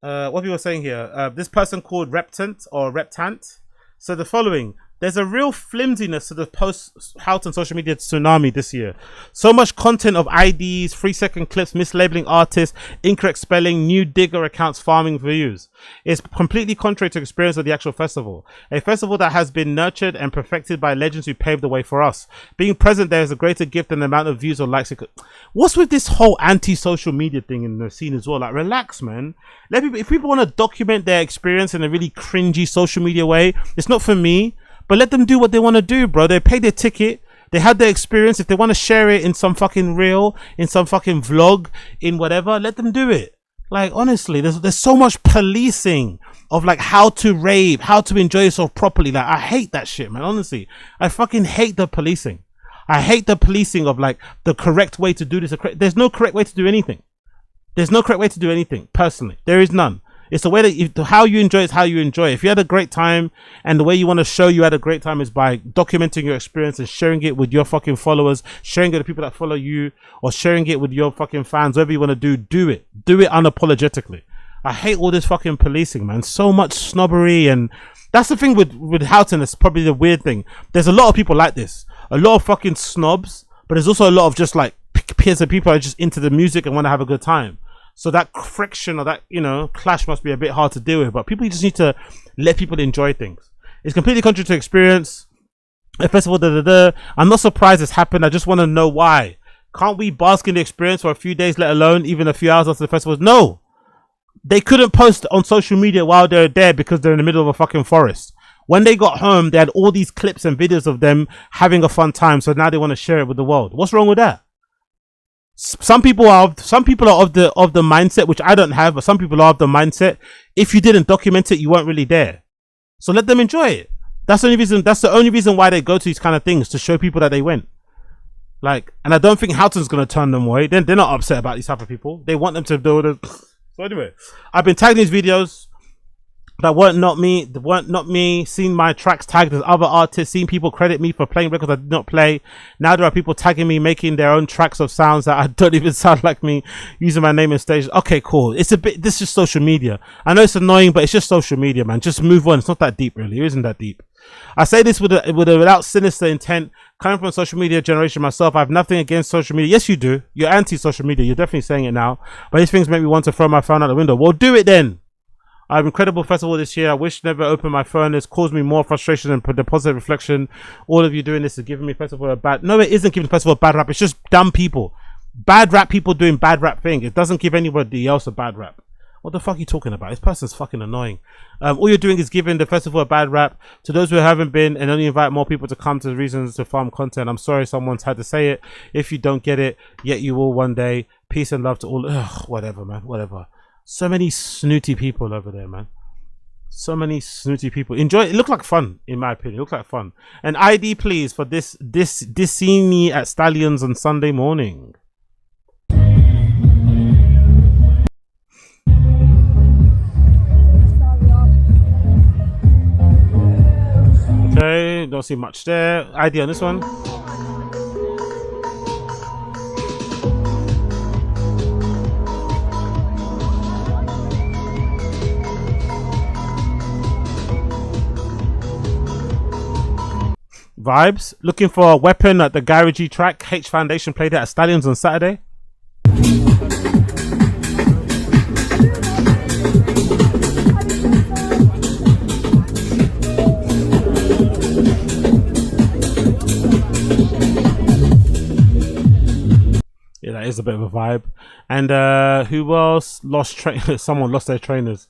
What people are saying here? This person called Reptant or Reptant. So the following: There's a real flimsiness to the post-Houghton social media tsunami this year. So much content of IDs, 3-second clips, mislabeling artists, incorrect spelling, new digger accounts farming views. It's completely contrary to experience of the actual festival. A festival that has been nurtured and perfected by legends who paved the way for us. Being present there is a greater gift than the amount of views or likes it could. What's with this whole anti-social media thing in the scene as well? Like, relax, man. Let people, if people want to document their experience in a really cringy social media way, it's not for me. But let them do what they want to do, bro. They paid their ticket. They had their experience. If they want to share it in some fucking reel, in some fucking vlog, in whatever, let them do it. Like, honestly, there's so much policing of like how to rave, how to enjoy yourself properly. Like, I hate that shit, man. Honestly, I fucking hate the policing. I hate the policing of like the correct way to do this. There's no correct way to do anything. There's no correct way to do anything. Personally, there is none. It's the way that how you enjoy is how you enjoy. If you had a great time and the way you want to show you had a great time is by documenting your experience and sharing it with your fucking followers, sharing it with the people that follow you, or sharing it with your fucking fans, whatever you want to do, do it. Do it unapologetically. I hate all this fucking policing, man. So much snobbery, and that's the thing with Houghton. It's probably the weird thing. There's a lot of people like this. A lot of fucking snobs, but there's also a lot of just like peers of people who are just into the music and want to have a good time. So that friction or that, you know, clash must be a bit hard to deal with. But people just need to let people enjoy things. It's completely contrary to experience. A festival, I'm not surprised this happened. I just want to know why. Can't we bask in the experience for a few days, let alone even a few hours after the festival? No. They couldn't post on social media while they're there because they're in the middle of a fucking forest. When they got home, they had all these clips and videos of them having a fun time. So now they want to share it with the world. What's wrong with that? Some people are of the mindset, which I don't have, but some people are of the mindset, if you didn't document it, you weren't really there. So let them enjoy it. That's the only reason why they go to these kind of things, to show people that they went. Like, and I don't think Houghton's gonna turn them away. They're not upset about these type of people. They want them to do it. So anyway, I've been tagging these videos that weren't not me, seen my tracks tagged as other artists, seen people credit me for playing records I did not play. Now there are people tagging me, making their own tracks of sounds that I don't even sound like me, using my name and stage. Okay, cool. It's a bit, this is social media. I know it's annoying, but it's just social media, man. Just move on. It's not that deep, really. It isn't that deep. I say this without sinister intent. Coming from social media generation myself, I have nothing against social media. Yes, you do. You're anti-social media. You're definitely saying it now. But these things make me want to throw my phone out the window. Well, do it then. I have an incredible festival this year. I wish never opened my phone. It's caused me more frustration than the positive reflection. All of you doing this is giving me festival a bad... No, it isn't giving the festival a bad rap. It's just dumb people. Bad rap people doing bad rap thing. It doesn't give anybody else a bad rap. What the fuck are you talking about? This person's fucking annoying. All you're doing is giving the festival a bad rap. To those who haven't been, and only invite more people to come to reasons to farm content. I'm sorry someone's had to say it. If you don't get it, yet you will one day. Peace and love to all. Ugh, whatever, man. Whatever. So many snooty people over there, man. So many snooty people. Enjoy it. It looked like fun, in my opinion. It looked like fun. And ID, please, for this scene at Stallions on Sunday morning. Okay, don't see much there. ID on this one. Vibes. Looking for a weapon at the garagey track. H Foundation played it at Stallions on Saturday. Yeah, that is a bit of a vibe. And who else lost someone lost their trainers.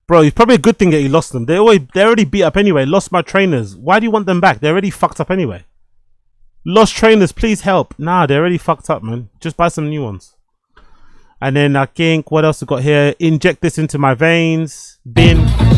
Bro, it's probably a good thing that you lost them. They're already beat up anyway. Lost my trainers. Why do you want them back? They're already fucked up anyway. Lost trainers, please help. Nah, they're already fucked up, man. Just buy some new ones. And then I think, what else we got here? Inject this into my veins. Bin. Yeah.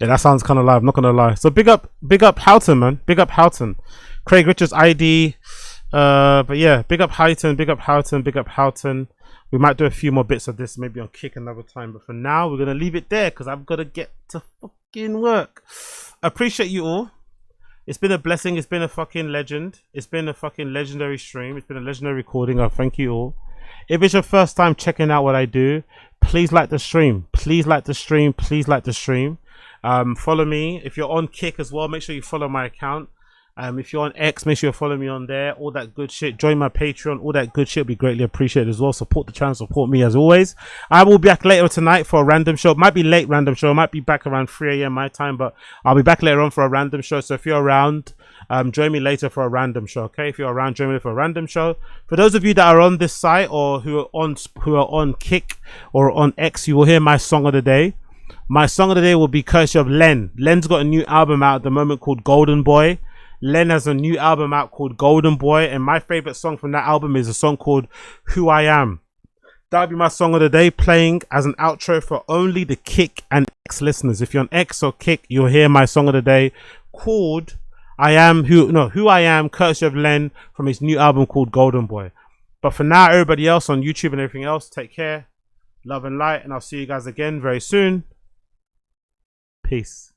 Yeah, that sounds kind of live, not gonna lie. So big up Houghton, man. Big up Houghton. Craig Richards ID. But yeah, big up Houghton, big up Houghton, big up Houghton. We might do a few more bits of this maybe on Kick another time, but for now we're gonna leave it there because I've got to get to fucking work. Appreciate you all. It's been a blessing. It's been a fucking legend. It's been a fucking legendary stream. It's been a legendary recording. I thank you all. If it's your first time checking out what I do, please like the stream. Please like the stream. Please like the stream. Follow me. If you're on Kick as well, make sure you follow my account. If you're on X, make sure you follow me on there. All that good shit. Join my Patreon. All that good shit will be greatly appreciated as well. Support the channel. Support me as always. I will be back later tonight for a random show. It might be late random show. I might be back around 3 a.m. my time, but I'll be back later on for a random show. So if you're around, join me later for a random show. Okay, if you're around, join me for a random show. For those of you that are on this site or who are on Kick or on X, you will hear my song of the day. My song of the day will be courtesy of Len. Len's got a new album out at the moment called Golden Boy. Len has a new album out called Golden Boy, and my favorite song from that album is a song called Who I Am. That'll be my song of the day, playing as an outro for only the Kick and X listeners. If you're on X or Kick, you'll hear my song of the day called Who I Am, courtesy of Len from his new album called Golden Boy. But for now, everybody else on YouTube and everything else, take care, love and light, and I'll see you guys again very soon. Peace.